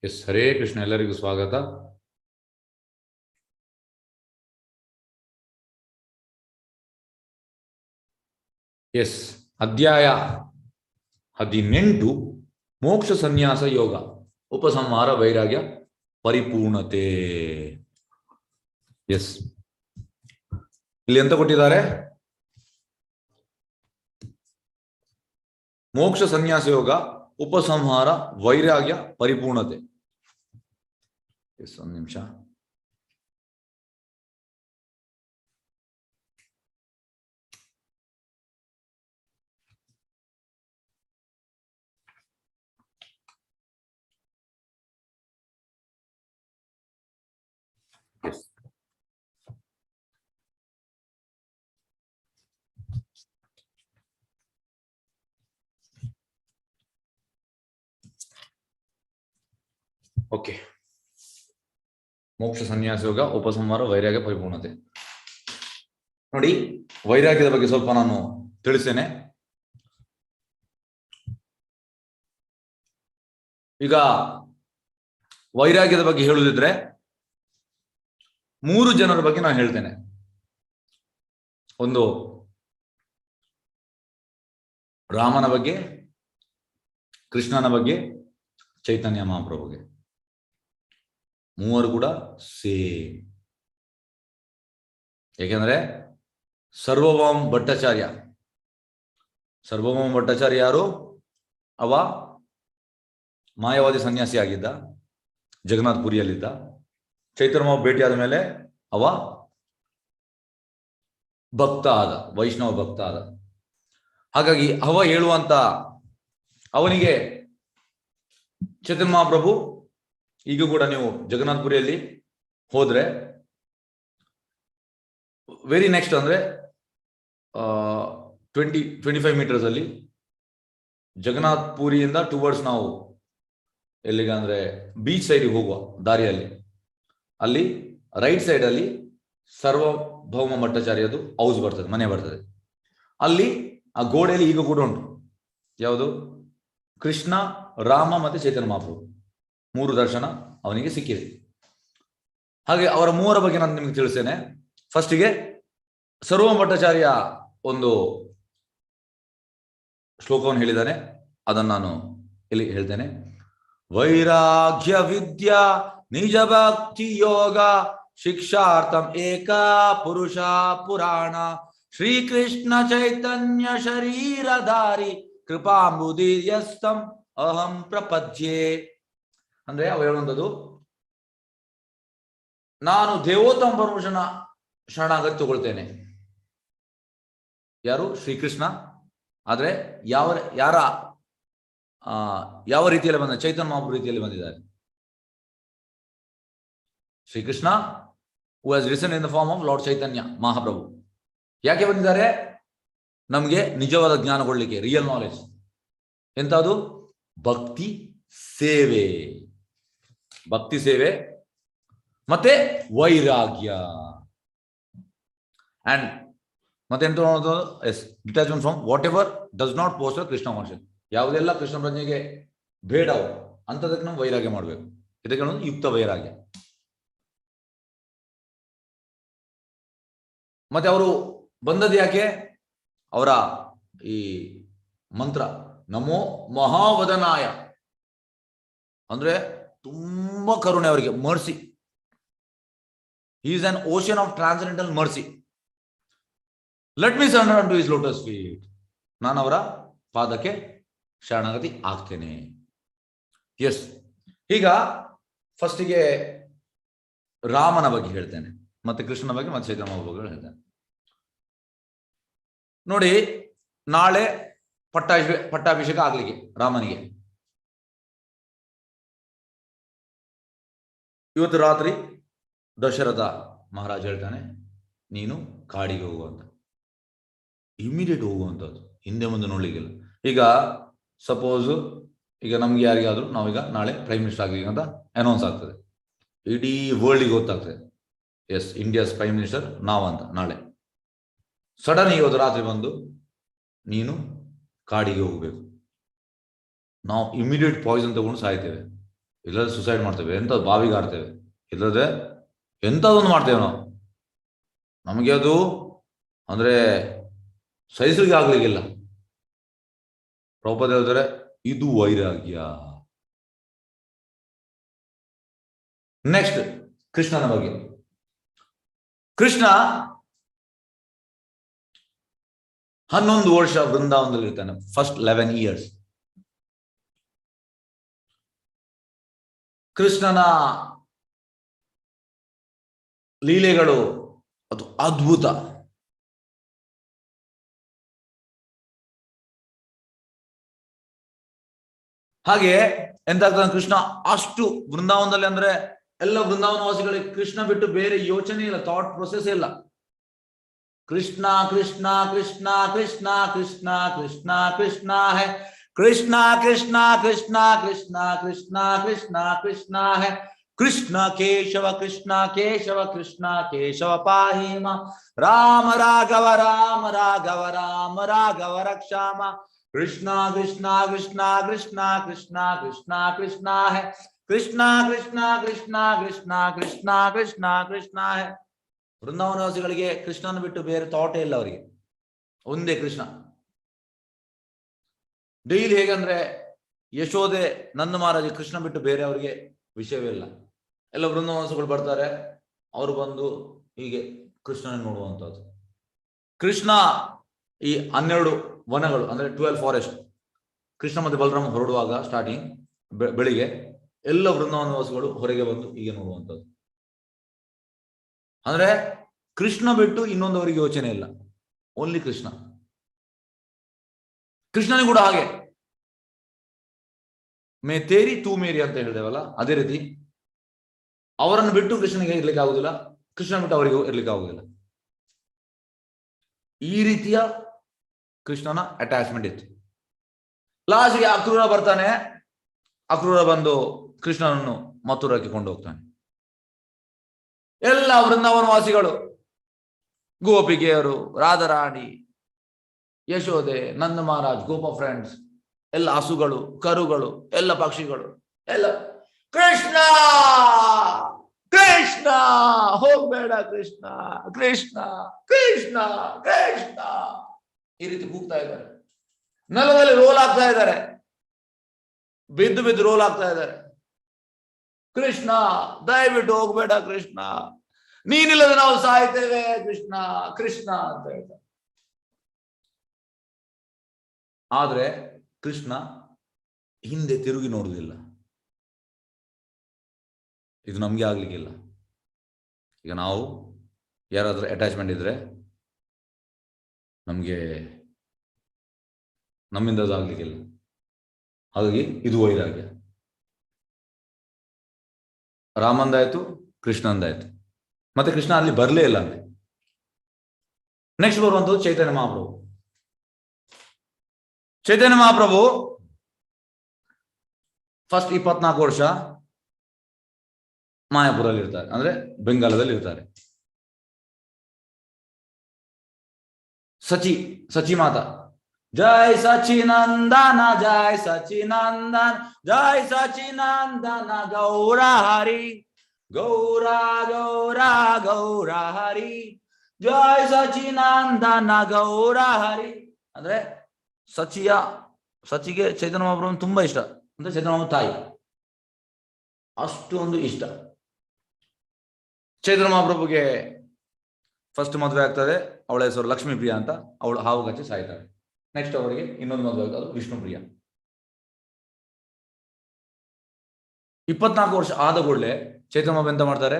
S Hare Krishna, ಎಲ್ಲರಿಗೂ ಸ್ವಾಗತ. S ಅಧ್ಯಾಯ 18 ಮೋಕ್ಷ ಸನ್ಯಾಸ ಯೋಗ, ಉಪಸಂಹಾರ, ವೈರಾಗ್ಯ, ಪರಿಪೂರ್ಣತೆ. ಎಸ್ ಇಲ್ಲಿ ಎಂತ ಕೊಟ್ಟಿದ್ದಾರೆ? ಮೋಕ್ಷ ಸನ್ಯಾಸ ಯೋಗ, ಉಪಸಂಹಾರ, ವೈರಾಗ್ಯ, ಪರಿಪೂರ್ಣತೆ. ಎಸ್ ಒಂದು ನಿಮಿಷ. ಓಕೆ, ಮೋಕ್ಷ ಸನ್ಯಾಸ ಯೋಗ, ಉಪಸಂಹಾರ, ವೈರಾಗ್ಯ, ಪರಿಪೂರ್ಣತೆ. ನೋಡಿ, ವೈರಾಗ್ಯದ ಬಗ್ಗೆ ಸ್ವಲ್ಪ ನಾನು ತಿಳಿಸ್ತೇನೆ. ಈಗ ವೈರಾಗ್ಯದ ಬಗ್ಗೆ ಹೇಳುದಿದ್ರೆ 3 ಜನರ ಬಗ್ಗೆ ನಾನು ಹೇಳ್ತೇನೆ. ಒಂದು ರಾಮನ ಬಗ್ಗೆ, ಕೃಷ್ಣನ ಬಗ್ಗೆ, ಚೈತನ್ಯ ಮಹಾಪ್ರಭುಗೆ. 3 ಕೂಡ ಸೇಮ್. ಏಕೆಂದ್ರೆ ಸರ್ವಭೌಮ ಭಟ್ಟಾಚಾರ್ಯ ಯಾರು? ಅವ ಮಾಯಾವಾದಿ ಸನ್ಯಾಸಿ ಆಗಿದ್ದ, ಜಗನ್ನಾಥ ಪುರಿಯಲ್ಲಿದ್ದ. ಚೈತನ್ಯ ಮಹಾಪ್ರಭು ಭೇಟಿಯಾದ ಮೇಲೆ ಅವ ಭಕ್ತ ಆದ, ವೈಷ್ಣವ ಭಕ್ತ ಆದ. ಹಾಗಾಗಿ ಅವ ಹೇಳುವಂತ, ಅವನಿಗೆ ಚೈತನ್ಯ ಮಹಾಪ್ರಭು, ಈಗ ಕೂಡ ನೀವು ಜಗನ್ನಾಥಪುರಿಯಲ್ಲಿ ಹೋದ್ರೆ ವೆರಿ ನೆಕ್ಸ್ಟ್ ಅಂದ್ರೆ 25 ಮೀಟರ್ಸ್ ಅಲ್ಲಿ ಜಗನ್ನಾಥಪುರಿಯಿಂದ ಟುವರ್ಡ್ಸ್ ನಾವು ಎಲ್ಲಿಗೆ ಅಂದ್ರೆ ಬೀಚ್ ಸೈಡ್ಗೆ ಹೋಗುವ ದಾರಿಯಲ್ಲಿ, ಅಲ್ಲಿ ರೈಟ್ ಸೈಡ್ ಅಲ್ಲಿ ಸರ್ವಭೌಮ ಭಟ್ಟಾಚಾರ್ಯದು ಹೌಸ್ ಬರ್ತದೆ, ಮನೆ ಬರ್ತದೆ. ಅಲ್ಲಿ ಆ ಗೋಡೆಯಲ್ಲಿ ಈಗ ಕೂಡ ಉಂಟು. ಯಾವುದು? ಕೃಷ್ಣ, ರಾಮ ಮತ್ತೆ ಚೈತನ್ಯ ಮಹಾಪ್ರಭು 3 ದರ್ಶನ ಅವನಿಗೆ ಸಿಕ್ಕಿದೆ. ಹಾಗೆ ಅವರ 3 ಬಗ್ಗೆ ನಾನು ನಿಮಗೆ ತಿಳಿಸ್ತೇನೆ. ಫಸ್ಟಿಗೆ ಸರ್ವಭೌಮ ಭಟ್ಟಾಚಾರ್ಯ ಒಂದು ಶ್ಲೋಕವನ್ನು ಹೇಳಿದ್ದಾನೆ, ಅದನ್ನು ನಾನು ಇಲ್ಲಿ ಹೇಳ್ತೇನೆ. ವೈರಾಗ್ಯ ವಿದ್ಯಾ ನಿಜ ಭಕ್ತಿ ಯೋಗ ಶಿಕ್ಷಾರ್ಥಂ ಏಕ ಪುರುಷ ಪುರಾಣ ಶ್ರೀಕೃಷ್ಣ ಚೈತನ್ಯ ಶರೀರಧಾರಿ ಕೃಪಾಂಬುದಿಯಸ್ತಂ ಅಹಂ ಪ್ರಪದ್ಯೆ. ಅಂದ್ರೆ ಅವ ಹೇಳುವಂಥದ್ದು, ನಾನು ದೇವೋತ್ತಮ ಪರಮಪುರುಷನ ಶರಣಾಗತಿ ತಗೊಳ್ತೇನೆ. ಯಾರು? ಶ್ರೀಕೃಷ್ಣ. ಆದ್ರೆ ಯಾವ ರೀತಿಯಲ್ಲಿ ಬಂದ? ಚೈತನ್ಯ ಮಹಾಪ್ರಭು ರೀತಿಯಲ್ಲಿ ಬಂದಿದ್ದಾರೆ. Srikrishna who has risen in the form of lord Chaitanya Mahaprabhu. ಯಾಕೆ ಬಂದಿದ್ದಾರೆ? ನಮಗೆ ನಿಜವಾದ ಜ್ಞಾನ ಕೊಡ್ಲಿಕ್ಕೆ, ರಿಯಲ್ ನಾಲೆಜ್. ಎಂತದು? ಭಕ್ತಿ ಸೇವೆ ಮತ್ತೆ ವೈರಾಗ್ಯ. ಅಂಡ್ ಮತ್ತೆ ಎಂತ ನೋಡೋದು? Yes, detachment from whatever does not foster Krishna conscious. ಯಾವುದೆಲ್ಲ ಕೃಷ್ಣ ಪ್ರಜ್ಞೆಗೆ ಬೇಡವು ಅಂತದಕ್ಕೆ ನಾವು ವೈರಾಗ್ಯ ಮಾಡಬೇಕು. ಇದಕ್ಕೆ ಯುಕ್ತ ವೈರಾಗ್ಯ. ಮತ್ತೆ ಅವರು ಬಂದದ್ದು ಯಾಕೆ? ಅವರ ಈ ಮಂತ್ರ ನಮೋ ಮಹಾವದನಾಯ ಅಂದ್ರೆ ತುಂಬಾ ಕರುಣೆ ಅವರಿಗೆ, mercy. He is an ocean of transcendental mercy. Let me surrender unto his lotus feet. ನಾನು ಅವರ ಪಾದಕ್ಕೆ ಶರಣಾಗತಿ ಆಗ್ತೇನೆ. ಎಸ್, ಈಗ ಫಸ್ಟಿಗೆ ರಾಮನ ಬಗ್ಗೆ ಹೇಳ್ತೇನೆ, ಮತ್ತೆ ಕೃಷ್ಣನ ಬಗ್ಗೆ, ಮತ್ತೆ ಚೈತನ್ಯ ಮಹಾಪ್ರಭು ಬಗ್ಗೆ ಹೇಳ್ತೇನೆ. ನೋಡಿ, ನಾಳೆ ಪಟ್ಟಾಭಿಷೇಕ ಆಗ್ಲಿಕ್ಕೆ ರಾಮನಿಗೆ. ಇವತ್ತು ರಾತ್ರಿ ದಶರಥ ಮಹಾರಾಜ್ ಹೇಳ್ತಾನೆ, ನೀನು ಕಾಡಿಗೆ ಹೋಗುವಂತ, ಇಮಿಡಿಯೇಟ್ ಹೋಗುವಂಥದ್ದು, ಹಿಂದೆ ಮುಂದೆ ನೋಡ್ಲಿಕ್ಕಿಲ್ಲ. ಈಗ ಸಪೋಸ್ ಈಗ ನಮ್ಗೆ ಯಾರಿಗಾದ್ರೂ ನಾವೀಗ ನಾಳೆ ಪ್ರೈಮ್ ಮಿನಿಸ್ಟರ್ ಆಗ್ಲಿಕ್ಕೆ ಅಂತ ಅನೌನ್ಸ್ ಆಗ್ತದೆ, ಇಡೀ ವರ್ಲ್ಡ್ಗೆ ಗೊತ್ತಾಗ್ತದೆ, ಎಸ್ ಇಂಡಿಯಾಸ್ ಪ್ರೈಮ್ ಮಿನಿಸ್ಟರ್ ನಾವಂತ. ನಾಳೆ ಸಡನ್ ಇವತ್ತು ರಾತ್ರಿ ಬಂದು ನೀನು ಕಾಡಿಗೆ ಹೋಗ್ಬೇಕು, ನಾವು ಇಮಿಡಿಯೇಟ್ ಪಾಯ್ಸನ್ ತಗೊಂಡು ಸಾಯ್ತೇವೆ. ಇಲ್ಲದೆ ಸುಸೈಡ್ ಮಾಡ್ತೇವೆ, ಎಂಥದ್ದು ಬಾವಿಗೆ ಆಡ್ತೇವೆ, ಇಲ್ಲದೆ ಎಂಥದೊಂದು ಮಾಡ್ತೇವೆ ನಾವು. ನಮಗೆ ಅದು ಅಂದ್ರೆ ಸಹಿಸಲಿಕ್ಕೆ ಆಗ್ಲಿಕ್ಕಿಲ್ಲ. ಪ್ರಭುಪಾದ ಹೇಳ್ತಾರೆ ಇದು ವೈರಾಗ್ಯ. ನೆಕ್ಸ್ಟ್ ಕೃಷ್ಣನ ಬಗ್ಗೆ. ಕೃಷ್ಣ 11 ವರ್ಷ ವೃಂದಾವನದಲ್ಲಿ ಇರ್ತಾನೆ. First 11 years. ಕೃಷ್ಣನ ಲೀಲೆಗಳು ಅದು ಅದ್ಭುತ. ಹಾಗೆ ಎಂತಾಗ್ತಾನೆ ಕೃಷ್ಣ ಅಷ್ಟು ವೃಂದಾವನದಲ್ಲಿ, ಅಂದ್ರೆ ಎಲ್ಲ ವೃಂದಾವನವಾಸಿಗಳಿಗೆ ಕೃಷ್ಣ ಬಿಟ್ಟು ಬೇರೆ ಯೋಚನೆ ಇಲ್ಲ, ಥಾಟ್ ಪ್ರೊಸೆಸ್ ಇಲ್ಲ. ಕೃಷ್ಣ ಕೃಷ್ಣ ಕೃಷ್ಣ ಕೃಷ್ಣ ಕೃಷ್ಣ ಕೃಷ್ಣ ಕೃಷ್ಣ ಹೈ, ಕೃಷ್ಣ ಕೃಷ್ಣ ಕೃಷ್ಣ ಕೃಷ್ಣ ಕೃಷ್ಣ ಕೃಷ್ಣ ಕೃಷ್ಣ ಹೈ, ಕೃಷ್ಣ ಕೇಶವ ಕೃಷ್ಣ ಕೇಶವ ಕೃಷ್ಣ ಕೇಶವ ಪಾಹಿಮ, ರಾಮ ರಾಘವ ರಾಮ ರಾಘವ ರಾಮ ರಾಘವ ರಕ್ಷಾಮ, ಕೃಷ್ಣ ಕೃಷ್ಣ ಕೃಷ್ಣ ಕೃಷ್ಣ ಕೃಷ್ಣ ಕೃಷ್ಣ ಕೃಷ್ಣ ಹೈ, ಕೃಷ್ಣ ಕೃಷ್ಣ ಕೃಷ್ಣ ಕೃಷ್ಣ ಕೃಷ್ಣ ಕೃಷ್ಣ ಕೃಷ್ಣ ಹೈ. ವೃಂದಾವನವಾಸಿಗಳಿಗೆ ಕೃಷ್ಣನ ಬಿಟ್ಟು ಬೇರೆ ಥಾಟೇ ಇಲ್ಲ ಅವರಿಗೆ, ಒಂದೇ ಕೃಷ್ಣ. ಡೈಲಿ ಹೇಗಂದ್ರೆ ಯಶೋದೆ ನಂದ ಮಹಾರಾಜ ಕೃಷ್ಣ ಬಿಟ್ಟು ಬೇರೆ ಅವರಿಗೆ ವಿಷಯವೇ ಇಲ್ಲ. ಎಲ್ಲ ವೃಂದಾವನವಾಸಿಗಳು ಬರ್ತಾರೆ, ಅವರು ಬಂದು ಹೀಗೆ ಕೃಷ್ಣನ ನೋಡುವಂಥದ್ದು. ಕೃಷ್ಣ ಈ 12 ವನಗಳು ಅಂದ್ರೆ 12 ಫಾರೆಸ್ಟ್, ಕೃಷ್ಣ ಮತ್ತೆ ಬಲರಾಮ ಹೊರಡುವಾಗ ಸ್ಟಾರ್ಟಿಂಗ್ ಬೆಳಿಗ್ಗೆ ಎಲ್ಲ ವೃಂದಾವನವಾಸಿಗಳು ಹೊರಗೆ ಬಂದು ಹೀಗೆ ನೋಡುವಂಥದ್ದು. ಅಂದ್ರೆ ಕೃಷ್ಣ ಬಿಟ್ಟು ಇನ್ನೊಂದವರಿಗೆ ಯೋಚನೆ ಇಲ್ಲ, ಓನ್ಲಿ ಕೃಷ್ಣ. ಕೃಷ್ಣನಿಗೆ ಕೂಡ ಹಾಗೆ ಮೇ ತೇರಿ ತೂ ಮೇರಿ ಅಂತ ಹೇಳಿದೆವಲ್ಲ, ಅದೇ ರೀತಿ ಅವರನ್ನು ಬಿಟ್ಟು ಕೃಷ್ಣನಿಗೆ ಇರ್ಲಿಕ್ಕೆ ಆಗುದಿಲ್ಲ, ಕೃಷ್ಣ ಬಿಟ್ಟು ಅವರಿಗೆ ಇರ್ಲಿಕ್ಕೆ ಆಗುದಿಲ್ಲ. ಈ ರೀತಿಯ ಕೃಷ್ಣನ ಅಟ್ಯಾಚ್ಮೆಂಟ್ ಇತ್ತು. ಲಾಸ್ಟ್ಗೆ ಅಕ್ರೂರ ಬರ್ತಾನೆ, ಅಕ್ರೂರ ಬಂದು ಕೃಷ್ಣನನ್ನು ಮಥುರಕ್ಕೆ ಕೊಂಡು ಹೋಗ್ತಾನೆ. ಎಲ್ಲ ವೃಂದಾವನವಾಸಿಗಳು, ಗೋಪಿಗೆಯರು, ರಾಧಾರಾಣಿ, ಯಶೋದೆ, ನಂದ ಮಹಾರಾಜ್, ಗೋಪ ಫ್ರೆಂಡ್ಸ್, ಎಲ್ಲ ಹಸುಗಳು, ಕರುಗಳು, ಎಲ್ಲ ಪಕ್ಷಿಗಳು ಎಲ್ಲ ಕೃಷ್ಣ ಕೃಷ್ಣ ಹೋಗ್ಬೇಡ ಕೃಷ್ಣ ಕೃಷ್ಣ ಕೃಷ್ಣ ಕೃಷ್ಣ ಈ ರೀತಿ ಕೂಗ್ತಾ ಇದ್ದಾರೆ. ನೆಲದಲ್ಲಿ ರೋಲ್ ಆಗ್ತಾ ಇದ್ದಾರೆ, ಬಿದ್ದು ಬಿದ್ದು ರೋಲ್ ಆಗ್ತಾ ಇದ್ದಾರೆ. ಕೃಷ್ಣ ದಯವಿಟ್ಟು ಹೋಗ್ಬೇಡ ಕೃಷ್ಣ, ನೀನಿಲ್ಲದೆ ನಾವು ಸಾಯ್ತೇವೆ ಕೃಷ್ಣ ಕೃಷ್ಣ ಅಂತ ಹೇಳ್ತಾರೆ. ಆದ್ರೆ ಕೃಷ್ಣ ಹಿಂದೆ ತಿರುಗಿ ನೋಡುವುದಿಲ್ಲ. ಇದು ನಮ್ಗೆ ಆಗ್ಲಿಕ್ಕಿಲ್ಲ. ಈಗ ನಾವು ಯಾರಾದ್ರೂ ಅಟ್ಯಾಚ್ಮೆಂಟ್ ಇದ್ರೆ ನಮ್ಗೆ ನಮ್ಮಿಂದ ಅದು ಆಗ್ಲಿಕ್ಕಿಲ್ಲ. ಹಾಗಾಗಿ ಇದು ವೈರಾಗ್ಯ. ರಾಮಂದಾಯ್ತು, ಕೃಷ್ಣಂದಾಯ್ತು, ಮತ್ತೆ ಕೃಷ್ಣ ಅಲ್ಲಿ ಬರಲೇ ಇಲ್ಲ ಅಂದ್ರೆ. ನೆಕ್ಸ್ಟ್ ಬರುವಂಥದ್ದು ಚೈತನ್ಯ ಮಹಾಪ್ರಭು. ಚೈತನ್ಯ ಮಹಾಪ್ರಭು ಫಸ್ಟ್ 24 ವರ್ಷ ಮಾಯಾಪುರಲ್ಲಿ ಇರ್ತಾರೆ, ಅಂದ್ರೆ ಬೆಂಗಾಲದಲ್ಲಿ ಇರ್ತಾರೆ. ಸಚಿ ಮಾತಾ ಜೈ ಸಚಿನಂದನ ಜೈ ಸಚಿನಂದನ ಜೈ ಸಚಿನಂದನ ಗೌರ ಹರಿ ಗೌರ ಗೌರ ಗೌರ ಹರಿ ಜೈ ಸಚಿನಂದನ ಗೌರ ಹರಿ. ಅಂದ್ರೆ ಸಚಿಗೆ ಚೈತನ್ಯ ಮಹಾಪ್ರಭು ತುಂಬಾ ಇಷ್ಟ, ಅಂದ್ರೆ ಚೈತನ್ಯ ಮಹಾಪ್ರಭು ತಾಯಿ ಅಷ್ಟೊಂದು ಇಷ್ಟ. ಚೈತನ್ಯ ಮಹಾಪ್ರಭುಗೆ ಫಸ್ಟ್ ಮದುವೆ ಆಗ್ತದೆ, ಅವಳ ಹೆಸರು ಲಕ್ಷ್ಮೀ ಪ್ರಿಯಾ ಅಂತ. ಅವಳು ಹಾವು ಕಚ್ಚಿ ಸಾಯ್ತಾಳೆ. ನೆಕ್ಸ್ಟ್ ಅವರಿಗೆ ಇನ್ನೊಂದು ಮದುವೆ ಆಗ್ತದೆ, ವಿಷ್ಣು ಪ್ರಿಯ. 24 ವರ್ಷ ಆದ ಕೂಡಲೇ ಚೈತನ್ಯ ಮಹಾಪ್ರಭು ಎಂತ ಮಾಡ್ತಾರೆ,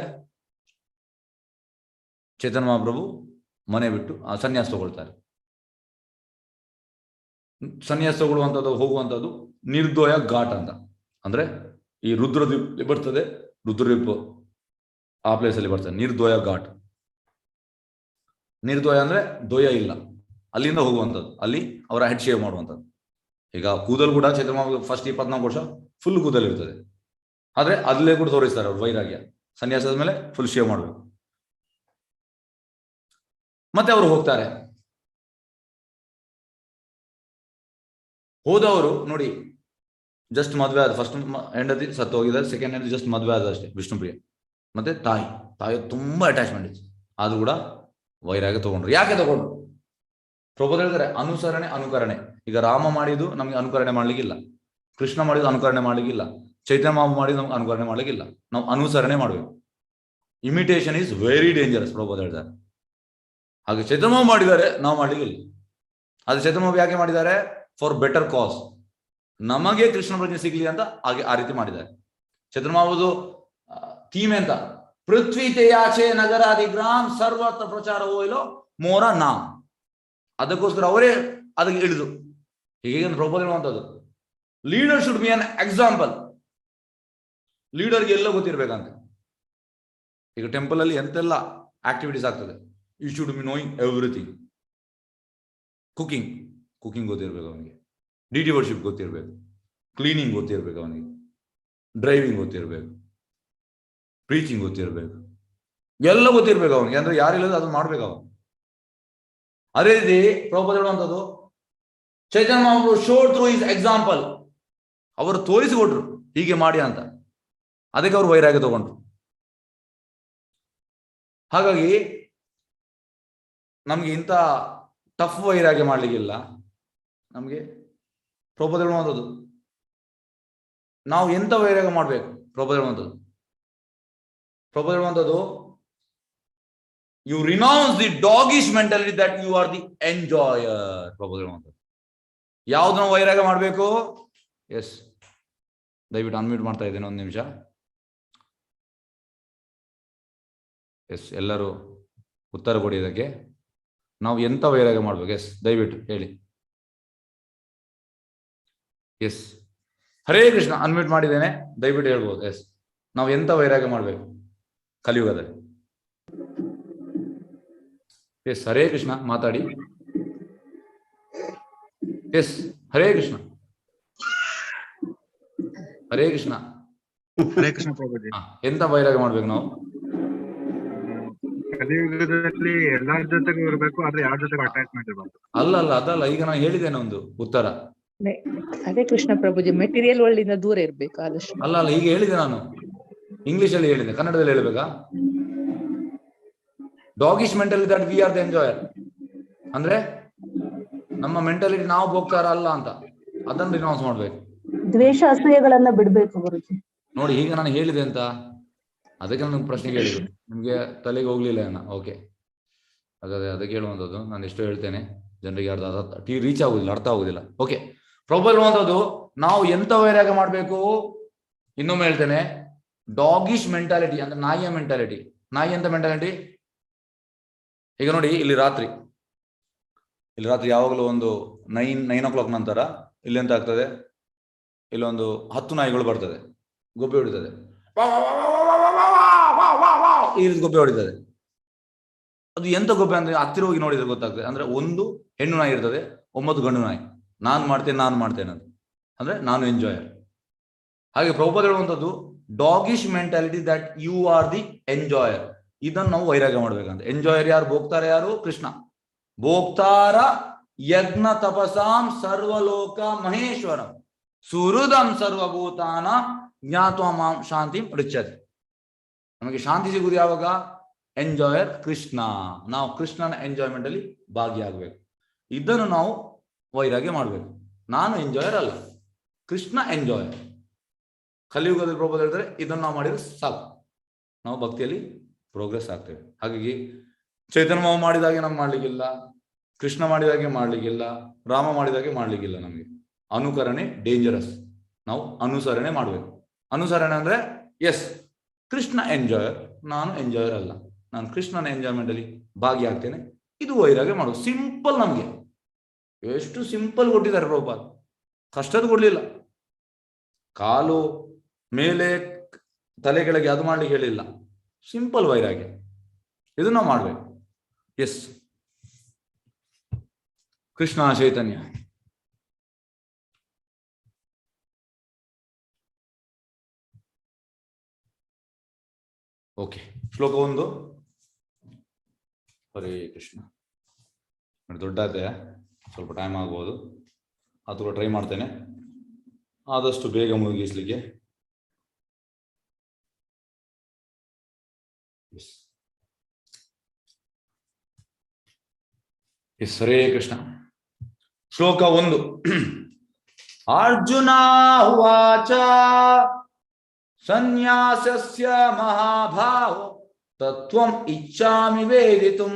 ಚೈತನ್ಯ ಮಹಾಪ್ರಭು ಮನೆ ಬಿಟ್ಟು ಸನ್ಯಾಸ ತಗೊಳ್ತಾರೆ. ಸನ್ಯಾಸ ತಗೊಳ್ಳುವಂಥದ್ದು ಹೋಗುವಂಥದ್ದು ನಿರ್ದೋಯ ಘಾಟ್ ಅಂತ, ಅಂದ್ರೆ ಈ ರುದ್ರದ್ವೀಪ ಬರ್ತದೆ, ರುದ್ರದ್ವೀಪ ಆ ಪ್ಲೇಸ್ ಅಲ್ಲಿ ಬರ್ತದೆ ನಿರ್ದೋಯ ಘಾಟ್. ನಿರ್ದೋಯ ಅಂದ್ರೆ ದೋಯ ಇಲ್ಲ, ಅಲ್ಲಿಂದ ಹೋಗುವಂಥದ್ದು, ಅಲ್ಲಿ ಅವರ ಹೆಡ್ ಶೇವ್ ಮಾಡುವಂಥದ್ದು. ಈಗ ಕೂದಲು ಕೂಡ ಚೈತನ್ಯ ಫಸ್ಟ್ 24 ವರ್ಷ ಫುಲ್ ಕೂದಲು ಇರ್ತದೆ, ಆದ್ರೆ ಅಲ್ಲೇ ಕೂಡ ತೋರಿಸ್ತಾರೆ ಅವ್ರು ವೈರಾಗ್ಯ. ಸನ್ಯಾಸದ ಮೇಲೆ ಫುಲ್ ಶೇವ್ ಮಾಡಬೇಕು. ಮತ್ತೆ ಅವರು ಹೋಗ್ತಾರೆ. ಹೋದವರು ನೋಡಿ ಜಸ್ಟ್ ಮದುವೆ ಆದ, ಫಸ್ಟ್ ಹೆಂಡತಿ ಸತ್ತು ಹೋಗಿದ್ದಾರೆ, ಸೆಕೆಂಡ್ ಹೆಂಡತಿ ಜಸ್ಟ್ ಮದುವೆ ಆದ ಅಷ್ಟೇ ವಿಷ್ಣುಪ್ರಿಯ. ಮತ್ತೆ ತಾಯಿ ತುಂಬಾ ಅಟ್ಯಾಚ್ಮೆಂಟ್ ಇತ್ತು, ಅದು ಕೂಡ ವೈರಾಗ್ಯ ತಗೊಂಡ್ರು. ಯಾಕೆ ತಗೊಂಡ್ರು? ಪ್ರಭುಪಾದ ಹೇಳ್ತಾರೆ ಅನುಕರಣೆ. ಈಗ ರಾಮ ಮಾಡಿದ್ದು ನಮ್ಗೆ ಅನುಕರಣೆ ಮಾಡ್ಲಿಕ್ಕಿಲ್ಲ, ಕೃಷ್ಣ ಮಾಡಿದ್ದು ಅನುಕರಣೆ ಮಾಡ್ಲಿಕ್ಕಿಲ್ಲ, ಚೈತನ್ಯ ಮಾಮ ಮಾಡಿದ್ದು ನಮ್ಗೆ ಅನುಕರಣೆ ಮಾಡ್ಲಿಕ್ಕಿಲ್ಲ. ನಾವು ಅನುಸರಣೆ ಮಾಡ್ಬೇಕು. Imitation is very dangerous Prabhupada ಹೇಳ್ತಾರೆ. ಹಾಗೆ ಚೈತನ್ಯ ಮಾಮ ಮಾಡಿದ್ದಾರೆ, ನಾವು ಮಾಡ್ಲಿಕ್ಕಿಲ್ಲ. ಅದು ಚೈತನ್ಯ ಮಾಮ ಯಾಕೆ ಮಾಡಿದ್ದಾರೆ? ಫಾರ್ ಬೆಟರ್ ಕಾಸ್, ನಮಗೆ ಕೃಷ್ಣ ಪ್ರಜ್ಞೆ ಸಿಗ್ಲಿ ಅಂತ ಹಾಗೆ ಆ ರೀತಿ ಮಾಡಿದ್ದಾರೆ. ಚೈತನ್ಯ ಮಾಮದು ಥೀಮ್ ಅಂತ, ಪೃಥ್ವಿ ತೇಯಾಚೆ ನಗರಾದಿ ಗ್ರಾಮ್ ಸರ್ವತ್ರ ಪ್ರಚಾರ ಹೋಯ್ಲೋ ಮೋರ ನಾಮ್. ಅದಕ್ಕೋಸ್ಕರ ಅವರೇ ಅದಕ್ಕೆ ಇಳಿದು. ಹೀಗೆ ಪ್ರಭುಪಾದ ಹೇಳುವಂಥದ್ದು, leader should be an example. ಲೀಡರ್ಗೆ ಎಲ್ಲ ಗೊತ್ತಿರ್ಬೇಕಂತೆ. ಈಗ ಟೆಂಪಲ್ ಅಲ್ಲಿ ಎಂತೆಲ್ಲ ಆಕ್ಟಿವಿಟೀಸ್ ಆಗ್ತದೆ, you should be knowing everything. Cooking ಗೊತ್ತಿರ್ಬೇಕು ಅವನಿಗೆ, ಡಿಟಿ ವರ್ಷಿಪ್ ಗೊತ್ತಿರ್ಬೇಕು, ಕ್ಲೀನಿಂಗ್ ಗೊತ್ತಿರ್ಬೇಕು ಅವನಿಗೆ, ಡ್ರೈವಿಂಗ್ ಗೊತ್ತಿರ್ಬೇಕು, ಪ್ರೀಚಿಂಗ್ ಗೊತ್ತಿರ್ಬೇಕು, ಎಲ್ಲ ಗೊತ್ತಿರ್ಬೇಕು ಅವನಿಗೆ. ಅಂದ್ರೆ ಯಾರಿಲ್ಲದ ಅದು ಮಾಡ್ಬೇಕು ಅವನು. ಅದೇ ರೀತಿ ಪ್ರಭುಪಾದ ಹೇಳುವಂಥದ್ದು, ಚೈತನ್ಯ ಮಹಾಪ್ರಭು ಶೋಡ್ ಥ್ರೂ ಇಸ್ ಎಕ್ಸಾಂಪಲ್. ಅವರು ತೋರಿಸಿಕೊಟ್ರು ಹೀಗೆ ಮಾಡಿ ಅಂತ, ಅದಕ್ಕೆ ಅವರು ವೈರಾಗ್ಯ ತಗೊಂಡ್ರು. ಹಾಗಾಗಿ ನಮ್ಗೆ ಇಂಥ ಟಫ್ ವೈರಾಗ್ಯ ಮಾಡ್ಲಿಕ್ಕಿಲ್ಲ. ನಮ್ಗೆ ಪ್ರಭುಪಾದ ಹೇಳುವಂಥದ್ದು, ನಾವು ಎಂತ ವೈರಾಗ್ಯ ಮಾಡ್ಬೇಕು? ಪ್ರಭುಪಾದ ಹೇಳುವಂಥದ್ದು you renounce the doggish mentality that you are the enjoyer. Prabhupada ಹೇಳುವಂಥದ್ದು ಯಾವ್ದು ನಾವು ವೈರಾಗ್ಯ ಮಾಡ್ಬೇಕು? ಎಸ್, ದಯವಿಟ್ಟು ಅನ್ಮ್ಯೂಟ್ ಮಾಡ್ತಾ ಇದ್ದೇನೆ, ಒಂದು ನಿಮಿಷ. ಎಸ್, ಎಲ್ಲರೂ ಉತ್ತರ ಕೊಡಿ ಇದಕ್ಕೆ. ನಾವು ಎಂತ ವೈರಾಗ್ಯ ಮಾಡ್ಬೇಕು? ಎಸ್, ದಯವಿಟ್ಟು ಹೇಳಿ. ಎಸ್, ಹರೇ ಕೃಷ್ಣ, ಅನ್ಮ್ಯೂಟ್ ಮಾಡಿದ್ದೇನೆ, ದಯವಿಟ್ಟು ಹೇಳ್ಬೋದು. ಎಸ್, ನಾವು ಎಂತ ವೈರಾಗ್ಯ ಮಾಡ್ಬೇಕು ಕಲಿಯುಗದಲ್ಲಿ? ಎಸ್, ಹರೇ ಕೃಷ್ಣ, ಮಾತಾಡಿ. ಎಸ್, ಹರೇ ಕೃಷ್ಣ. ಹರೇ ಕೃಷ್ಣ. ಹರೇ ಕೃಷ್ಣ ಪ್ರಭುಜಿ. ಎಂತ ವೈರಾಗ್ಯ ಮಾಡ್ಬೇಕು ನಾವು? ಕಲಿಯುಗದಲ್ಲಿ ಎಲ್ಲರ ಜೊತೆಗೂ ಇರಬೇಕು, ಆದ್ರೆ ಯಾರ ಜೊತೆಗೂ ಅಟ್ಯಾಚ್ಮೆಂಟ್ ಇರಬಾರ್ದು. ಅದಲ್ಲ, ಈಗ ನಾನು ಹೇಳಿದ್ದೇನೆ ಒಂದು ಉತ್ತರ. ಹರೇ ಕೃಷ್ಣ ಪ್ರಭುಜಿ, ಮೆಟೀರಿಯಲ್ ವರ್ಲ್ಡ್ ಇಂದ ದೂರ ಇರ್ಬೇಕು ಆದಷ್ಟು. ಅಲ್ಲ, ಈಗ ಹೇಳಿದೆ ನಾನು, ಇಂಗ್ಲಿಷ್ ಅಲ್ಲಿ ಹೇಳಿದೆ, ಕನ್ನಡದಲ್ಲಿ ಹೇಳ್ಬೇಕಾ? Doggish mentality that we are the enjoyer. ಅಂದ್ರೆ ನಮ್ಮ ಮೆಂಟಾಲಿಟಿ ನಾವು ಹೋಗ್ತಾರ ಅಲ್ಲ ಅಂತ, ಅದನ್ನು ರಿನೌನ್ಸ್ ಮಾಡ್ಬೇಕು. ದ್ವೇಷ ಅಸೂಯೆಗಳನ್ನ ಬಿಡ್ಬೇಕು ಗುರುಜಿ. ನೋಡಿ, ಈಗ ನಾನು ಹೇಳಿದೆ ಅಂತ, ಅದಕ್ಕೆ ನಾನು ಪ್ರಶ್ನೆ ಕೇಳಿದ್ರು, ನಿಮ್ಗೆ ತಲೆಗೆ ಹೋಗ್ಲಿಲ್ಲ ಅಣ್ಣ. ಓಕೆ, ಅದಕ್ಕೆ ಹೇಳುವಂಥದ್ದು, ನಾನು ಎಷ್ಟು ಹೇಳ್ತೇನೆ ಜನರಿಗೆ ರೀಚ್ ಆಗುದಿಲ್ಲ, ಅರ್ಥ ಆಗುದಿಲ್ಲ. ಓಕೆ, ಪ್ರಭುಪಾದ ಹೇಳುವಂಥದ್ದು, ನಾವು ಎಂತ ವೈರಾಗ್ಯ ಮಾಡ್ಬೇಕು? ಇನ್ನೊಮ್ಮೆ ಹೇಳ್ತೇನೆ, ಡಾಗಿಶ್ ಮೆಂಟಾಲಿಟಿ ಅಂದ್ರೆ ನಾಯಿಯ ಮೆಂಟಾಲಿಟಿ. ನಾಯಿ ಅಂತ ಮೆಂಟಾಲಿಟಿ. ಈಗ ನೋಡಿ, ಇಲ್ಲಿ ರಾತ್ರಿ ಯಾವಾಗಲೂ ಒಂದು 9 o'clock ನಂತರ ಇಲ್ಲಿ ಎಂತ ಆಗ್ತದೆ? ಇಲ್ಲೊಂದು 10 ನಾಯಿಗಳು ಬರ್ತದೆ, ಗೊಬ್ಬೆ ಹೊಡಿತದೆ, ಈ ರೀತಿ ಗೊಬ್ಬೆ ಹೊಡಿತದೆ. ಅದು ಎಂತ ಗೊಬ್ಬೆ ಅಂದ್ರೆ ಹತ್ತಿರ ಹೋಗಿ ನೋಡಿದ್ರೆ ಗೊತ್ತಾಗ್ತದೆ. ಅಂದ್ರೆ ಒಂದು ಹೆಣ್ಣು ನಾಯಿ ಇರ್ತದೆ, 9 ಗಂಡು ನಾಯಿ. ನಾನು ಮಾಡ್ತೇನೆ ಅಂತ ಅಂದ್ರೆ ನಾನು ಎಂಜಾಯರ್. ಹಾಗೆ ಪ್ರಭುಪಾದ ಹೇಳುವಂಥದ್ದು, doggish mentality that you are the enjoyer. ಇದನ್ನು ನಾವು ವೈರಾಗ್ಯ ಮಾಡ್ಬೇಕಂತ. ಎಂಜಾಯರ್ ಯಾರು? ಭೋಕ್ತಾರ ಯಾರು? ಕೃಷ್ಣ. ಭೋಕ್ತಾರ ಯಜ್ಞ ತಪಸಾಂ ಸರ್ವಲೋಕ ಮಹೇಶ್ವರಂ ಸುಹೃದಂ ಸರ್ವಭೂತಾನ ಜ್ಞಾತ್ವ ಮಾಂ ಶಾಂತಿ ರುಚ್ಯತೆ. ನಮಗೆ ಶಾಂತಿ ಸಿಗುವುದು ಯಾವಾಗ? ಎಂಜಾಯರ್ ಕೃಷ್ಣ. ನಾವು ಕೃಷ್ಣನ ಎಂಜಾಯ್ಮೆಂಟ್ ಅಲ್ಲಿ ಭಾಗಿಯಾಗಬೇಕು. ಇದನ್ನು ನಾವು ವೈರಾಗ್ಯ ಮಾಡಬೇಕು. ನಾನು ಎಂಜಾಯರ್ ಅಲ್ಲ, ಕೃಷ್ಣ ಎಂಜಾಯರ್. ಕಲಿಯುಗದಲ್ಲಿ ಪ್ರಭುಪಾದ ಹೇಳ್ತಾರೆ, ಇದನ್ನು ನಾವು ಮಾಡಿದ್ರೆ ಸಾಕು, ನಾವು ಭಕ್ತಿಯಲ್ಲಿ ಪ್ರೋಗ್ರೆಸ್ ಆಗ್ತೇವೆ. ಹಾಗಾಗಿ ಚೈತನ್ಯ ಮಾವ ಮಾಡಿದಾಗೆ ನಮ್ಗೆ ಮಾಡ್ಲಿಕ್ಕಿಲ್ಲ, ಕೃಷ್ಣ ಮಾಡಿದಾಗೆ ಮಾಡ್ಲಿಕ್ಕಿಲ್ಲ, ರಾಮ ಮಾಡಿದಾಗೆ ಮಾಡ್ಲಿಕ್ಕಿಲ್ಲ. ನಮಗೆ ಅನುಕರಣೆ ಡೇಂಜರಸ್. ನಾವು ಅನುಸರಣೆ ಮಾಡಬೇಕು. ಅನುಸರಣೆ ಅಂದ್ರೆ ಎಸ್, ಕೃಷ್ಣ ಎಂಜಾಯರ್, ನಾನು ಎಂಜಾಯರ್ ಅಲ್ಲ, ನಾನು ಕೃಷ್ಣನ ಎಂಜಾಯ್ಮೆಂಟ್ ಅಲ್ಲಿ ಭಾಗಿಯಾಗ್ತೇನೆ. ಇದು ವೈರಾಗ್ಯ ಮಾಡೋದು. ಸಿಂಪಲ್. ನಮಗೆ ಎಷ್ಟು ಸಿಂಪಲ್ ಕೊಟ್ಟಿದ್ದಾರೆ ಪ್ರಭುಪಾದ, ಕಷ್ಟದ ಕೊಡ್ಲಿಲ್ಲ. ಕಾಲು ಮೇಲೆ ತಲೆ ಕೆಳಗೆ ಅದು ಮಾಡ್ಲಿಕ್ಕೆ ಹೇಳಿಲ್ಲ, ಸಿಂಪಲ್ ವೈರಾಗ್ಯ. ಇದು ನಾವು ಮಾಡ್ಬೇಕು. ಎಸ್, ಕೃಷ್ಣ ಚೈತನ್ಯ. ಓಕೆ, ಶ್ಲೋಕ 1. ಹರೇ ಕೃಷ್ಣ. ದೊಡ್ಡ ಸ್ವಲ್ಪ ಟೈಮ್ ಆಗ್ಬೋದು, ಅದು ಕೂಡ ಟ್ರೈ ಮಾಡ್ತೇನೆ. ಆದಷ್ಟು ಬೇಗ ಮುಗಿಸ್ಲಿಕ್ಕೆ. ಹರೇ ಕೃಷ್ಣ. ಶ್ಲೋಕ 1. ಅರ್ಜುನ ಉವಾಚ ಸನ್ಯಾಸಸ್ಯ ಮಹಾಭಾವೋ ತತ್ವಂ ಇಚ್ಛಾಮಿ ವೇದಿತುಂ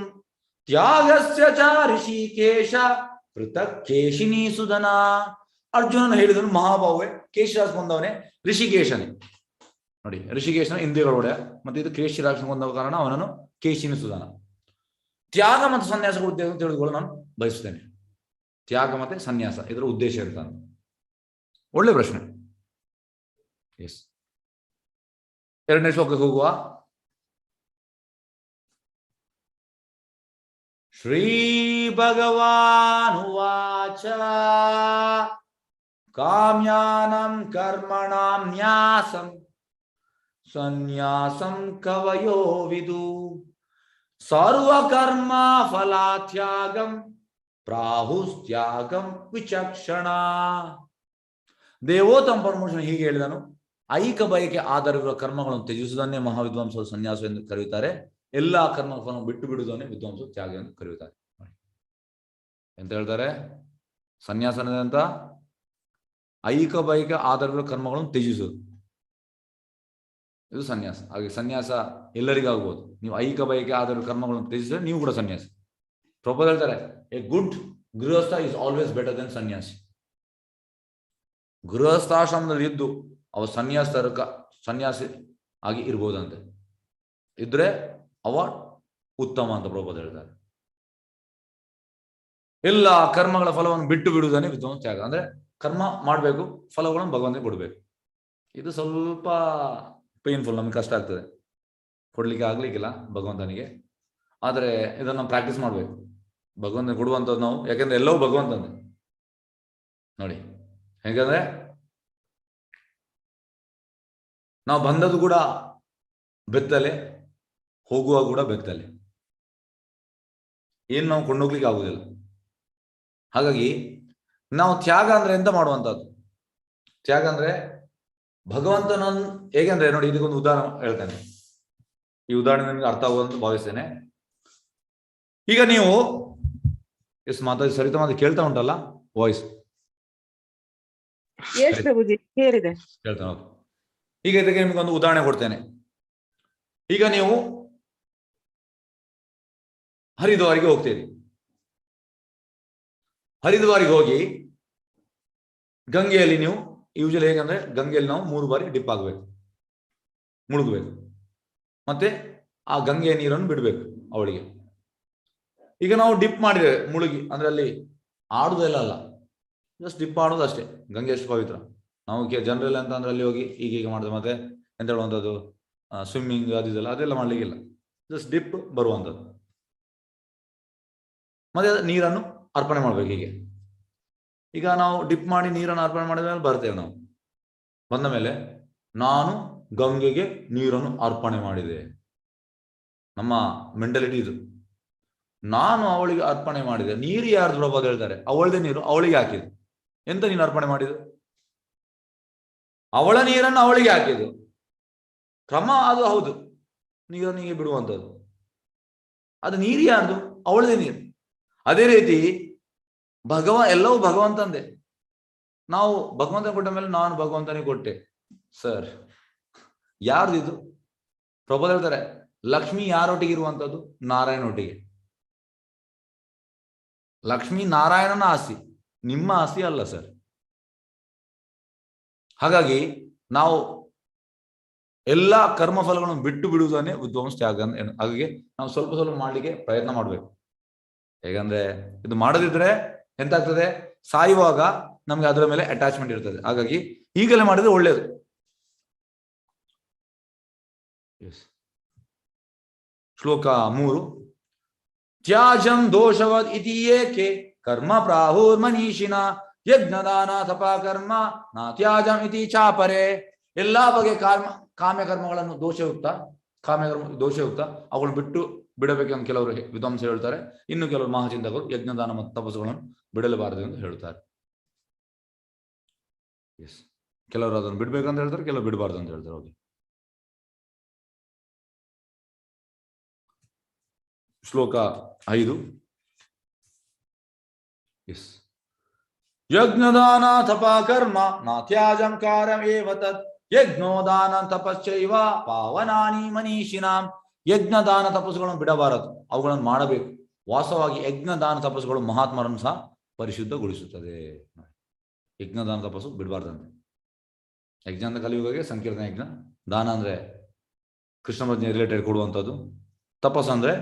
ತ್ಯಾಗಸ್ಯ ಚ ಋಷಿಕೇಶ ಪೃಥಕ್ ಕೇಶಿನಿ ಸುಧನ. ಅರ್ಜುನನು ಹೇಳಿದನು ಮಹಾಭಾವೇ, ಕೇಶಿರಾಜ್ ಬಂದವನೇ ಋಷಿಕೇಶನೇ. ನೋಡಿ, ಋಷಿಕೇಶನ ಇಂದ್ರಿಯಗಳೊಡೆ, ಮತ್ತೆ ಇದು ಕೇಶಿರಾಜ್ ಬಂದ ಕಾರಣ ಅವನನ್ನು ಕೇಶಿನಿ ಸುಧನ. ತ್ಯಾಗ ಮತ್ತು ಸನ್ಯಾಸ ಉದ್ದೇಶ ತಿಳಿದುಕೊಳ್ಳಲು ನಾನು ಬಯಸುತ್ತೇನೆ. ತ್ಯಾಗ ಮತ್ತೆ ಸನ್ಯಾಸ ಇದರ ಉದ್ದೇಶ ಅಂತ. ಒಳ್ಳೆ ಪ್ರಶ್ನೆ. ಎಸ್, 2ನೇ ಶ್ಲೋಕಕ್ಕೆ ಹೋಗುವ. ಶ್ರೀ ಭಗವಾನ್ ಉವಾಚ ಕಾಮ್ಯಾನಂ ಕರ್ಮಣಾಂ ನ್ಯಾಸಂ ಸನ್ಯಾಸಂ ಕವಯೋ ವಿದು ಸರ್ವಕರ್ಮ ಫಲಾತ್ಯಾಗಂ ಪ್ರಾಹುಸ್ತ್ಯಾಗಂ ವಿಚಕ್ಷಣ. ದೇವೋತ್ತಮ ಪರಮೇಶ್ವರನು ಹೀಗೆ ಹೇಳಿದನು, ಐಕ ಬಯಕೆ ಆಧಾರವಿರುವ ಕರ್ಮಗಳನ್ನು ತ್ಯಜಿಸುವುದನ್ನೇ ಮಹಾವಿದ್ವಾಂಸರು ಸನ್ಯಾಸ ಎಂದು ಕರೆಯುತ್ತಾರೆ. ಎಲ್ಲಾ ಕರ್ಮಗಳನ್ನು ಬಿಟ್ಟು ಬಿಡುವುದನ್ನೇ ವಿದ್ವಾಂಸರು ತ್ಯಾಗ ಎಂದು ಕರೆಯುತ್ತಾರೆ. ಎಂತ ಹೇಳ್ತಾರೆ? ಸನ್ಯಾಸನ ಅಂತ ಐಕ ಬಯಕೆ ಆಧಾರವಿರುವ ಕರ್ಮಗಳನ್ನು ತ್ಯಜಿಸುವುದು, ಇದು ಸನ್ಯಾಸ. ಹಾಗೆ ಸನ್ಯಾಸ ಎಲ್ಲರಿಗಾಗ್ಬೋದು. ನೀವು ಐಕ ಬಯಕೆ ಆಧಾರ ಕರ್ಮಗಳನ್ನು ತ್ಯಜಿಸಿದ್ರೆ ನೀವು ಕೂಡ ಸನ್ಯಾಸ. ಪ್ರಭುಪಾದ ಹೇಳ್ತಾರೆ, ಎ ಗುಡ್ ಗೃಹಸ್ಥ ಇಸ್ ಆಲ್ವೇಸ್ ಬೆಟರ್ ದೆನ್ ಸನ್ಯಾಸಿ. ಗೃಹಸ್ಥಾಶ್ರಮದಲ್ಲಿ ಇದ್ದು ಅವ ಸನ್ಯಾಸಿ ಆಗಿ ಇರ್ಬೋದಂತೆ, ಇದ್ರೆ ಅವ ಉತ್ತಮ ಅಂತ ಪ್ರಭುಪಾದ ಹೇಳ್ತಾರೆ. ಎಲ್ಲ ಕರ್ಮಗಳ ಫಲವನ್ನು ಬಿಟ್ಟು ಬಿಡುವುದನ್ನೇ ವಿದ್ವಾಂಸ ತ್ಯಾಗ. ಅಂದ್ರೆ ಕರ್ಮ ಮಾಡಬೇಕು, ಫಲಗಳನ್ನು ಭಗವಂತನಿಗೆ ಕೊಡ್ಬೇಕು. ಇದು ಸ್ವಲ್ಪ ಪೇನ್ಫುಲ್, ನಮ್ಗೆ ಕಷ್ಟ ಆಗ್ತದೆ, ಕೊಡ್ಲಿಕ್ಕೆ ಆಗ್ಲಿಕ್ಕಿಲ್ಲ ಭಗವಂತನಿಗೆ. ಆದರೆ ಇದನ್ನು ನಾವು ಪ್ರಾಕ್ಟೀಸ್ ಮಾಡ್ಬೇಕು, ಭಗವಂತನಿಗೆ ಕೊಡುವಂಥದ್ದು ನಾವು. ಯಾಕೆಂದ್ರೆ ಎಲ್ಲವೂ ಭಗವಂತಂದೆ ನೋಡಿ. ಹೇಗಂದ್ರೆ ನಾವು ಬಂದದ್ದು ಕೂಡ ಬೆತ್ತಲೆ, ಹೋಗುವಾಗ ಕೂಡ ಬೆತ್ತಲೆ, ಏನು ನಾವು ಕೊಂಡೋಗ್ಲಿಕ್ಕೆ ಆಗುದಿಲ್ಲ. ಹಾಗಾಗಿ ನಾವು ತ್ಯಾಗ ಅಂದ್ರೆ ಎಂತ ಮಾಡುವಂಥದ್ದು? ತ್ಯಾಗ ಅಂದ್ರೆ ಭಗವಂತನನ್ನು ಹೇಗೆಂದ್ರೆ ನೋಡಿ, ಇದಕ್ಕೊಂದು ಉದಾಹರಣೆ ಹೇಳ್ತೇನೆ. ಈ ಉದಾಹರಣೆ ನಿಮ್ಗೆ ಅರ್ಥ ಆಗುವಂತ ಭಾವಿಸ್ತೇನೆ. ಈಗ ನೀವು ಎಷ್ಟು ಮಾತಾಡಿ ಸರಿತ ಮಾತು ಕೇಳ್ತಾ ಉಂಟಲ್ಲ ವಾಯ್ಸ್? ಕೇಳ್ತಾನೆ. ಈಗ ಇದಕ್ಕೆ ನಿಮ್ಗೊಂದು ಉದಾಹರಣೆ ಕೊಡ್ತೇನೆ. ಈಗ ನೀವು ಹರಿದ್ವಾರಿಗೆ ಹೋಗ್ತೀರಿ. ಹರಿದ್ವಾರಿಗೆ ಹೋಗಿ ಗಂಗೆಯಲ್ಲಿ ನೀವು ಯೂಶಲಿ ಹೇಗಂದ್ರೆ ಗಂಗೆಯಲ್ಲಿ ನಾವು 3 ಬಾರಿ ಡಿಪ್ ಆಗ್ಬೇಕು, ಮುಳುಗಬೇಕು, ಮತ್ತೆ ಆ ಗಂಗೆಯ ನೀರನ್ನು ಬಿಡ್ಬೇಕು ಅವಳಿಗೆ. ಈಗ ನಾವು ಡಿಪ್ ಮಾಡಿದ್ದೇವೆ, ಮುಳುಗಿ ಅಂದ್ರೆ ಅಲ್ಲಿ ಆಡುದೆಲ್ಲ ಅಲ್ಲ, ಜಸ್ಟ್ ಡಿಪ್ ಆಡೋದು ಅಷ್ಟೇ. ಗಂಗೆ ಎಷ್ಟು ಪವಿತ್ರ. ನಾವು ಜನರಲ್ ಅಂತ ಅಂದ್ರೆ ಅಲ್ಲಿ ಹೋಗಿ ಹೀಗೆ ಮಾಡಿದ್ರೆ ಮತ್ತೆ ಎಂತ ಹೇಳುವಂಥದ್ದು ಸ್ವಿಮ್ಮಿಂಗ್ ಅದೆಲ್ಲ ಮಾಡ್ಲಿಕ್ಕಿಲ್ಲ, ಜಸ್ಟ್ ಡಿಪ್ ಬರುವಂಥದ್ದು. ಮತ್ತೆ ನೀರನ್ನು ಅರ್ಪಣೆ ಮಾಡ್ಬೇಕು ಹೀಗೆ. ಈಗ ನಾವು ಡಿಪ್ ಮಾಡಿ ನೀರನ್ನು ಅರ್ಪಣೆ ಮಾಡಿದ ಮೇಲೆ ಬರ್ತೇವೆ. ನಾವು ಬಂದ ಮೇಲೆ ನಾನು ಗಂಗೆಗೆ ನೀರನ್ನು ಅರ್ಪಣೆ ಮಾಡಿದೆ, ನಮ್ಮ ಮೆಂಟಾಲಿಟಿ ಇದು. ನಾನು ಅವಳಿಗೆ ಅರ್ಪಣೆ ಮಾಡಿದೆ. ನೀರು ಯಾರ್ದು ಪ್ರಭಾವ ಹೇಳ್ತಾರೆ? ಅವಳದೇ ನೀರು ಅವಳಿಗೆ ಹಾಕಿದ್ದು. ಎಂತ ನೀನು ಅರ್ಪಣೆ ಮಾಡಿದ್ದು? ಅವಳ ನೀರನ್ನು ಅವಳಿಗೆ ಹಾಕಿದ್ದು. ಕ್ರಮ ಅದು ಹೌದು, ನೀರನ್ನಿಗೆ ಬಿಡುವಂಥದ್ದು. ಅದು ನೀರು ಯಾರ್ದು? ಅವಳದೇ ನೀರು. ಅದೇ ರೀತಿ ಎಲ್ಲವೂ ಭಗವಂತಂದೆ. ನಾವು ಭಗವಂತನ ಕೊಟ್ಟ ಮೇಲೆ ನಾನು ಭಗವಂತನಿಗೆ ಕೊಟ್ಟೆ. ಸರ್, ಯಾರ್ದಿದು? ಪ್ರಭು ಹೇಳ್ತಾರೆ, ಲಕ್ಷ್ಮಿ ಯಾರೊಟ್ಟಿಗೆ ಇರುವಂಥದ್ದು? ನಾರಾಯಣೊಟ್ಟಿಗೆ. ಲಕ್ಷ್ಮಿ ನಾರಾಯಣನ ಆಸ್ತಿ, ನಿಮ್ಮ ಆಸ್ತಿ ಅಲ್ಲ ಸರ್. ಹಾಗಾಗಿ ನಾವು ಎಲ್ಲಾ ಕರ್ಮಫಲಗಳನ್ನು ಬಿಟ್ಟು ಬಿಡುವುದನ್ನೇ ವಿದ್ವಾಂಸ ತ್ಯಾಗ. ಹಾಗಾಗಿ ನಾವು ಸ್ವಲ್ಪ ಸ್ವಲ್ಪ ಮಾಡ್ಲಿಕ್ಕೆ ಪ್ರಯತ್ನ ಮಾಡ್ಬೇಕು. ಹೇಗಂದ್ರೆ ಇದು ಮಾಡದಿದ್ರೆ ಎಂತಾಗ್ತದೆ? ಸಾಯುವಾಗ ನಮ್ಗೆ ಅದರ ಮೇಲೆ ಅಟ್ಯಾಚ್ಮೆಂಟ್ ಇರ್ತದೆ. ಹಾಗಾಗಿ ಈಗಲೇ ಮಾಡಿದ್ರೆ ಒಳ್ಳೇದು. ಶ್ಲೋಕ 3. ತ್ಯಾಜಂ ದೋಷವದ್ ಇತಿ ಏಕೆ ಕರ್ಮ ಪ್ರಾಹುರ್ ಮನೀಷಿನ ಯಜ್ಞದಾನ ತಪಾ ಕರ್ಮ ನಾ ತ್ಯಾಜಂ ಇತಿ ಚಾಪರೆ. ಎಲ್ಲಾ ಬಗೆಯ ಕಾಮ್ಯ ಕರ್ಮಗಳನ್ನು ದೋಷಯುಕ್ತ ಅವುಗಳನ್ನು ಬಿಡಬೇಕೆಂದು ಕೆಲವರು ವಿದ್ವಾಂಸ ಹೇಳ್ತಾರೆ. ಇನ್ನು ಕೆಲವರು ಮಹಾಚಿಂತಕರು ಯಜ್ಞದಾನ ಮತ್ತು ತಪಸ್ಸುಗಳನ್ನು ಬಿಡಲಬಾರದು ಎಂದು ಹೇಳುತ್ತಾರೆ. ಕೆಲವರು ಅದನ್ನು ಬಿಡ್ಬೇಕಂತ ಹೇಳ್ತಾರೆ, ಕೆಲವರು ಬಿಡಬಾರ್ದು ಅಂತ ಹೇಳ್ತಾರೆ. ಹೋಗಿ ಶ್ಲೋಕ 5. ಎಸ್ ಯಜ್ಞದಾನ ತಪ ಕರ್ಮ ನಾತ್ಯಾಜಂ ಕಾರ್ಯಮೇವ ತತ್ ಯಜ್ಞೋದಾನ ತಪಶ್ಚೈವ ಪಾವನಾನಿ ಮನೀಷಿನಾಂ. ಯಜ್ಞದಾನ ತಪಸ್ಸುಗಳನ್ನು ಬಿಡಬಾರದು, ಅವುಗಳನ್ನು ಮಾಡಬೇಕು. ವಾಸ್ತವವಾಗಿ ಯಜ್ಞದಾನ ತಪಸ್ಸುಗಳು ಮಹಾತ್ಮರನ್ನು ಸಹ ಪರಿಶುದ್ಧಗೊಳಿಸುತ್ತದೆ. ಯಜ್ಞದಾನ ತಪಸ್ಸು ಬಿಡಬಾರ್ದಂತೆ. ಯಜ್ಞ ಅಂತ ಕಲಿಯುವಾಗೆ ಸಂಕೀರ್ತನ ಯಜ್ಞ, ದಾನ ಅಂದರೆ ಕೃಷ್ಣ ಪ್ರಜ್ಞೆ ರಿಲೇಟೆಡ್ ಕೊಡುವಂಥದ್ದು, ತಪಸ್ಸು ಅಂದರೆ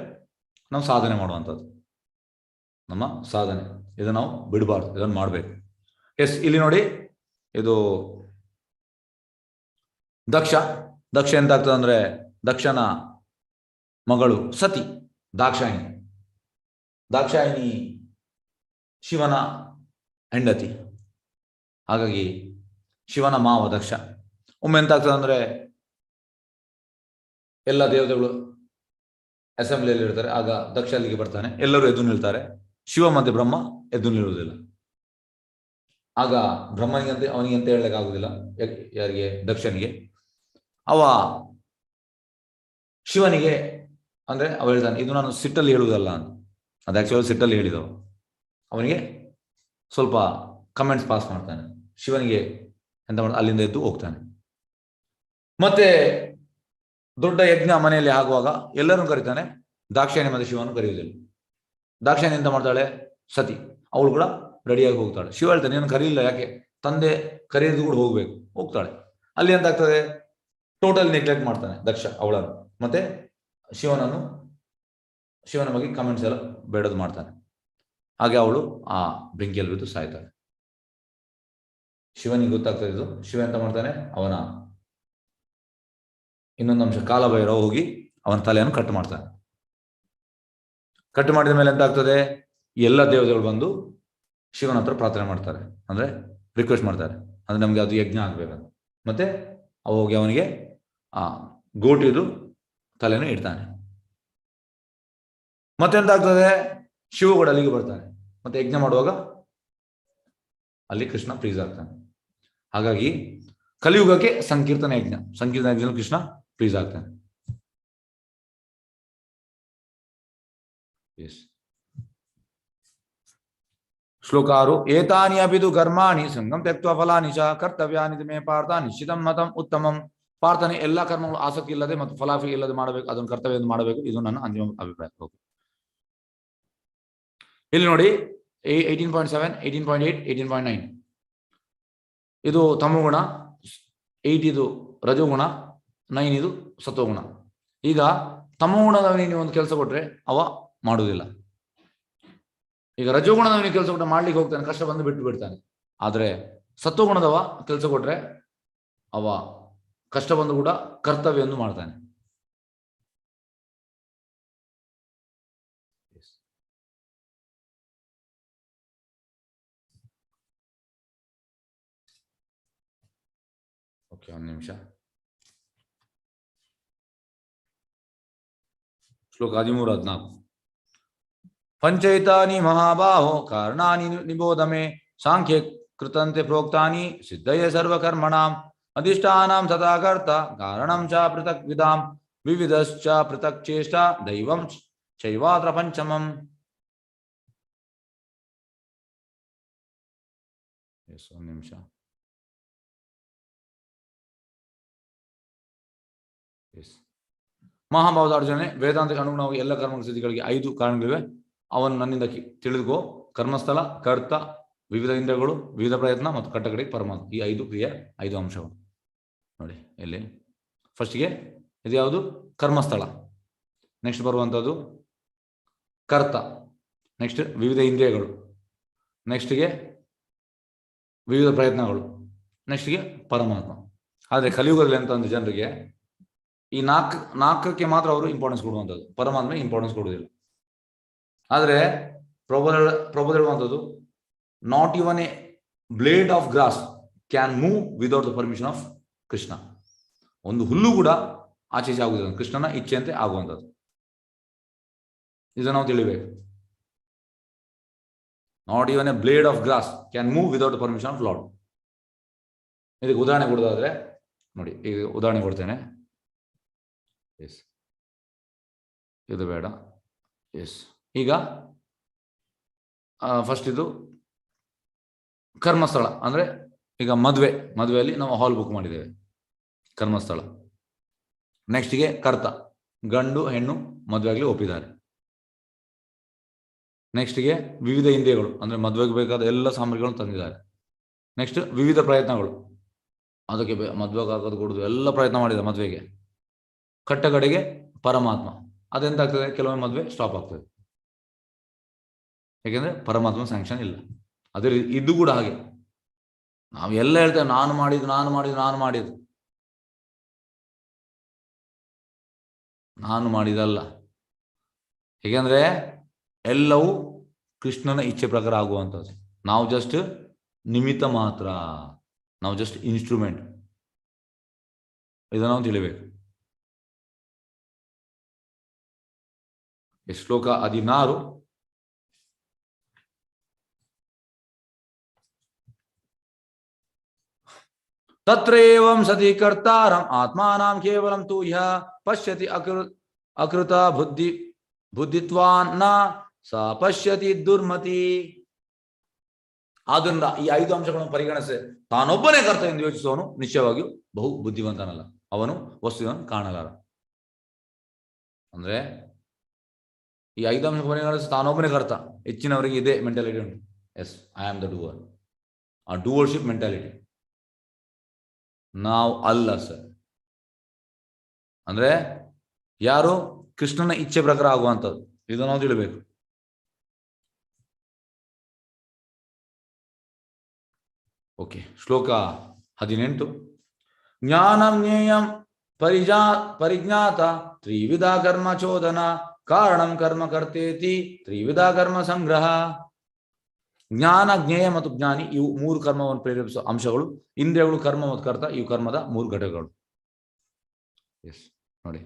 ನಾವು ಸಾಧನೆ ಮಾಡುವಂಥದ್ದು, ನಮ್ಮ ಸಾಧನೆ. ಇದನ್ನು ನಾವು ಬಿಡಬಾರ್ದು, ಇದನ್ನು ಮಾಡಬೇಕು. ಎಸ್, ಇಲ್ಲಿ ನೋಡಿ, ಇದು ದಕ್ಷ ಎಂತ ಆಗ್ತದೆ ಅಂದರೆ ದಕ್ಷನ ಮಗಳು ಸತಿ, ದಾಕ್ಷಾಯಿನಿ ಶಿವನ ಹೆಂಡತಿ. ಹಾಗಾಗಿ ಶಿವನ ಮಾವ ದಕ್ಷ. ಒಮ್ಮೆ ಎಂತ ಆಗ್ತದೆ ಅಂದರೆ ಎಲ್ಲ ದೇವತೆಗಳು ಅಸೆಂಬ್ಲಿಯಲ್ಲಿ ಇರ್ತಾರೆ. ಆಗ ದಕ್ಷ ಅಲ್ಲಿಗೆ ಬರ್ತಾನೆ, ಎಲ್ಲರೂ ಎದ್ದು ನಿಲ್ತಾರೆ. ಶಿವ ಮತ್ತೆ ಬ್ರಹ್ಮ ಎದ್ದು ನಿಲ್ಲುವುದಿಲ್ಲ. ಆಗ ಬ್ರಹ್ಮನಿಗಂತೆ ಅವನಿಗಂತೆ ಹೇಳಲಿಕ್ಕಾಗುವುದಿಲ್ಲ, ಯಾರಿಗೆ? ದಕ್ಷನಿಗೆ. ಅವ ಶಿವನಿಗೆ ಅಂದ್ರೆ ಅವ ಹೇಳ್ತಾನೆ, ಇದು ನಾನು ಸಿಟ್ಟಲ್ಲಿ ಹೇಳುವುದಲ್ಲ ಅಂತ. ಅದು ಆಕ್ಚುಲಿ ಸಿಟ್ಟಲ್ಲಿ ಹೇಳಿದವ. ಅವನಿಗೆ ಸ್ವಲ್ಪ ಕಮೆಂಟ್ಸ್ ಪಾಸ್ ಮಾಡ್ತಾನೆ. ಶಿವನಿಗೆ ಎಂತ ಮಾಡ, ಅಲ್ಲಿಂದ ಎದ್ದು ಹೋಗ್ತಾನೆ. ಮತ್ತೆ ದೊಡ್ಡ ಯಜ್ಞ ಮನೆಯಲ್ಲಿ ಆಗುವಾಗ ಎಲ್ಲರನ್ನು ಕರೀತಾನೆ, ದಾಕ್ಷಾಯಣಿ ಮತ್ತೆ ಶಿವನು ಕರೆಯುವುದಿಲ್ಲ. ದಾಕ್ಷಾಯಣಿ ಎಂತ ಮಾಡ್ತಾಳೆ? ಸತಿ, ಅವಳು ಕೂಡ ರೆಡಿಯಾಗಿ ಹೋಗ್ತಾಳೆ. ಶಿವ ಹೇಳ್ತಾನೆ, ನೀನು ಕರೀಲಿಲ್ಲ ಯಾಕೆ? ತಂದೆ ಕರೆಯೋದು ಕೂಡ ಹೋಗ್ತಾಳೆ. ಅಲ್ಲಿ ಎಂತ ಆಗ್ತದೆ? ಟೋಟಲ್ ನೆಗ್ಲೆಕ್ಟ್ ಮಾಡ್ತಾನೆ ದಕ್ಷ ಅವಳನ್ನು. ಮತ್ತೆ ಶಿವನ ಬಗ್ಗೆ ಕಮೆಂಟ್ಸ್ ಎಲ್ಲ ಬೇಡದು ಮಾಡ್ತಾನೆ. ಹಾಗೆ ಅವಳು ಆ ಬೆಂಕಿಯಲ್ಲಿ ಬಿದ್ದು ಸಾಯ್ತಾಳೆ. ಶಿವನಿಗೆ ಗೊತ್ತಾಗ್ತದೆ ಇದು. ಶಿವ ಎಂತ ಮಾಡ್ತಾನೆ, ಅವನ ಇನ್ನೊಂದು ಅಂಶ ಕಾಲಭೈರವ ಹೋಗಿ ಅವನ ತಲೆಯನ್ನು ಕಟ್ ಮಾಡ್ತಾನೆ. ಕಟ್ ಮಾಡಿದ ಮೇಲೆ ಎಂತ ಆಗ್ತದೆ? ಎಲ್ಲ ದೇವತೆಗಳು ಬಂದು ಶಿವನ ಹತ್ರ ಪ್ರಾರ್ಥನೆ ಮಾಡ್ತಾರೆ, ಅಂದ್ರೆ ರಿಕ್ವೆಸ್ಟ್ ಮಾಡ್ತಾರೆ, ಅಂದ್ರೆ ನಮ್ಗೆ ಅದು ಯಜ್ಞ ಆಗ್ಬೇಕಂತ. ಮತ್ತೆ ಹೋಗಿ ಅವನಿಗೆ ಆ ಗೋಟಿದು ತಲೆಯನ್ನು ಇಡ್ತಾನೆ. ಮತ್ತೆಂತ ಆಗ್ತದೆ? ಶಿವ ಕೂಡ ಅಲ್ಲಿಗೆ ಬರ್ತಾನೆ. ಮತ್ತೆ ಯಜ್ಞ ಮಾಡುವಾಗ ಅಲ್ಲಿ ಕೃಷ್ಣ ಪ್ಲೀಸ್ ಆಗ್ತಾನೆ. ಹಾಗಾಗಿ ಕಲಿಯುಗಕ್ಕೆ ಸಂಕೀರ್ತನ ಯಜ್ಞ ಕೃಷ್ಣ ಪ್ಲೀಸ್ ಆಗ್ತಾನೆ. ಶ್ಲೋಕ 6. ಏತಾನಿ ಅಪಿದು ಕರ್ಮಾಣಿ ಸಂಗಂ ತ್ಯಕ್ತ್ವಾ ಫಲಾನಿ ಚ ಕರ್ತವ್ಯಾನಿ ಮೇ ಪಾರ್ಥ ನಿಶ್ಚಿತಂ ಮತಂ ಉತ್ತಮಂ. ಪಾರ್ಥನೆ ಎಲ್ಲ ಕರ್ಮಗಳು ಆಸಕ್ತಿ ಇಲ್ಲದೆ ಮತ್ತು ಫಲಾಫಿ ಇಲ್ಲದೆ ಮಾಡಬೇಕು, ಅದನ್ನು ಕರ್ತವ್ಯ ಮಾಡಬೇಕು. ಇದು ನನ್ನ ಅಂತಿಮ ಅಭಿಪ್ರಾಯ. ಇಲ್ಲಿ ನೋಡಿ 18.7, 18.8, 18.9 ಇದು ತಮೋಗುಣ, 8 ಇದು ರಜೋಗುಣ, 9 ಇದು ಸತ್ವಗುಣ. ಈಗ ತಮೋಗುಣದವನಿಗೆ ನೀವು ಒಂದು ಕೆಲಸ ಕೊಟ್ರೆ ಅವ ಮಾಡುವುದಿಲ್ಲ. ಈಗ ರಜೋಗುಣದವನಿಗೆ ಕೆಲಸ ಕೊಟ್ಟರೆ ಮಾಡ್ಲಿಕ್ಕೆ ಹೋಗ್ತಾನೆ, ಕಷ್ಟ ಬಂದು ಬಿಟ್ಟು ಬಿಡ್ತಾನೆ. ಆದ್ರೆ ಸತ್ವಗುಣದವ ಕೆಲಸ ಕೊಟ್ರೆ ಅವ ಕಷ್ಟ ಬಂದು ಕೂಡ ಕರ್ತವ್ಯವನ್ನು ಮಾಡ್ತಾನೆ. ಓಕೆ, ಒಂದು ನಿಮಿಷ. ಶ್ಲೋಕ 13, 14. ಪಂಚೈತಾನಿ ಮಹಾಬಾಹೋ ಕಾರಣಾನಿ ನಿಬೋಧಮೆ ಸಾಂಖ್ಯ ಕೃತಂತೆ ಪ್ರೋಕ್ತಾನಿ ಸಿದ್ಧಯೇ ಸರ್ವಕರ್ಮಣಾಂ ಅಧಿಷ್ಠಾನಂ ತಥಾಕರ್ತ ಕಾರಣಂ ಚ ಪೃಥಕ್ ವಿಧಾಂ ವಿವಿಧಶ್ಚ ಪೃಥಕ್ ಚೇಷ್ಟ ದೈವಂ ಚೈವಾತ್ರ ಪಂಚಮಂ. ಒಂದು ನಿಮಿಷ. ಮಹಾಭಾವದ ಅರ್ಜುನೆ, ವೇದಾಂತಕ್ಕೆ ಅನುಗುಣವಾಗಿ ಎಲ್ಲ ಕರ್ಮ ಸಿದ್ಧಿಗಳಿಗೆ 5 ಕಾರಣಗಳಿವೆ. ಅವನು ನನ್ನಿಂದ ತಿಳಿದುಕೋ. ಕರ್ಮಸ್ಥಳ, ಕರ್ತ, ವಿವಿಧ ಇಂದ್ರಿಯಗಳು, ವಿವಿಧ ಪ್ರಯತ್ನ ಮತ್ತು ಕಟ್ಟಕಡೆಗೆ ಪರಮಾತ್ಮ. ಈ 5 ಕ್ರಿಯೆ, 5 ಅಂಶಗಳು ನೋಡಿ. ಇಲ್ಲಿ ಫಸ್ಟ್ಗೆ ಇದು ಯಾವುದು? ಕರ್ಮಸ್ಥಳ. ನೆಕ್ಸ್ಟ್ ಬರುವಂಥದ್ದು ಕರ್ತ. ನೆಕ್ಸ್ಟ್ ವಿವಿಧ ಇಂದ್ರಿಯಗಳು. ನೆಕ್ಸ್ಟ್ಗೆ ವಿವಿಧ ಪ್ರಯತ್ನಗಳು. ನೆಕ್ಸ್ಟ್ಗೆ ಪರಮಾತ್ಮ. ಆದರೆ ಕಲಿಯುಗದಲ್ಲಿ ಅಂತ ಜನರಿಗೆ ಈ ನಾಲ್ಕಕ್ಕೆ ಮಾತ್ರ ಅವರು ಇಂಪಾರ್ಟೆನ್ಸ್ ಕೊಡುವಂಥದ್ದು, ಪರಮಾತ್ಮ ಇಂಪಾರ್ಟೆನ್ಸ್ ಕೊಡುವುದಿಲ್ಲ. ಆದರೆ ಪ್ರಭು ಹೇಳುವಂಥದ್ದು, not even a blade of grass can move without the permission of Krishna. ಒಂದು ಹುಲ್ಲು ಕೂಡ ಆಚೆ ಆಗುವುದಿಲ್ಲ, ಕೃಷ್ಣನ ಇಚ್ಛೆಯಂತೆ ಆಗುವಂಥದ್ದು. ಇದನ್ನು ನಾವು ತಿಳಿಬೇಕು. Not even a blade of grass can move without the permission of lord. ಇದಕ್ಕೆ ಉದಾಹರಣೆ ಕೊಡೋದಾದ್ರೆ ನೋಡಿ, ಈಗ ಉದಾಹರಣೆ ಕೊಡ್ತೇನೆ. ಎಸ್, ಇದು ಬೇಡ. ಎಸ್, ಈಗ ಫಸ್ಟ್ ಇದು ಕರ್ಮಸ್ಥಳ ಅಂದ್ರೆ ಈಗ ಮದುವೆಯಲ್ಲಿ ನಾವು ಹಾಲ್ ಬುಕ್ ಮಾಡಿದ್ದೇವೆ, ಕರ್ಮಸ್ಥಳ. ನೆಕ್ಸ್ಟ್ಗೆ ಕರ್ತ, ಗಂಡು ಹೆಣ್ಣು ಮದುವೆ ಆಗಲಿ ಒಪ್ಪಿದ್ದಾರೆ. ನೆಕ್ಸ್ಟ್ಗೆ ವಿವಿಧ ಇಂದ್ರಿಯಗಳು ಅಂದ್ರೆ ಮದುವೆಗೆ ಬೇಕಾದ ಎಲ್ಲ ಸಾಮಗ್ರಿಗಳನ್ನು ತಂದಿದ್ದಾರೆ. ನೆಕ್ಸ್ಟ್ ವಿವಿಧ ಪ್ರಯತ್ನಗಳು, ಅದಕ್ಕೆ ಮದುವೆಗೆ ಹಾಕೋದು ಕೊಡುದು ಎಲ್ಲ ಪ್ರಯತ್ನ ಮಾಡಿದ ಮದುವೆಗೆ. ಕಟ್ಟಕಡೆಗೆ ಪರಮಾತ್ಮ, ಅದೆಂತಾಗ್ತದೆ, ಕೆಲವೊಮ್ಮೆ ಮದುವೆ ಸ್ಟಾಪ್ ಆಗ್ತದೆ, ಯಾಕೆಂದ್ರೆ ಪರಮಾತ್ಮ ಸ್ಯಾಂಕ್ಷನ್ ಇಲ್ಲ. ಅದೇ ಇದು ಕೂಡ ಹಾಗೆ, ನಾವು ಎಲ್ಲ ಹೇಳ್ತೇವೆ ನಾನು ಮಾಡಿದ್ದು ನಾನು ಮಾಡಿದಲ್ಲ. ಹೇಗೆಂದ್ರೆ ಎಲ್ಲವೂ ಕೃಷ್ಣನ ಇಚ್ಛೆ ಪ್ರಕಾರ ಆಗುವಂಥದ್ದು. ನಾವು ಜಸ್ಟ್ ನಿಮಿತ್ತ ಮಾತ್ರ, ನಾವು ಜಸ್ಟ್ ಇನ್ಸ್ಟ್ರೂಮೆಂಟ್. ಇದನ್ನು ನಾವು ತಿಳಿಬೇಕು. ಶ್ಲೋಕ 16. ತತ್ರೇವಂ ಸತಿ ಕರ್ತಾರಂ ಆತ್ಮಾನಾಂ ಕೇವಲಂ ತು ಯಃ ಪಶ್ಯತಿ ಅಕೃತ ಬುದ್ಧಿತ್ವಾನ್ ನ ಸ ಪಶ್ಯತಿ ದುರ್ಮತಿ. ಆದ್ದರಿಂದ ಈ 5 ಅಂಶಗಳನ್ನು ಪರಿಗಣಿಸಿ ತಾನೊಬ್ಬನೇ ಕರ್ತ ಎಂದು ಯೋಚಿಸುವವನು ನಿಶ್ಚಯವಾಗಿಯೂ ಬಹು ಬುದ್ಧಿವಂತನಲ್ಲ, ಅವನು ವಸ್ತುವನ್ನು ಕಾಣಲಾರ. ಅಂದ್ರೆ ಈ 5 ಅಂಶ ಪರಿಗಣಿಸಿ ತಾನೊಬ್ಬನೇ ಕರ್ತ, ಹೆಚ್ಚಿನವರಿಗೆ ಇದೇ ಮೆಂಟಾಲಿಟಿ ಉಂಟು. Yes, I am the doer, ಆ ಡೂವರ್ಶಿಪ್ ಮೆಂಟಾಲಿಟಿ. ನಾವು ಅಲ್ಲ ಸರ್. ಅಂದ್ರೆ ಯಾರು ಕೃಷ್ಣನ ಇಚ್ಛೆ ಪ್ರಕಾರ ಆಗುವಂಥದ್ದು, ಇದು ನಾವು ತಿಳಿಬೇಕು. ಓಕೆ, ಶ್ಲೋಕ 18. ಜ್ಞಾನಂ ಜ್ಞೇಯಂ ಪರಿಜ್ಞಾತ ತ್ರಿವಿಧ ಕರ್ಮ ಚೋದನ ಕಾರಣಂ ಕರ್ಮ ಕರ್ತೇತಿ ತ್ರಿವಿಧ ಕರ್ಮ ಸಂಗ್ರಹ. ಜ್ಞಾನ, ಜ್ಞೇಯ ಮತ್ತು ಜ್ಞಾನಿ ಇವು 3 ಕರ್ಮವನ್ನು ಪ್ರೇರೇಪಿಸುವ ಅಂಶಗಳು. ಇಂದ್ರಿಯಗಳು, ಕರ್ಮ ಮತ್ತು ಕರ್ತ ಇವು ಕರ್ಮದ 3 ಘಟಕಗಳು. ಎಸ್, ನೋಡಿ,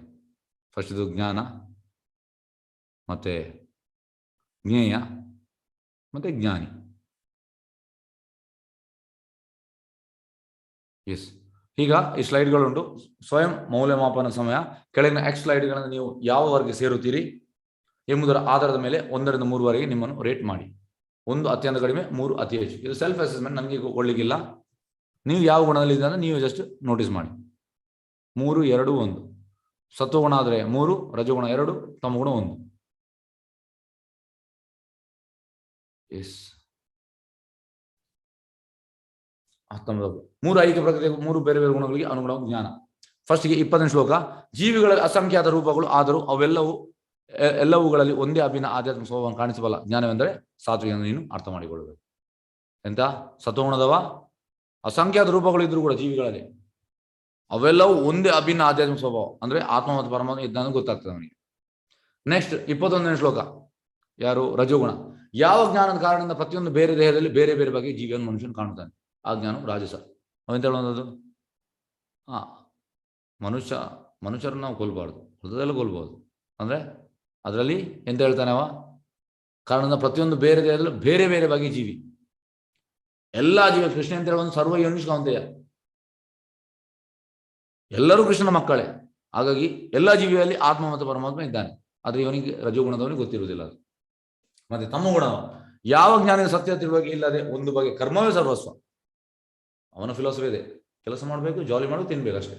ಫಸ್ಟ್ ಇದು ಜ್ಞಾನ, ಮತ್ತೆ ಜ್ಞೇಯ, ಮತ್ತೆ ಜ್ಞಾನಿ. ಎಸ್, ಈಗ ಈ ಸ್ಲೈಡ್ಗಳುಂಟು. ಸ್ವಯಂ ಮೌಲ್ಯಮಾಪನ ಸಮಯ. ಕೆಳಗಿನ X ಸ್ಲೈಡ್ಗಳನ್ನು ನೀವು ಯಾವ ವರ್ಗ ಸೇರುತ್ತೀರಿ ಎಂಬುದರ ಆಧಾರದ ಮೇಲೆ 1 ರಿಂದ 3 ವರೆಗೆ ನಿಮ್ಮನ್ನು ರೇಟ್ ಮಾಡಿ. 1 ಅತ್ಯಂತ ಕಡಿಮೆ, 3 ಅತಿ ಹೆಚ್ಚು. ಇದು ಸೆಲ್ಫ್ ಅಸೆಸ್ಮೆಂಟ್, ನನಗೆ ಕೊಡ್ಲಿಕ್ಕಿಲ್ಲ. ನೀವು ಯಾವ ಗುಣದಲ್ಲಿ ಇದ್ದರೆ ನೀವು ಜಸ್ಟ್ ನೋಟಿಸ್ ಮಾಡಿ. 3, 2, 1. ಸತ್ವಗುಣ ಆದರೆ 3, ರಜಗುಣ 2, ತಮಗುಣ 1. ಎಸ್, 19. 3 ಐಕ್ಯ ಪ್ರಕೃತಿಯ 3 ಬೇರೆ ಬೇರೆ ಗುಣಗಳಿಗೆ ಅನುಗುಣವಾದ ಜ್ಞಾನ. ಫಸ್ಟ್ಗೆ 20ನೇ ಶ್ಲೋಕ. ಜೀವಿಗಳ ಅಸಂಖ್ಯಾತ ರೂಪಗಳು ಆದರೂ ಎಲ್ಲವುಗಳಲ್ಲಿ ಒಂದೇ ಅಭಿನ್ನ ಆಧ್ಯಾತ್ಮಿಕ ಸ್ವಭಾವವನ್ನು ಕಾಣಿಸಬಲ್ಲ ಜ್ಞಾನವೆಂದರೆ ಸಾತ್ವಿಕ. ನೀನು ಅರ್ಥ ಮಾಡಿಕೊಳ್ಳಬೇಕು. ಎಂತ ಸತ್ವಗುಣದವ ಅಸಂಖ್ಯಾತ ರೂಪಗಳು ಇದ್ರು ಕೂಡ ಜೀವಿಗಳಲ್ಲಿ ಅವೆಲ್ಲವೂ ಒಂದೇ ಅಭಿನ್ನ ಆಧ್ಯಾತ್ಮಿಕ ಸ್ವಭಾವ, ಅಂದ್ರೆ ಆತ್ಮ ಮತ್ತು ಪರಮಾತ್ಮ ಇದ್ದಾನು ಗೊತ್ತಾಗ್ತದೆ ಅವನಿಗೆ. ನೆಕ್ಸ್ಟ್ 21ನೇ ಶ್ಲೋಕ. ಯಾರು? ರಜೋಗುಣ. ಯಾವ ಜ್ಞಾನದ ಕಾರಣದಿಂದ ಪ್ರತಿಯೊಂದು ಬೇರೆ ದೇಹದಲ್ಲಿ ಬೇರೆ ಬೇರೆ ಬಗೆಯ ಜೀವಿಯನ್ನು ಮನುಷ್ಯನು ಕಾಣುತ್ತಾನೆ, ಆ ಜ್ಞಾನ ರಾಜಸ. ಅವೆಂತ ಹೇಳುವಂಥದ್ದು, ಮನುಷ್ಯರನ್ನು ನಾವು ಕೊಲ್ಬಾರ್ದು, ಹೃದಯದಲ್ಲಿ ಕೊಲ್ಬಹುದು. ಅಂದ್ರೆ ಅದರಲ್ಲಿ ಎಂತ ಹೇಳ್ತಾನೆ ಅವ, ಕಾರಣದಿಂದ ಪ್ರತಿಯೊಂದು ಬೇರೆ ದೇಹದಲ್ಲೂ ಬೇರೆ ಬೇರೆ ಬಗೆಯ ಜೀವಿ. ಎಲ್ಲಾ ಜೀವ ಕೃಷ್ಣ ಅಂತ ಹೇಳುವ ಸರ್ವ ಯೋನಿಷ್ಕಾಂತೆಯ, ಎಲ್ಲರೂ ಕೃಷ್ಣನ ಮಕ್ಕಳೇ. ಹಾಗಾಗಿ ಎಲ್ಲಾ ಜೀವಿಯಲ್ಲಿ ಆತ್ಮ ಮತ್ತು ಪರಮಾತ್ಮ ಇದ್ದಾನೆ. ಆದ್ರೆ ಇವನಿಗೆ ರಜೋಗುಣದವನಿಗೆ ಗೊತ್ತಿರುವುದಿಲ್ಲ. ಮತ್ತೆ ತಮ್ಮ ಗುಣ, ಯಾವ ಜ್ಞಾನದ ಸತ್ಯ ತಿಳುವಳಿಕೆ ಇಲ್ಲದೆ ಒಂದು ಬಗೆ ಕರ್ಮವೇ ಸರ್ವಸ್ವ. ಅವನ ಫಿಲಾಸಫಿ ಇದೆ, ಕೆಲಸ ಮಾಡಬೇಕು, ಜಾಲಿ ಮಾಡು, ತಿನ್ಬೇಕು ಅಷ್ಟೇ,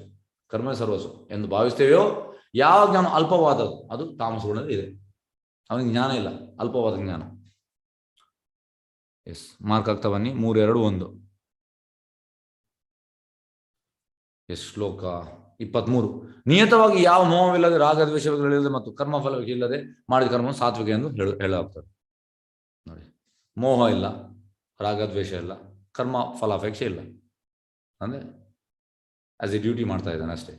ಕರ್ಮವೇ ಸರ್ವಸ್ವ ಎಂದು ಭಾವಿಸ್ತೇವೆಯೋ. ಯಾವ ಜ್ಞಾನ ಅಲ್ಪವಾದದ್ದು ಅದು ತಾಮಸ ಗುಣದಲ್ಲಿ ಇದೆ. ಅವನಿಗೆ ಜ್ಞಾನ ಇಲ್ಲ, ಅಲ್ಪವಾದ ಜ್ಞಾನ. ಎಸ್, ಮಾರ್ಕ್ ಆಗ್ತಾ ಬನ್ನಿ. 3, 2, 1. ಎಸ್, ಶ್ಲೋಕ 23. ನಿಯತವಾಗಿ ಯಾವ ಮೋಹವಿಲ್ಲದೆ ರಾಗದ್ವೇಷಗಳಿಲ್ಲದೆ ಮತ್ತು ಕರ್ಮಫಲಕ್ಕೆ ಇಲ್ಲದೆ ಮಾಡಿದ ಕರ್ಮ ಸಾತ್ವಿಕ ಎಂದು ಹೇಳಲಾಗ್ತದೆ. ನೋಡಿ, ಮೋಹ ಇಲ್ಲ, ರಾಗದ್ವೇಷ ಇಲ್ಲ, ಕರ್ಮ ಫಲಾಪೇಕ್ಷೆ ಇಲ್ಲ, ಅಂದ್ರೆ ಆಸ್ ಎ ಡ್ಯೂಟಿ ಮಾಡ್ತಾ ಇದ್ದಾನೆ ಅಷ್ಟೇ,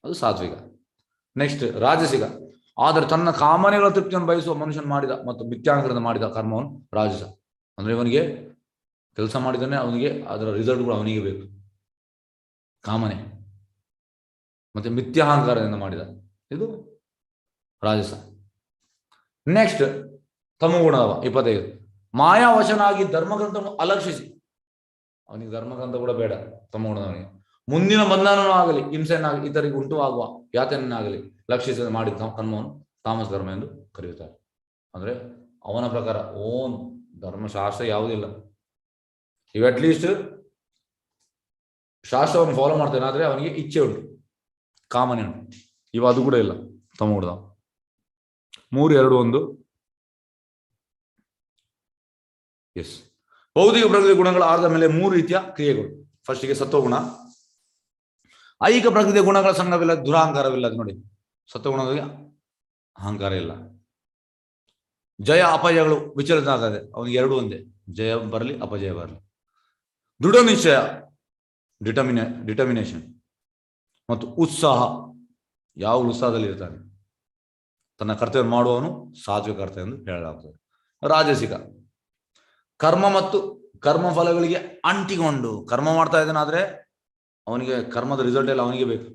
ಅದು ಸಾತ್ವಿಕ. ನೆಕ್ಸ್ಟ್ ರಾಜಸಿಕ. ಆದರೆ ತನ್ನ ಕಾಮನೆಗಳ ತೃಪ್ತಿಯನ್ನು ಬಯಸುವ ಮನುಷ್ಯನು ಮಾಡಿದ ಮತ್ತು ಮಿಥ್ಯಾಂಕರದಿಂದ ಮಾಡಿದ ಕರ್ಮವನ್ನು ರಾಜಸ. ಅಂದ್ರೆ ಇವನಿಗೆ ಕೆಲಸ ಮಾಡಿದಾನೆ, ಅವನಿಗೆ ಅದರ ರಿಸಲ್ಟ್ ಕೂಡ ಅವನಿಗೆ ಬೇಕು, ಕಾಮನೆ ಮತ್ತೆ ಮಿಥ್ಯಾಹಂಕಾರದಿಂದ ಮಾಡಿದ, ಇದು ರಾಜಸ. ನೆಕ್ಸ್ಟ್ ತಮೋಗುಣದವ 25. ಮಾಯಾವಶನಾಗಿ ಧರ್ಮಗ್ರಂಥವನ್ನು ಅಲಕ್ಷಿಸಿ ಅವನಿಗೆ ಧರ್ಮಗ್ರಂಥ ಕೂಡ ಬೇಡ, ತಮಗುಣದವನಿಗೆ. ಮುಂದಿನ ಬಂಧನೂ ಆಗಲಿ, ಹಿಂಸೆಯನ್ನಾಗಲಿ, ಇತರಿಗೆ ಉಂಟು ಆಗುವ ಯಾತನೆಯನ್ನಾಗಲಿ ಲಕ್ಷಿಸದೆ ಮಾಡಿದ ಕರ್ಮವನ್ನು ತಾಮಸ ಧರ್ಮ ಎಂದು ಕರೆಯುತ್ತಾರೆ. ಅಂದ್ರೆ ಅವನ ಪ್ರಕಾರ ಓನ್ ಧರ್ಮಶಾಸ್ತ್ರ ಯಾವುದಿಲ್ಲ. ಇವ್ ಅಟ್ ಲೀಸ್ಟ್ ಶಾಸ್ತ್ರವನ್ನು ಫಾಲೋ ಮಾಡ್ತಾನೆ, ಆದ್ರೆ ಅವನಿಗೆ ಇಚ್ಛೆ ಉಂಟು, ಕಾಮನೆ ಉಂಟು. ಇವ ಅದು ಕೂಡ ಇಲ್ಲ ತಮಗುಣದ. 3, 2, 1. ಎಸ್. ಭೌತಿಕ ಪ್ರಕೃತಿ ಗುಣಗಳ ಆಧಾರದ ಮೇಲೆ 3 ರೀತಿಯ ಕ್ರಿಯೆಗಳು. ಫಸ್ಟಿಗೆ ಸತ್ವಗುಣ. ಐಹಿಕ ಪ್ರಕೃತಿಯ ಗುಣಗಳ ಸಂಘವಿಲ್ಲ, ದುರಹಂಕಾರವಿಲ್ಲ. ಅದು ನೋಡಿ, ಸತ್ವಗುಣಗಳಿಗೆ ಅಹಂಕಾರ ಇಲ್ಲ. ಜಯ ಅಪಜಯಗಳು ವಿಚಲಿತ ಆಗದೆ, ಅವನಿಗೆ 2 ಒಂದೇ, ಜಯ ಬರಲಿ ಅಪಜಯ ಬರಲಿ. ದೃಢ ನಿಶ್ಚಯ, ಡಿಟರ್ಮಿನೇಷನ್ ಮತ್ತು ಉತ್ಸಾಹ, ಯಾವ ಉತ್ಸಾಹದಲ್ಲಿ ಇರ್ತಾನೆ. ತನ್ನ ಕರ್ತವ್ಯ ಮಾಡುವವನು ಸಾತ್ವಿಕ ಕರ್ತವ್ಯ ಎಂದು ಹೇಳಲಾಗ್ತದೆ. ರಾಜಸಿಕ, ಕರ್ಮ ಮತ್ತು ಕರ್ಮ ಫಲಗಳಿಗೆ ಅಂಟಿಕೊಂಡು ಕರ್ಮ ಮಾಡ್ತಾ ಇದ್ದಾನಾದ್ರೆ ಅವನಿಗೆ ಕರ್ಮದ ರಿಸಲ್ಟ್ ಎಲ್ಲ ಅವನಿಗೆ ಬೇಕು,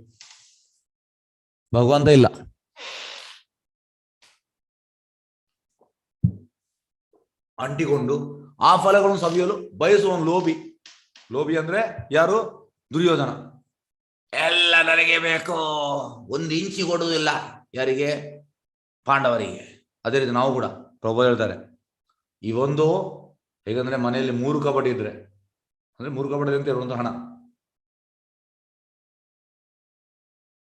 ಭಗವಂತ ಇಲ್ಲ. ಅಂಟಿಕೊಂಡು ಆ ಫಲಗಳನ್ನು ಸವಿಯಲು ಬಯಸುವವನು ಲೋಭಿ. ಲೋಭಿ ಅಂದ್ರೆ ಯಾರು? ದುರ್ಯೋಧನ. ಎಲ್ಲ ನನಗೆ ಬೇಕು, 1 ಇಂಚಿ ಕೊಡುವುದಿಲ್ಲ. ಯಾರಿಗೆ? ಪಾಂಡವರಿಗೆ. ಅದೇ ರೀತಿ ನಾವು ಕೂಡ ಪ್ರಭು ಹೇಳ್ತಾರೆ, ಈ ಒಂದು ಹೇಗಂದ್ರೆ ಮನೆಯಲ್ಲಿ 3 ಕಬಡ್ಡಿ ಇದ್ರೆ, ಅಂದ್ರೆ 3 ಕಬಡ್ಡಿ ಅಂತ ಇರುವಂತ ಹಣ,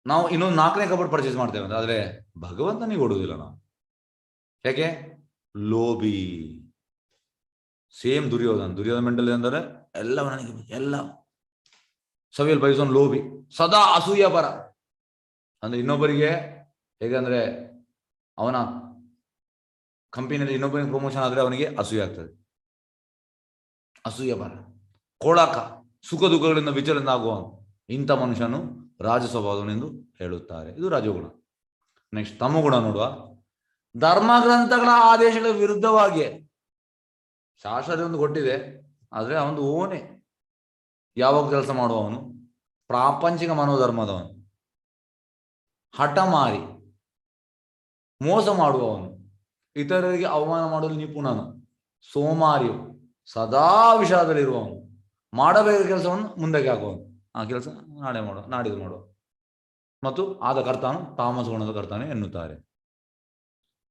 ನಾವು ಇನ್ನೊಂದು 4ನೇ ಕಬಡ್ಡಿ ಪರ್ಚೇಸ್ ಮಾಡ್ತೇವೆ ಅಂತ, ಆದ್ರೆ ಭಗವಂತನಿಗೆ ಕೊಡುವುದಿಲ್ಲ ನಾವು. ಯಾಕೆ? ಲೋಭಿ. ಸೇಮ್ ದುರ್ಯೋಧನ ಮೆಂಟಲ್ ಅಂದರೆ ಎಲ್ಲ ನನಗೆ ಎಲ್ಲ ಸವಿಯಲ್ ಬಯಸೋನ್ ಲೋಭಿ. ಸದಾ ಅಸೂಯ ಪರ, ಅಂದ್ರೆ ಇನ್ನೊಬ್ಬರಿಗೆ ಹೇಗಂದ್ರೆ ಅವನ ಕಂಪನಿಯಲ್ಲಿ ಇನ್ನೊಬ್ಬರಿಗೆ ಪ್ರಮೋಷನ್ ಆದ್ರೆ ಅವನಿಗೆ ಅಸೂಯೆ ಆಗ್ತದೆ. ಅಸೂಯ ಪರ, ಕೊಳಕ, ಸುಖ ದುಃಖಗಳಿಂದ ವಿಚಲನ ಆಗುವವನು, ಇಂಥ ಮನುಷ್ಯನು ರಾಜ ಸ್ವಭಾವನೆಂದು ಹೇಳುತ್ತಾರೆ. ಇದು ರಾಜಗುಣ. ನೆಕ್ಸ್ಟ್ ತಮಗುಣ ನೋಡುವ. ಧರ್ಮಗ್ರಂಥಗಳ ಆದೇಶಗಳ ವಿರುದ್ಧವಾಗಿ, ಶಾಸ್ತ್ರದೊಂದು ಕೊಟ್ಟಿದೆ, ಆದ್ರೆ ಅವನು ಓನೆ ಯಾವಾಗ ಕೆಲಸ ಮಾಡುವವನು, ಪ್ರಾಪಂಚಿಕ ಮನೋಧರ್ಮದವನು, ಹಠಮಾರಿ, ಮೋಸ ಮಾಡುವವನು, ಇತರರಿಗೆ ಅವಮಾನ ಮಾಡಲು ನಿಪುಣನು, ಸೋಮಾರಿಯು, ಸದಾ ವಿಷಾದದಲ್ಲಿರುವವನು, ಮಾಡಬೇಕಾದ ಕೆಲಸವನ್ನು ಮುಂದಕ್ಕೆ ಹಾಕುವವನು, ಆ ಕೆಲಸ ನಾಳೆ ಮಾಡುವ, ನಾಡಿದ್ದು ಮಾಡುವ, ಮತ್ತು ಆದ ಕರ್ತಾನು ತಾಮಸ ಗುಣದ ಕರ್ತಾನೆ ಎನ್ನುತ್ತಾರೆ.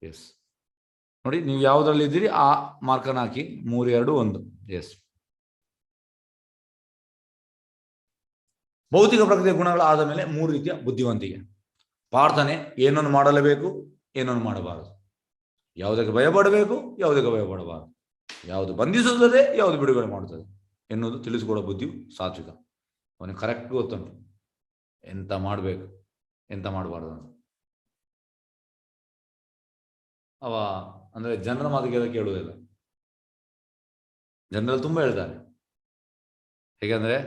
ಎಸ್ ನೋಡಿ, ನೀವು ಯಾವುದ್ರಲ್ಲಿ ಇದ್ದೀರಿ ಆ ಮಾರ್ಕನ್ನು ಹಾಕಿ. 3, 2, 1. ಎಸ್. ಭೌತಿಕ ಪ್ರಕೃತಿಯ ಗುಣಗಳ ಆದ ಮೇಲೆ 3 ರೀತಿಯ ಬುದ್ಧಿವಂತಿಕೆ. ಪ್ರಾರ್ಥನೆ, ಏನನ್ನು ಮಾಡಲೇಬೇಕು, ಏನನ್ನು ಮಾಡಬಾರದು, ಯಾವುದಕ್ಕೆ ಭಯಪಡಬೇಕು, ಯಾವುದಕ್ಕೆ ಭಯಪಡಬಾರದು, ಯಾವುದು ಬಂಧಿಸುತ್ತದೆ, ಯಾವುದು ಬಿಡುಗಡೆ ಮಾಡುತ್ತದೆ ಎನ್ನುವುದು ತಿಳಿಸಿಕೊಡೋ ಬುದ್ಧಿಯು ಸಾತ್ವಿಕ. ಅವನಿಗೆ ಕರೆಕ್ಟ್ ಗೊತ್ತುಂಟು ಎಂತ ಮಾಡಬೇಕು, ಎಂತ ಮಾಡಬಾರ್ದು ಅಂತ. ಅವ ಅಂದ್ರೆ ಜನರ ಮಾತಿಗೆಲ್ಲ ಕೇಳುವುದಿಲ್ಲ. ಜನರಲ್ಲಿ ತುಂಬಾ ಹೇಳ್ತಾರೆ, ಹೇಗೆಂದ್ರೆ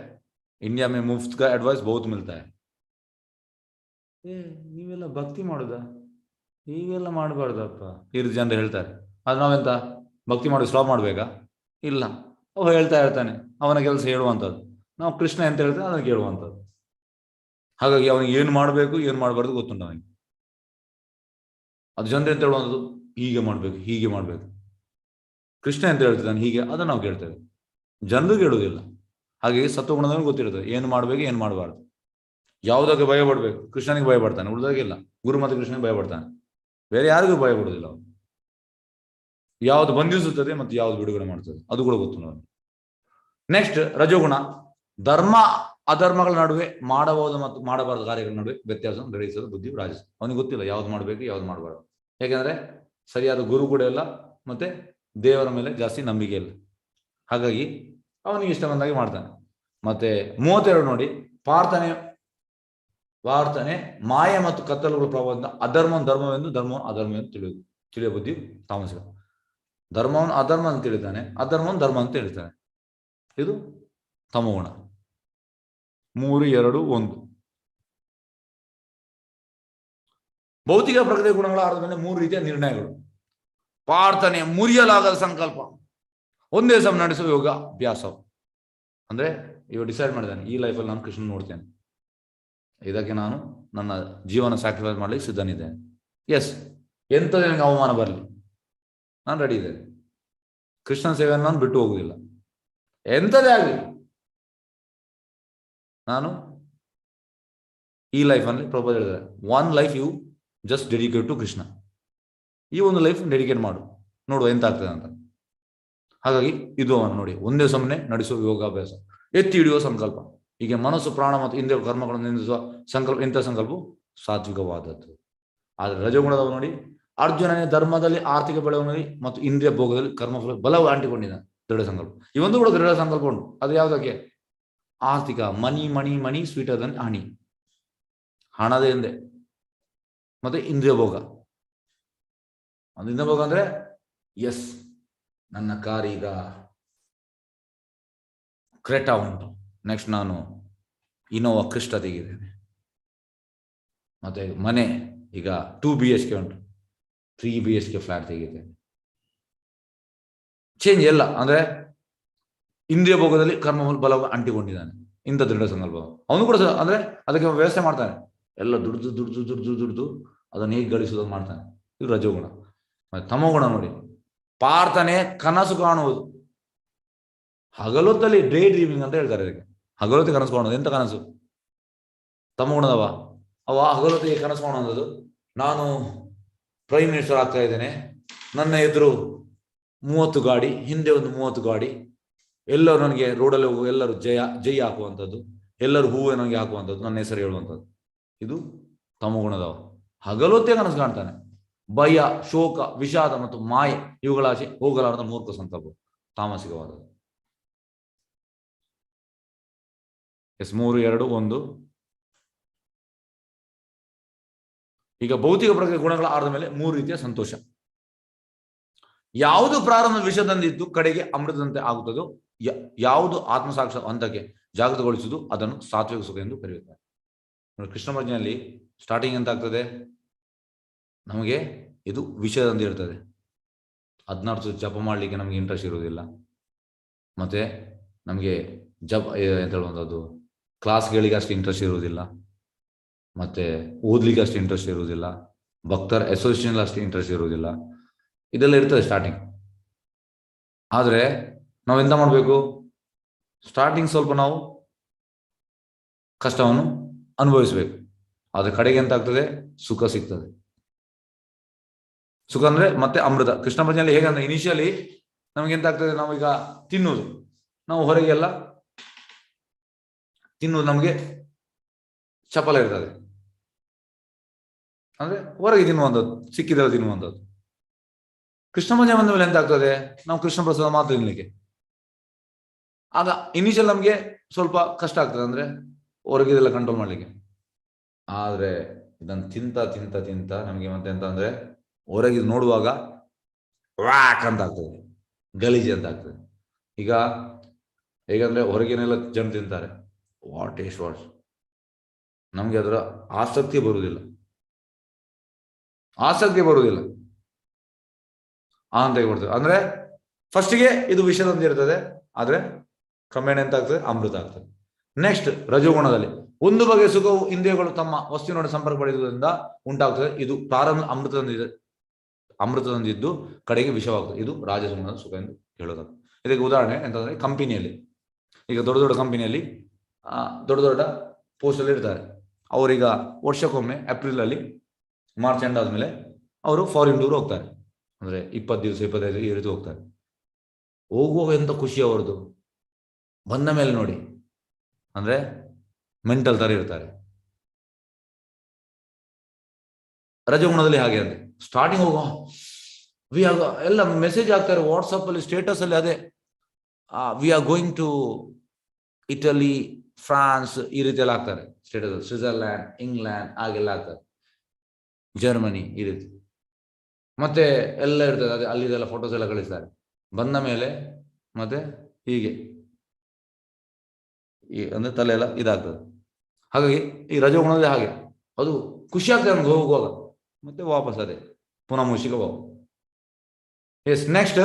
ಇಂಡಿಯಾ ಮೇ ಮುಫ್ತ್ ಕಾ ಅಡ್ವೈಸ್ ಬಹುತ್ ಮಿಲ್ತಾ ಹೈ. ನೀವೆಲ್ಲ ಭಕ್ತಿ ಮಾಡುದಾ, ಹೀಗೆಲ್ಲ ಮಾಡಬಾರ್ದಪ್ಪ ಇರು ಜನರು ಹೇಳ್ತಾರೆ. ಆದ್ರೆ ನಾವೆಂತ ಭಕ್ತಿ ಮಾಡಿ ಸ್ಟಾಪ್ ಮಾಡ್ಬೇಕಾ? ಇಲ್ಲ, ಅವ ಹೇಳ್ತಾ ಇರ್ತಾನೆ, ಅವನ ಕೆಲಸ ಹೇಳುವಂಥದ್ದು. ನಾವು ಕೃಷ್ಣ ಎಂತ ಹೇಳ್ತೇವೆ ಅದನ್ನು ಕೇಳುವಂಥದ್ದು. ಹಾಗಾಗಿ ಅವನಿಗೆ ಏನು ಮಾಡಬೇಕು, ಏನು ಮಾಡಬಾರ್ದು ಗೊತ್ತುಂಟು ಅವನಿಗೆ. ಅದು ಜನರು ಎಂತ ಹೇಳುವಂಥದ್ದು, ಹೀಗೆ ಮಾಡ್ಬೇಕು, ಹೀಗೆ ಮಾಡ್ಬೇಕು. ಕೃಷ್ಣ ಎಂತ ಹೇಳ್ತಿದ್ದಾನೆ ಹೀಗೆ, ಅದನ್ನು ನಾವು ಕೇಳ್ತೇವೆ, ಜನರು ಕೇಳುವುದಿಲ್ಲ. ಹಾಗಾಗಿ ಸತ್ವಗುಣದವನು ಗೊತ್ತಿರ್ತದೆ ಏನು ಮಾಡಬೇಕು, ಏನು ಮಾಡಬಾರ್ದು, ಯಾವುದಕ್ಕೆ ಭಯ ಪಡ್ಬೇಕು. ಕೃಷ್ಣನಿಗೆ ಭಯ ಪಡ್ತಾನೆ, ಉಳಿದಾಗಿಲ್ಲ. ಗುರು ಮತ್ತು ಕೃಷ್ಣನಿಗೆ ಭಯ ಪಡ್ತಾನೆ, ಬೇರೆ ಯಾರಿಗೂ ಭಯ ಪಡುವುದಿಲ್ಲ ಅವನು. ಯಾವುದು ಬಂಧಿಸುತ್ತದೆ ಮತ್ತು ಯಾವುದು ಬಿಡುಗಡೆ ಮಾಡ್ತದೆ ಅದು ಕೂಡ ಗೊತ್ತು ನಾವು. ನೆಕ್ಸ್ಟ್ ರಜೋಗುಣ. ಧರ್ಮ ಅಧರ್ಮಗಳ ನಡುವೆ ಮಾಡಬಹುದು ಮತ್ತು ಮಾಡಬಾರದು ಕಾರ್ಯಗಳ ನಡುವೆ ವ್ಯತ್ಯಾಸವನ್ನು ಗ್ರಹಿಸಲು ಬುದ್ಧಿ ರಾಜಸ. ಅವನಿಗೆ ಗೊತ್ತಿಲ್ಲ ಯಾವ್ದು ಮಾಡಬೇಕು, ಯಾವ್ದು ಮಾಡಬಾರ್ದು. ಯಾಕೆಂದ್ರೆ ಸರಿಯಾದ ಗುರು ಕೂಡ ಇಲ್ಲ, ಮತ್ತೆ ದೇವರ ಮೇಲೆ ಜಾಸ್ತಿ ನಂಬಿಕೆ ಇಲ್ಲ. ಹಾಗಾಗಿ ಅವನಿಗೆ ಇಷ್ಟ ಬಂದಾಗಿ ಮಾಡ್ತಾನೆ. ಮತ್ತೆ 32 ನೋಡಿ, ಪ್ರಾರ್ಥನೆ ಮಾಯ ಮತ್ತು ಕತ್ತಲುಗಳ ಪ್ರಭಾವದಿಂದ ಅಧರ್ಮವನ್ನು ಧರ್ಮವೆಂದು, ಧರ್ಮವನ್ನು ಅಧರ್ಮವೆಂದು ತಿಳಿಯುವ ಬುದ್ಧಿ ತಾಮಸಿಕ. ಧರ್ಮವನ್ನು ಅಧರ್ಮ ಅಂತ ತಿಳಿತಾನೆ, ಅಧರ್ಮವನ್ನು ಧರ್ಮ ಅಂತ ಹೇಳ್ತಾನೆ. ಇದು ತಮೋಗುಣ. 3, 2, 1. ಭೌತಿಕ ಪ್ರಕೃತಿಯ ಗುಣಗಳ ಆಧಾರದ ಮೇಲೆ 3 ರೀತಿಯ ನಿರ್ಣಯಗಳು. ಪ್ರಾರ್ಥನೆ, ಮುರಿಯಲಾಗದ ಸಂಕಲ್ಪ, ಒಂದೇ ಸಮ ನಡೆಸುವ ಯೋಗ ಅಭ್ಯಾಸವು. ಅಂದ್ರೆ ಇವ ಡಿಸೈಡ್ ಮಾಡಿದ್ದಾನೆ, ಈ ಲೈಫಲ್ಲಿ ನಾನು ಕೃಷ್ಣ ನೋಡ್ತೇನೆ, ಇದಕ್ಕೆ ನಾನು ನನ್ನ ಜೀವನ ಸ್ಯಾಕ್ರಿಫೈಸ್ ಮಾಡ್ಲಿಕ್ಕೆ ಸಿದ್ಧನಿದ್ದೇನೆ. ಎಸ್, ಎಂಥದ್ದು ನನಗೆ ಅವಮಾನ ಬರಲಿ ನಾನು ರೆಡಿ ಇದ್ದೇನೆ. ಕೃಷ್ಣನ ಸೇವೆಯನ್ನು ನಾನು ಬಿಟ್ಟು ಹೋಗುದಿಲ್ಲ. ಎಂಥದೇ ಆಗಲಿ, ನಾನು ಈ ಲೈಫಲ್ಲಿ ಪ್ರಪೋಸ್ ಹೇಳಿದ್ದಾರೆ, one life you just dedicate to Krishna. ಈ ಒಂದು ಲೈಫ್ ಡೆಡಿಕೇಟ್ ಮಾಡು, ನೋಡುವ ಎಂತ ಆಗ್ತದೆ ಅಂತ. ಹಾಗಾಗಿ ಇದು ನೋಡಿ, ಒಂದೇ ಸಮನೆ ನಡೆಸುವ ಯೋಗಾಭ್ಯಾಸ, ಎತ್ತಿ ಹಿಡಿಯುವ ಸಂಕಲ್ಪ, ಹೀಗೆ ಮನಸ್ಸು ಪ್ರಾಣ ಮತ್ತು ಇಂದ್ರಿಯ ಕರ್ಮಗಳನ್ನು ನಿಂದಿಸುವ ಸಂಕಲ್ಪ. ಇಂಥ ಸಂಕಲ್ಪವು ಸಾತ್ವಿಕವಾದದ್ದು. ಆದರೆ ರಜಗುಣದವರು ನೋಡಿ, ಅರ್ಜುನನೇ ಧರ್ಮದಲ್ಲಿ, ಆರ್ಥಿಕ ಬೆಳವಣಿಗೆ ಮತ್ತು ಇಂದ್ರಿಯ ಭೋಗದಲ್ಲಿ ಕರ್ಮಫಲ ಬಲವು ಅಂಟಿಕೊಂಡಿದ್ದಾನೆ. ದೃಢ ಸಂಕಲ್ಪ, ಇವೊಂದು ಕೂಡ ದೃಢ ಸಂಕಲ್ಪ ಉಂಟು. ಅದು ಯಾವುದಕ್ಕೆ? ಆರ್ಥಿಕ, ಮನಿ ಮನಿ ಮನಿ ಸ್ವೀಟರ್ ದನ್ ಹಣಿ, ಹಣದ ಹಿಂದೆ. ಮತ್ತೆ ಇಂದ್ರಿಯ ಭೋಗ, ಒಂದು ಇಂದ್ರಿಯ ಭೋಗ ಅಂದ್ರೆ ಎಸ್, ನನ್ನ ಕಾರ್ ಈಗ ಕ್ರೆಟಾ ಉಂಟು, ನೆಕ್ಸ್ಟ್ ನಾನು ಇನೋವಾ ಕ್ರಿಸ್ಟ ತೆಗಿದ್ದೇನೆ, ಮತ್ತೆ ಮನೆ ಈಗ 2 BHK ಉಂಟು, 3 BHK ಫ್ಲಾಟ್ ತೆಗಿದ್ದೇನೆ. ಚೇಂಜ್ ಎಲ್ಲ ಅಂದ್ರೆ ಇಂದ್ರಿಯ ಭೋಗದಲ್ಲಿ ಕರ್ಮ ಬಲ ಅಂಟಿಕೊಂಡಿದ್ದಾನೆ. ಇಂಥ ದೃಢ ಸಂಕಲ್ಪ ಅವನು ಕೂಡ ಅಂದ್ರೆ ಅದಕ್ಕೆ ವ್ಯವಸ್ಥೆ ಮಾಡ್ತಾನೆ, ಎಲ್ಲ ದುಡ್ದು ದುಡ್ದು ದುಡ್ದು ದುಡ್ದು ಅದನ್ನು ಹೇಗೆ ಗಳಿಸೋದನ್ನು ಮಾಡ್ತಾನೆ. ಇದು ರಜೋಗುಣ. ಮತ್ತೆ ತಮೋಗುಣ ನೋಡಿ, ಪ್ರಾರ್ಥನೆ, ಕನಸು ಕಾಣುವುದು, ಹಗಲೊತ್ತಲ್ಲಿ ಡೇ ಡ್ರೀಮಿಂಗ್ ಅಂತ ಹೇಳ್ತಾರೆ ಇದಕ್ಕೆ. ಹಗಲೊತ್ತಿ ಕನಸು ಕಾಣುವುದು. ಎಂತ ಕನಸು? ತಮೋಗುಣದವ ಅವ ಹಗಲೊತ್ತಿಗೆ ಕನಸು ಕಾಣುವುದು, ನಾನು ಪ್ರೈಮ್ ಮಿನಿಸ್ಟರ್ ಆಗ್ತಾ ಇದ್ದೇನೆ, ನನ್ನ ಎದುರು 30 ಗಾಡಿ, ಹಿಂದೆ ಒಂದು 30 ಗಾಡಿ, ಎಲ್ಲರೂ ನನಗೆ ರೋಡಲ್ಲಿ ಹೋಗುವ ಎಲ್ಲರೂ ಜೈ ಹಾಕುವಂಥದ್ದು, ಎಲ್ಲರೂ ಹೂವು ನನಗೆ ಹಾಕುವಂಥದ್ದು, ನನ್ನ ಹೆಸರು ಹೇಳುವಂಥದ್ದು. ಇದು ತಮೋಗುಣದವ. ಹಗಲೊತ್ತೇ ಕನಸು ಕಾಣ್ತಾನೆ. ಭಯ, ಶೋಕ, ವಿಷಾದ ಮತ್ತು ಮಾಯೆ ಇವುಗಳಾಚೆ ಹೋಗಲಾರದ ಮೂರ್ಖ ಸಂಕಲ್ಪ, ತಾಮಸಿಕವಾದದ್ದು. 3, 2, 1. ಈಗ ಭೌತಿಕ ಪ್ರಕೃತಿ ಗುಣಗಳ ಆಧಾರದ ಮೇಲೆ 3 ರೀತಿಯ ಸಂತೋಷ. ಯಾವುದು ಪ್ರಾರಂಭ ವಿಷದಂದಿದ್ದು ಕಡೆಗೆ ಅಮೃತದಂತೆ ಆಗುತ್ತದೋ, ಯಾವುದು ಆತ್ಮಸಾಕ್ಷ ಹಂತಕ್ಕೆ ಜಾಗೃತಗೊಳಿಸುವುದು, ಅದನ್ನು ಸಾತ್ವಿಕ ಸುಖ ಎಂದು ಕರೆಯುತ್ತಾರೆ. ಕೃಷ್ಣ ಪ್ರಜ್ಞೆಯಲ್ಲಿ ಸ್ಟಾರ್ಟಿಂಗ್ ಎಂತ ಆಗ್ತದೆ? ನಮಗೆ ಇದು ವಿಷಯದಂತೆ ಇರ್ತದೆ. 16 ಜಪ ಮಾಡಲಿಕ್ಕೆ ನಮಗೆ ಇಂಟ್ರೆಸ್ಟ್ ಇರುವುದಿಲ್ಲ. ಮತ್ತೆ ನಮಗೆ ಎಂತ ಹೇಳುವಂಥದ್ದು, ಕ್ಲಾಸ್ಗಳಿಗೆ ಅಷ್ಟು ಇಂಟ್ರೆಸ್ಟ್ ಇರುವುದಿಲ್ಲ, ಮತ್ತೆ ಓದ್ಲಿಕ್ಕೆ ಅಷ್ಟು ಇಂಟ್ರೆಸ್ಟ್ ಇರುವುದಿಲ್ಲ, ಭಕ್ತರ ಅಸೋಸಿಯೇಷನ್ ಅಷ್ಟು ಇಂಟ್ರೆಸ್ಟ್ ಇರುವುದಿಲ್ಲ. ಇದೆಲ್ಲ ಇರ್ತದೆ ಸ್ಟಾರ್ಟಿಂಗ್. ಆದರೆ ನಾವೆಂತ ಮಾಡಬೇಕು? ಸ್ಟಾರ್ಟಿಂಗ್ ಸ್ವಲ್ಪ ನಾವು ಕಷ್ಟವನ್ನು ಅನುಭವಿಸಬೇಕು. ಆದ್ರೆ ಕಡೆಗೆ ಎಂತ ಆಗ್ತದೆ? ಸುಖ ಸಿಗ್ತದೆ. ಸುಖ ಅಂದ್ರೆ ಮತ್ತೆ ಅಮೃತ. ಕೃಷ್ಣ ಭಜನೆಯಲ್ಲಿ ಹೇಗಂದ್ರೆ ಇನಿಷಿಯಲಿ ನಮಗೆ ಎಂತ ಆಗ್ತದೆ? ನಾವೀಗ ತಿನ್ನುವುದು, ನಾವು ಹೊರಗೆಲ್ಲ ತಿನ್ನುವುದು ನಮಗೆ ಚಪಲ ಇರ್ತದೆ, ಅಂದ್ರೆ ಹೊರಗೆ ತಿನ್ನುವಂಥದ್ದು, ಸಿಕ್ಕಿದ್ರೆ ತಿನ್ನುವಂಥದ್ದು. ಕೃಷ್ಣ ಭಜನೆ ಬಂದ ಮೇಲೆ ಎಂತ ಆಗ್ತದೆ? ನಾವು ಕೃಷ್ಣ ಪ್ರಸಾದ ಮಾತ್ರ ತಿನ್ಲಿಕ್ಕೆ. ಆಗ ಇನಿಷಿಯಲ್ ನಮ್ಗೆ ಸ್ವಲ್ಪ ಕಷ್ಟ ಆಗ್ತದೆ, ಅಂದ್ರೆ ಹೊರಗಿದೆಲ್ಲ ಕಂಟ್ರೋಲ್ ಮಾಡ್ಲಿಕ್ಕೆ. ಆದ್ರೆ ಇದನ್ನು ತಿಂತ ತಿಂತ ತಿಂತ ನಮಗೆ ಮತ್ತೆ ಎಂತ ಅಂದ್ರೆ ಹೊರಗಿದ್ ನೋಡುವಾಗ ವ್ಯಾಕ್ ಅಂತ ಆಗ್ತದೆ, ಗಲೀಜಿ ಅಂತ ಆಗ್ತದೆ. ಈಗ ಹೇಗಂದ್ರೆ ಹೊರಗಿನೆಲ್ಲ ಜನ ತಿಂತಾರೆ, ವಾಟ್ ಈಸ್ ವಾಟ್, ನಮ್ಗೆ ಅದರ ಆಸಕ್ತಿ ಬರುವುದಿಲ್ಲ. ಅಂತ ಕೊಡ್ತೇವೆ. ಅಂದ್ರೆ ಫಸ್ಟಿಗೆ ಇದು ವಿಷದಂತೆ ಇರ್ತದೆ, ಆದ್ರೆ ಕ್ರಮೇಣ ಎಂತ ಆಗ್ತದೆ? ಅಮೃತ ಆಗ್ತದೆ. ನೆಕ್ಸ್ಟ್ ರಜೋಗುಣದಲ್ಲಿ ಒಂದು ಬಗೆಯ ಸುಖವು ಇಂದ್ರಿಯಗಳು ತಮ್ಮ ವಸ್ತುವಿನೊಡನೆ ಸಂಪರ್ಕ ಪಡೆಯುವುದರಿಂದ ಉಂಟಾಗ್ತದೆ. ಇದು ಪ್ರಾರಂಭ ಅಮೃತದಂದಿದ್ದು ಕಡೆಗೆ ವಿಷವಾಗ್ತದೆ. ಇದು ರಾಜಗುಣದ ಸುಖ ಎಂದು ಹೇಳೋದು. ಇದಕ್ಕೆ ಉದಾಹರಣೆ ಎಂತಂದ್ರೆ, ಕಂಪನಿಯಲ್ಲಿ ಈಗ ದೊಡ್ಡ ದೊಡ್ಡ ಕಂಪನಿಯಲ್ಲಿ ದೊಡ್ಡ ದೊಡ್ಡ ಪೋಸ್ಟ್ ಅಲ್ಲಿ ಇರ್ತಾರೆ. ಅವರೀಗ ವರ್ಷಕ್ಕೊಮ್ಮೆ ಏಪ್ರಿಲ್ ಅಲ್ಲಿ, ಮಾರ್ಚ್ ಎಂಡ್ ಆದ್ಮೇಲೆ ಅವರು ಫಾರಿನ್ ಟೂರ್ ಹೋಗ್ತಾರೆ. ಅಂದ್ರೆ 20 ದಿವಸ 25 ಈ ರೀತಿ ಹೋಗ್ತಾರೆ. ಹೋಗುವಾಗ ಎಂತ ಖುಷಿ ಅವರದು, ಬಂದ ಮೇಲೆ ನೋಡಿ ಅಂದ್ರೆ ಮೆಂಟಲ್ ತರ ಇರ್ತಾರೆ. ರಜಗುಣದಲ್ಲಿ ಹಾಗೆ ಅಂದ್ರೆ ಸ್ಟಾರ್ಟಿಂಗ್ ಹೋಗೋ ಎಲ್ಲ ಮೆಸೇಜ್ ಆಗ್ತಾರೆ ವಾಟ್ಸಪ್ ಅಲ್ಲಿ, ಸ್ಟೇಟಸ್ ಅಲ್ಲಿ, ಅದೇ we are going to Italy, France, ಈ ರೀತಿ ಎಲ್ಲ ಆಗ್ತಾರೆ ಸ್ಟೇಟಸ್. ಸ್ವಿಟ್ಜರ್ಲ್ಯಾಂಡ್, ಇಂಗ್ಲೆಂಡ್ ಹಾಗೆಲ್ಲ ಆಗ್ತಾರೆ, ಜರ್ಮನಿ ಈ ರೀತಿ. ಮತ್ತೆ ಎಲ್ಲ ಇರ್ತದೆ, ಅದೇ ಅಲ್ಲಿದೆಲ್ಲ ಫೋಟೋಸ್ ಎಲ್ಲ ಕಳಿಸ್ತಾರೆ. ಬಂದ ಮೇಲೆ ಮತ್ತೆ ಹೀಗೆ ಅಂದ್ರೆ ತಲೆ ಎಲ್ಲ ಇದಾಗ್ತದೆ. ಹಾಗಾಗಿ ಈ ರಜೋಗುಣದಲ್ಲಿ ಹಾಗೆ ಅದು ಖುಷಿ ಆಗ್ತದೆ ನಮ್ಗೆ ಹೋಗುವಾಗ, ಮತ್ತೆ ವಾಪಸ್ ಅದೇ ಪುನಃ ಮುಷಿಕ ಹೋಗ. ಎಸ್, ನೆಕ್ಸ್ಟ್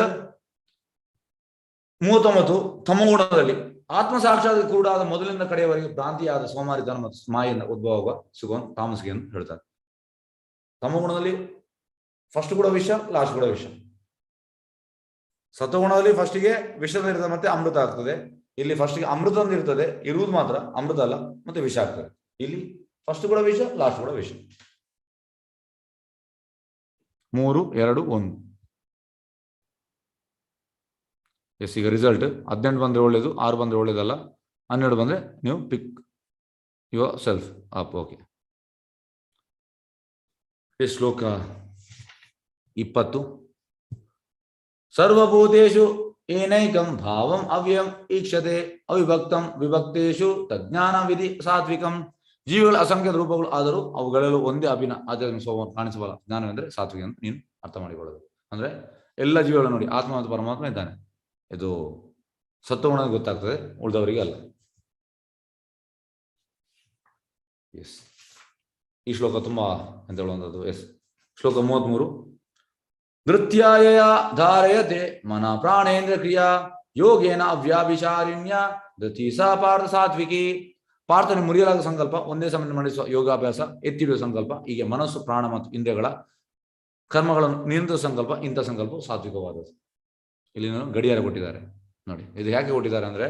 39 ತಮೋಗುಣದಲ್ಲಿ ಆತ್ಮ ಸಾಕ್ಷಾತ್ ಕೂಡ ಆದ ಮೊದಲಿಂದ ಕಡೆಯವರೆಗೆ ಭ್ರಾಂತಿಯಾದ ಸೋಮಾರಿತನ ಮತ್ತು ಮಾಯಿಂದ ಉದ್ಭವ ಸುಖವನ್ನು ತಾಮಸಿಗೆ ಎಂದು ಹೇಳ್ತಾರೆ. ತಮೋಗುಣದಲ್ಲಿ ಫಸ್ಟ್ ಕೂಡ ವಿಷ, ಲಾಸ್ಟ್ ಕೂಡ ವಿಷ. ಸತ್ವಗುಣದಲ್ಲಿ ಫಸ್ಟಿಗೆ ವಿಷದ ಇರ್ತದೆ, ಮತ್ತೆ ಅಮೃತ ಆಗ್ತದೆ. ಇಲ್ಲಿ ಫಸ್ಟ್ಗೆ ಅಮೃತ ಅಂತ ಇರ್ತದೆ, ಇರುವುದು ಮಾತ್ರ ಅಮೃತ ಅಲ್ಲ, ಮತ್ತೆ ವಿಷ ಆಗ್ತದೆ. ಇಲ್ಲಿ ಫಸ್ಟ್ ಕೂಡ ವಿಷ, ಲಾಸ್ಟ್ ಕೂಡ ವಿಷ. 3, 2, 1. ಎಸ್, ಈಗ ರಿಸಲ್ಟ್ 18 ಬಂದ್ರೆ ಒಳ್ಳೇದು, 6 ಬಂದ್ರೆ ಒಳ್ಳೇದಲ್ಲ, 12 ಬಂದ್ರೆ ನೀವು ಪಿಕ್ ಯುವರ್ ಸೆಲ್ಫ್ ಅಪ್. ಓಕೆ, ಶ್ಲೋಕ 20. ಸರ್ವಭೂತೇಷು ಏನೈಕಂ ಭಾವಂ ಅವ್ಯಯಂ ಈಕ್ಷತೆ ಅವಿಭಕ್ತಂ ವಿಭಕ್ತೇಷು ತಜ್ಞಾನ ವಿಧಿ ಸಾತ್ವಿಕಂ. ಜೀವಿಗಳ ಅಸಂಖ್ಯಾತ ರೂಪಗಳು ಆದರೂ ಅವುಗಳೆಲ್ಲ ಒಂದೇ ಅಭಿನ ಆಧ್ಯಾತ್ಮಿಕ ಸ್ವಭಾವ ಕಾಣಿಸಬಲ್ಲ. ಜ್ಞಾನವೆಂದರೆ ಸಾತ್ವಿಕ ಅಂತ ನೀನು ಅರ್ಥ ಮಾಡಿಕೊಳ್ಳೋದು. ಅಂದ್ರೆ ಎಲ್ಲ ಜೀವಿಗಳು ನೋಡಿ, ಆತ್ಮ ಮತ್ತು ಪರಮಾತ್ಮ ಇದ್ದಾನೆ. ಇದು ಸತ್ವಗುಣ ಗೊತ್ತಾಗ್ತದೆ, ಉಳಿದವರಿಗೆ ಅಲ್ಲ. ಎಸ್, ಈ ಶ್ಲೋಕ ತುಂಬಾ ಅಂತ ಹೇಳುವಂಥದ್ದು. ಎಸ್, ಶ್ಲೋಕ 33. ನೃತ್ಯಾಯ ಧಾರಯತೆ ಮನ ಪ್ರಾಣೇಂದ್ರ ಕ್ರಿಯಾ ಯೋಗೇನ ಅವ್ಯಾಭಿಚಾರಿಣ್ಯ ಧೃತಿ ಸಾ ಪಾರ್ಥ ಸಾತ್ವಿಕಿ. ಪಾರ್ಥನೆ ಮುರಿಯಲಾದ ಸಂಕಲ್ಪ, ಒಂದೇ ಸಮಯ ಮಾಡಿಸುವ ಯೋಗಾಭ್ಯಾಸ, ಎತ್ತಿಡುವ ಸಂಕಲ್ಪ, ಹೀಗೆ ಮನಸ್ಸು, ಪ್ರಾಣ ಮತ್ತು ಇಂದ್ರಿಯಗಳ ಕರ್ಮಗಳನ್ನು ನಿಯಂತ್ರಿಸುವ ಸಂಕಲ್ಪ, ಇಂಥ ಸಂಕಲ್ಪ ಸಾತ್ವಿಕವಾದದ್ದು. ಇಲ್ಲಿ ಗಡಿಯಾರ ಕೊಟ್ಟಿದ್ದಾರೆ ನೋಡಿ. ಇದು ಯಾಕೆ ಕೊಟ್ಟಿದ್ದಾರೆ ಅಂದ್ರೆ,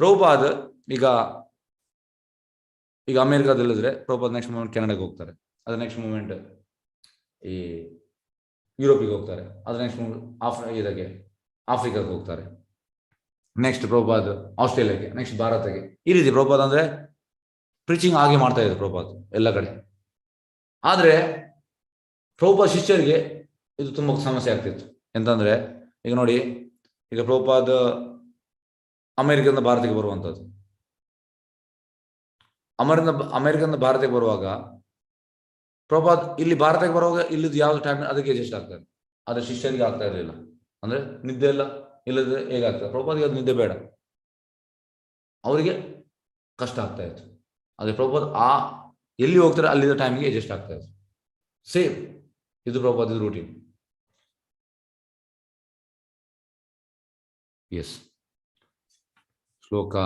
ಪ್ರಭುಪಾದ್ ಈಗ ಅಮೆರಿಕಾದಲ್ಲಿದ್ರೆ ಪ್ರಭುಪಾದ್ ನೆಕ್ಸ್ಟ್ ಮೂಮೆಂಟ್ ಕೆನಡಾಗೆ ಹೋಗ್ತಾರೆ, ಅದ್ರ ನೆಕ್ಸ್ಟ್ ಮೂಮೆಂಟ್ ಈ ಯುರೋಪಿಗೆ ಹೋಗ್ತಾರೆ, ಅದ್ರ ನೆಕ್ಸ್ಟ್ ಇದಕ್ಕೆ ಆಫ್ರಿಕಾಗೆ ಹೋಗ್ತಾರೆ, ನೆಕ್ಸ್ಟ್ ಪ್ರಭುಪಾದ್ ಆಸ್ಟ್ರೇಲಿಯಾಗೆ, ನೆಕ್ಸ್ಟ್ ಭಾರತಕ್ಕೆ. ಈ ರೀತಿ ಪ್ರಭುಪಾದ್ ಅಂದ್ರೆ ಪ್ರೀಚಿಂಗ್ ಆಗಿ ಮಾಡ್ತಾ ಇದ್ರು ಪ್ರಭುಪಾದ್ ಎಲ್ಲ ಕಡೆ. ಆದ್ರೆ ಪ್ರಭುಪಾದ್ ಶಿಷ್ಯರಿಗೆ ಇದು ತುಂಬಾ ಸಮಸ್ಯೆ ಆಗ್ತಿತ್ತು. ಎಂತಂದ್ರೆ, ಈಗ ನೋಡಿ, ಈಗ ಪ್ರಭುಪಾದ್ ಅಮೆರಿಕದಿಂದ ಭಾರತಕ್ಕೆ ಬರುವಂಥದ್ದು, ಅಮೆರಿಕದಿಂದ ಭಾರತಕ್ಕೆ ಬರುವಾಗ ಪ್ರಭುಪಾದ್ ಇಲ್ಲಿ ಭಾರತಕ್ಕೆ ಬರುವಾಗ ಇಲ್ಲಿದ್ದು ಯಾವ್ದು ಟೈಮ್ ಅದಕ್ಕೆ ಅಡ್ಜಸ್ಟ್ ಆಗ್ತದೆ, ಆದ್ರೆ ಶಿಷ್ಯರಿಗೆ ಆಗ್ತಾ ಇರಲಿಲ್ಲ. ಅಂದ್ರೆ ನಿದ್ದೆ ಎಲ್ಲ ಇಲ್ಲದೆ ಹೇಗಾಗ್ತದೆ, ಪ್ರಭುಪಾದ್ಗೆ ಅದು ನಿದ್ದೆ ಬೇಡ, ಅವರಿಗೆ ಕಷ್ಟ ಆಗ್ತಾ ಇತ್ತು. ಅದೇ ಪ್ರಭುಪಾದ್ ಎಲ್ಲಿ ಹೋಗ್ತಾರೆ ಅಲ್ಲಿದ್ದ ಟೈಮ್ಗೆ ಅಡ್ಜಸ್ಟ್ ಆಗ್ತಾ ಇತ್ತು. ಸೇಮ್ ಇದು ಪ್ರಭುಪಾದ್ ರೂಟೀನ್. ಎಸ್, ಶ್ಲೋಕ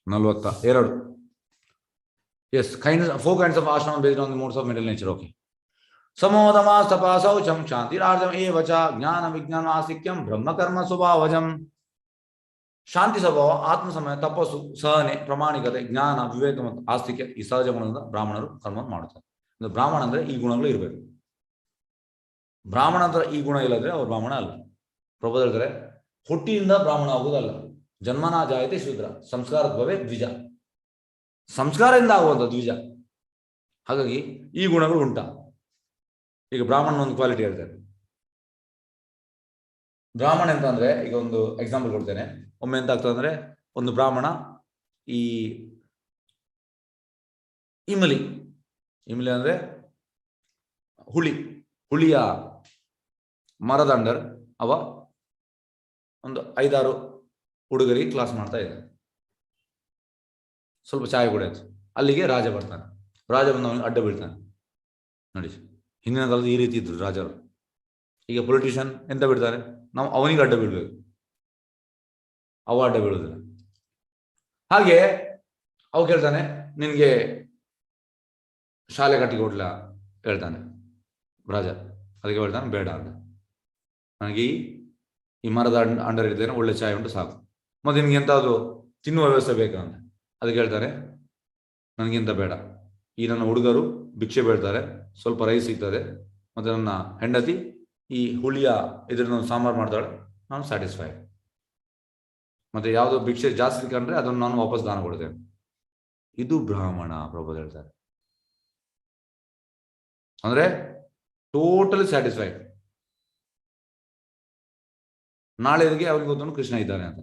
42. Yes, four kinds of ashram based on the modes of mental nature. Okay. Samodama stapa saucham shantirardham evacha ಜ್ಞಾನ ವಿಜ್ಞಾನ ಆಸ್ತಿಕ್ಯಂ ಬ್ರಹ್ಮ ಕರ್ಮ ಸ್ವಭಾವಜಂ. ಶಾಂತಿ ಸ್ವಭಾವ, ಆತ್ಮ ಸಮಯ, ತಪಸ್ಸು, ಸಹನೆ, ಪ್ರಾಮಾಣಿಕತೆ, ಜ್ಞಾನ, ವಿವೇಕ ಮತ್ತು ಆಸ್ತಿಕ್ಯ ಈ ಸಹಜ ಗುಣದಿಂದ ಬ್ರಾಹ್ಮಣರು ಕರ್ಮ ಮಾಡುತ್ತಾರೆ. ಬ್ರಾಹ್ಮಣ ಅಂದ್ರೆ ಈ ಗುಣಗಳು ಇರಬೇಕು. ಬ್ರಾಹ್ಮಣ ಅಂತ ಈ ಗುಣ ಇಲ್ಲದ್ರೆ ಅವ್ರು ಬ್ರಾಹ್ಮಣ ಅಲ್ಲ. ಪ್ರಭು ಹೇಳ್ತಾರೆ, ಹುಟ್ಟಿಯಿಂದ ಬ್ರಾಹ್ಮಣ ಆಗುವುದಲ್ಲ. ಜನ್ಮನಾ ಜಾಯತೆ ಶೂದ್ರ ಸಂಸ್ಕಾರತ್ವವೇ ದ್ವಿಜ. ಸಂಸ್ಕಾರದಿಂದ ಆಗುವಂಥ ದ್ವಿಜ. ಹಾಗಾಗಿ ಈ ಗುಣಗಳು ಉಂಟ. ಈಗ ಬ್ರಾಹ್ಮಣ ಒಂದು ಕ್ವಾಲಿಟಿ ಹೇಳ್ತೇನೆ. ಬ್ರಾಹ್ಮಣ ಅಂತ ಅಂದ್ರೆ, ಈಗ ಒಂದು ಎಕ್ಸಾಂಪಲ್ ಕೊಡ್ತೇನೆ. ಒಮ್ಮೆ ಎಂತ ಆಗ್ತದೆ ಅಂದ್ರೆ, ಒಂದು ಬ್ರಾಹ್ಮಣ ಈ ಇಮಲಿ ಅಂದ್ರೆ ಹುಳಿಯ ಮರದ ಅಂಡರ್ ಅವ ಒಂದು 5-6 ಹುಡುಗರಿಗೆ ಕ್ಲಾಸ್ ಮಾಡ್ತಾ ಇದ್ದ. ಸ್ವಲ್ಪ ಚಾಯ್ ಕುಡಿಯೋದು. ಅಲ್ಲಿಗೆ ರಾಜ ಬರ್ತಾನೆ. ರಾಜ ಬಂದು ಅವನಿಗೆ ಅಡ್ಡ ಬೀಳ್ತಾನೆ. ನೋಡಿ, ಹಿಂದಿನ ಕಾಲದ ಈ ರೀತಿ ಇದ್ರು ರಾಜರು. ಈಗ ಪೊಲಿಟಿಷಿಯನ್ ಎಂತ ಬಿಡ್ತಾರೆ, ನಾವು ಅವನಿಗೆ ಅಡ್ಡ ಬೀಳ್ಬೇಕು, ಅವ ಅಡ್ಡ ಬೀಳುದಿಲ್ಲ. ಹಾಗೆ ಅವ ಕೇಳ್ತಾನೆ, ನಿನ್ಗೆ ಶಾಲೆ ಕಟ್ಟಿ ಕೊಡ್ಲ ಹೇಳ್ತಾನೆ ರಾಜ. ಅದಕ್ಕೆ ಹೇಳ್ತಾನೆ, ಬೇಡ ಅಂತ, ನನಗೆ ಈ ಮರದ ಅಂಡರ್ ಇದ್ದೇನೆ, ಒಳ್ಳೆ ಚಾಯ್ ಉಂಟು ಸಾಕು, ಮತ್ತೆ ನಿನ್ಗೆ ಎಂತಾದ್ರು ತಿನ್ನುವ ವ್ಯವಸ್ಥೆ ಬೇಕಂತ. ಅದಕ್ಕೆ ಹೇಳ್ತಾರೆ, ನನಗಿಂತ ಬೇಡ, ಈ ನನ್ನ ಹುಡುಗರು ಭಿಕ್ಷೆ ಬೇಡ್ತಾರೆ, ಸ್ವಲ್ಪ ರೈಸ್ ಸಿಗ್ತದೆ, ಮತ್ತೆ ನನ್ನ ಹೆಂಡತಿ ಈ ಹುಳಿಯ ಇದನ್ನ ಸಾಂಬಾರು ಮಾಡ್ತಾಳೆ, ನಾನು ಸ್ಯಾಟಿಸ್ಫೈಡ್. ಮತ್ತೆ ಯಾವುದೋ ಭಿಕ್ಷೆ ಜಾಸ್ತಿ ಸಿಕ್ಕಂಡ್ರೆ ಅದನ್ನು ನಾನು ವಾಪಸ್ ದಾನ ಕೊಡ್ತೇನೆ. ಇದು ಬ್ರಾಹ್ಮಣ ಪ್ರಭು ಹೇಳ್ತಾರೆ. ಅಂದ್ರೆ ಟೋಟಲಿ ಸ್ಯಾಟಿಸ್ಫೈಡ್. ನಾಳೆಗೆ ಅವ್ರಿಗೆ ಗೊತ್ತು ಕೃಷ್ಣ ಇದ್ದಾನೆ ಅಂತ.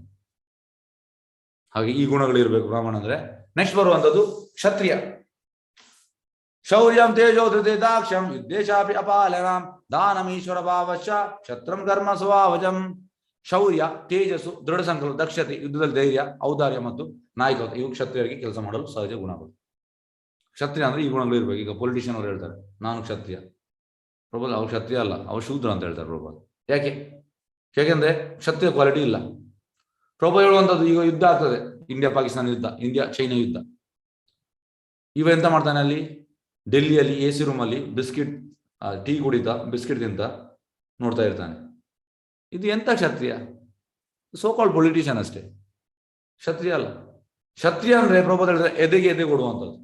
ಹಾಗೆ ಈ ಗುಣಗಳು ಇರಬೇಕು ಬ್ರಾಹ್ಮಣ ಅಂದ್ರೆ. ನೆಕ್ಸ್ಟ್ ಬರುವಂತದ್ದು ಕ್ಷತ್ರಿಯ. ಶೌರ್ಯಂ ತೇಜೋ ಧೃತೆ ದಾಕ್ಷಂ ಯುದ್ಧೇಶಾಪಿ ಅಪಾಲನಂ ದಾನಮೀಶ್ವರ ಭಾವಶ್ಚ ಕ್ಷತ್ರಂ ಕರ್ಮ ಸ್ವಭಾವಜಂ. ಶೌರ್ಯ, ತೇಜಸ್ಸು, ದೃಢ ಸಂಕಲ್ಪ, ದಕ್ಷತೆ, ಯುದ್ಧದಲ್ಲಿ ಧೈರ್ಯ, ಔದಾರ್ಯ ಮತ್ತು ನಾಯಕತ್ವ ಇವು ಕ್ಷತ್ರಿಯರಿಗೆ ಕೆಲಸ ಮಾಡಲು ಸಹಜ ಗುಣಗಳು. ಕ್ಷತ್ರಿಯ ಅಂದ್ರೆ ಈ ಗುಣಗಳು ಇರ್ಬೇಕು. ಈಗ ಪೊಲಿಟಿಷಿಯನ್ ಅವರು ಹೇಳ್ತಾರೆ, ನಾನು ಕ್ಷತ್ರಿಯ. ಪ್ರಭು ಅವ್ರು ಕ್ಷತ್ರಿಯ ಅಲ್ಲ, ಅವ್ರು ಶೂದ್ರ ಅಂತ ಹೇಳ್ತಾರೆ ಪ್ರಭು. ಯಾಕೆಂದ್ರೆ ಕ್ಷತ್ರಿಯ ಕ್ವಾಲಿಟಿ ಇಲ್ಲ. ಪ್ರಭು ಹೇಳುವಂಥದ್ದು, ಈಗ ಯುದ್ಧ ಆಗ್ತದೆ, ಇಂಡಿಯಾ ಪಾಕಿಸ್ತಾನ ಯುದ್ಧ, ಇಂಡಿಯಾ ಚೈನಾ ಯುದ್ಧ. ಇವ ಎಂತ ಮಾಡ್ತಾನೆ, ಅಲ್ಲಿ ಡೆಲ್ಲಿಯಲ್ಲಿ AC ರೂಮಲ್ಲಿ ಬಿಸ್ಕಿಟ್ ಟೀ ಕುಡಿತಾ ಬಿಸ್ಕಿಟ್ ತಿಂತ ನೋಡ್ತಾ ಇರ್ತಾನೆ. ಇದು ಎಂತ ಕ್ಷತ್ರಿಯ? ಸೋ ಕಾಲ್ಡ್ ಪೊಲಿಟಿಷಿಯನ್ ಅಷ್ಟೇ, ಕ್ಷತ್ರಿಯ ಅಲ್ಲ. ಕ್ಷತ್ರಿಯ ಅಂದ್ರೆ ಪ್ರಭುಪಾದ ಹೇಳಿದ್ರೆ ಎದೆಗೆ ಎದೆ ಕೊಡುವಂಥದ್ದು,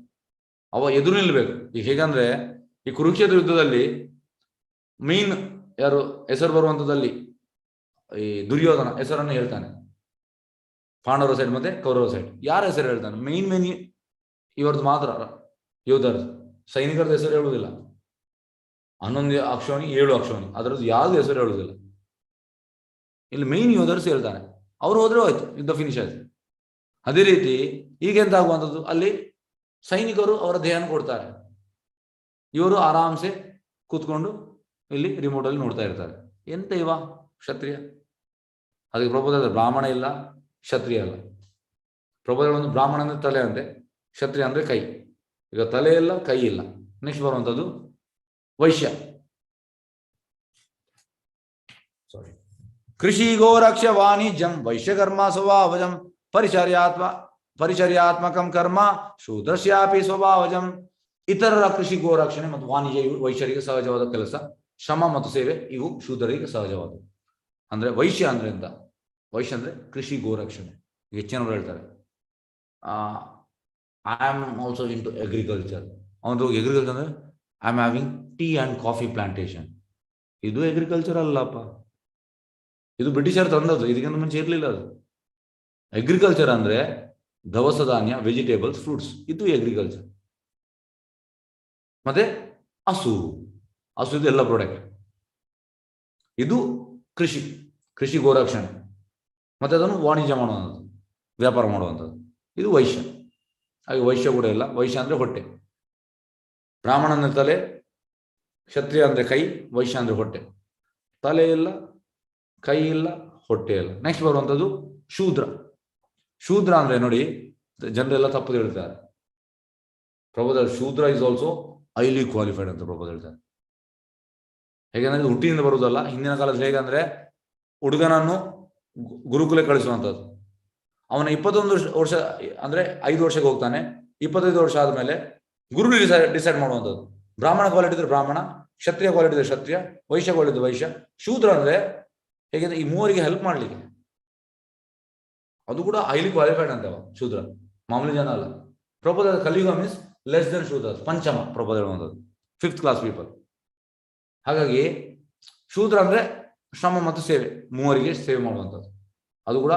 ಅವ ಎದುರು ನಿಲ್ಬೇಕು. ಈಗ ಹೇಗಂದ್ರೆ ಈ ಕುರುಕ್ಷೇತ್ರ ಯುದ್ಧದಲ್ಲಿ ಮೀನ್ ಯಾರು ಹೆಸರು ಬರುವಂಥದ್ದಲ್ಲಿ ಈ ದುರ್ಯೋಧನ ಹೆಸರನ್ನು ಹೇಳ್ತಾನೆ, ಪಾಂಡವರ ಸೈಡ್ ಮತ್ತೆ ಕೌರವ ಸೈಡ್. ಯಾರ ಹೆಸರು ಹೇಳ್ತಾನೆ? ಮೇನ್ ಇವರದ್ದು ಮಾತ್ರ ಯೋಧರದು, ಸೈನಿಕರದ ಹೆಸರು ಹೇಳುವುದಿಲ್ಲ. 11 ಅಕ್ಷೋಣಿ 7 ಅಕ್ಷೋಣಿ ಅದರದ್ದು ಯಾವ್ದು ಹೆಸರು ಹೇಳುವುದಿಲ್ಲ. ಇಲ್ಲಿ ಮೇನ್ ಯೋಧರ್ಸ್ ಹೇಳ್ತಾನೆ, ಅವ್ರು ಹೋದ್ರೆ ಹೋಯ್ತು, ಯುದ್ಧ ಫಿನಿಶ್ ಆಯ್ತು. ಅದೇ ರೀತಿ ಈಗ ಎಂತ ಆಗುವಂಥದ್ದು, ಅಲ್ಲಿ ಸೈನಿಕರು ಅವರ ದೇಹನ ಕೊಡ್ತಾರೆ, ಇವರು ಆರಾಮ್ಸೆ ಕೂತ್ಕೊಂಡು ಇಲ್ಲಿ ರಿಮೋಟ್ ಅಲ್ಲಿ ನೋಡ್ತಾ ಇರ್ತಾರೆ. ಎಂತ ಇವ ಕ್ಷತ್ರಿಯ? ಅದಕ್ಕೆ ಪ್ರಭುಪಾದ ಬ್ರಾಹ್ಮಣ ಇಲ್ಲ, ಕ್ಷತ್ರಿಯ ಅಲ್ಲ. ಪ್ರಭುಪಾದ ಒಂದು ಬ್ರಾಹ್ಮಣ ಅಂದ್ರೆ ತಲೆ ಅಂತೆ, ಕ್ಷತ್ರಿಯ ಅಂದ್ರೆ ಕೈ. ಈಗ ತಲೆ ಇಲ್ಲ, ಕೈ ಇಲ್ಲ. ನೆಕ್ಸ್ಟ್ ಬರುವಂಥದ್ದು ವೈಶ್ಯ. ಸಾರಿ, ಕೃಷಿ ಗೋರಕ್ಷ ವಾಣಿಜ್ಯಂ ವೈಶ್ಯಕರ್ಮ ಸ್ವಭಾವಜಂ ಪರಿಚರ್ಯಾತ್ಮಕಂ ಕರ್ಮ ಶೂದ್ರಸ್ಯಾಪಿ ಸ್ವಭಾವಜಂ. ಇತರರ ಕೃಷಿ ಗೋರಕ್ಷಣೆ ಮತ್ತು ವಾಣಿಜ್ಯ ಇವು ವೈಶ್ಯರಿಗೆ ಸಹಜವಾದ ಕೆಲಸ. ಶ್ರಮ ಮತ್ತು ಸೇವೆ ಇವು ಶೂದ್ರರಿಗೆ ಸಹಜವಾದ. ಅಂದ್ರೆ ವೈಶ್ಯ ಅಂದ್ರೆ ಎಂತ? ವೈಶ್ಯ ಅಂದ್ರೆ ಕೃಷಿ ಗೋರಕ್ಷಣೆ. ಹೆಚ್ಚಿನವರು ಹೇಳ್ತಾರೆ I am also into agriculture. ಅವನು ಅಗ್ರಿಕಲ್ಚರ್ ಅಂದ್ರೆ I am having tea and coffee plantation. ಇದು ಅಗ್ರಿಕಲ್ಚರ್ ಅಲ್ಲಪ್ಪ, ಇದು ಬ್ರಿಟಿಷರ್ ತಂದದ್ದು, ಇದಕ್ಕಿಂತ ಮುಂಚೆ ಇರಲಿಲ್ಲ ಅದು. ಅಗ್ರಿಕಲ್ಚರ್ ಅಂದ್ರೆ ದವಸ ಧಾನ್ಯ, ವೆಜಿಟೇಬಲ್ಸ್, ಫ್ರೂಟ್ಸ್, ಇದು ಅಗ್ರಿಕಲ್ಚರ್. ಮತ್ತೆ ಹಸು ಇದು ಎಲ್ಲ ಪ್ರಾಡಕ್ಟ್, ಇದು ಕೃಷಿ ಗೋರಕ್ಷಣೆ. ಮತ್ತೆ ಅದನ್ನು ವಾಣಿಜ್ಯ ಮಾಡುವಂಥದ್ದು, ವ್ಯಾಪಾರ ಮಾಡುವಂಥದ್ದು, ಇದು ವೈಶ್ಯ. ಹಾಗೆ ವೈಶ್ಯ ಕೂಡ ಇಲ್ಲ. ವೈಶ್ಯ ಅಂದ್ರೆ ಹೊಟ್ಟೆ. ಬ್ರಾಹ್ಮಣ ಅಂದ್ರೆ ತಲೆ, ಕ್ಷತ್ರಿಯ ಅಂದ್ರೆ ಕೈ, ವೈಶ್ಯ ಅಂದ್ರೆ ಹೊಟ್ಟೆ. ತಲೆ ಇಲ್ಲ, ಕೈ ಇಲ್ಲ, ಹೊಟ್ಟೆ ಇಲ್ಲ. ನೆಕ್ಸ್ಟ್ ಬರುವಂಥದ್ದು ಶೂದ್ರ ಅಂದ್ರೆ ನೋಡಿ, ಜನರೆಲ್ಲ ತಪ್ಪು ಹೇಳ್ತಾರೆ. ಪ್ರಭುಪಾದ ಶೂದ್ರ ಇಸ್ ಆಲ್ಸೋ ಹೈಲಿ ಕ್ವಾಲಿಫೈಡ್ ಅಂತ ಪ್ರಭುಪಾದ ಹೇಳ್ತಾರೆ. ಹೇಗೆಂದ್ರೆ ಹುಟ್ಟಿನಿಂದ ಬರುವುದಲ್ಲ. ಹಿಂದಿನ ಕಾಲದಲ್ಲಿ ಹೇಗಂದ್ರೆ ಹುಡುಗನನ್ನು ಗುರುಕುಲ ಕಳಿಸುವಂಥದ್ದು. ಅವನ 21 ವರ್ಷ ಅಂದ್ರೆ 5 ವರ್ಷಕ್ಕೆ ಹೋಗ್ತಾನೆ. 25 ವರ್ಷ ಆದ್ಮೇಲೆ ಗುರು ಡಿಸೈಡ್ ಮಾಡುವಂಥದ್ದು. ಬ್ರಾಹ್ಮಣ ಕ್ವಾಲಿಟಿ ಇದ್ರೆ ಬ್ರಾಹ್ಮಣ, ಕ್ಷತ್ರಿಯ ಕ್ವಾಲಿಟಿ ಇದ್ರೆ ಕ್ಷತ್ರಿಯ, ವೈಶ್ಯ ಕ್ವಾಲಿಟಿ ವೈಶ್ಯ. ಶೂದ್ರ ಅಂದ್ರೆ ಹೇಗೆಂದ್ರೆ ಈ ಮೂವರಿಗೆ ಹೆಲ್ಪ್ ಮಾಡ್ಲಿಕ್ಕೆ, ಅದು ಕೂಡ ಹೈಲಿ ಕ್ವಾಲಿಫೈಡ್ ಅಂತವ ಶೂದ್ರ, ಮಾಮೂಲಿ ಜನ ಅಲ್ಲ. ಪ್ರಭುಪಾದ ಕಲಿಯುಗ ಮೀನ್ಸ್ ಲೆಸ್ ದೆನ್ ಶೂದ್ರ, ಪಂಚಮ ಪ್ರಭುಪಾದ ಹೇಳುವಂಥದ್ದು, 5th ಕ್ಲಾಸ್ ಪೀಪಲ್. ಹಾಗಾಗಿ ಶೂದ್ರ ಅಂದ್ರೆ ಶ್ರಮ ಮತ್ತು ಸೇವೆ, ಮೂವರಿಗೆ ಸೇವೆ ಮಾಡುವಂಥದ್ದು. ಅದು ಕೂಡ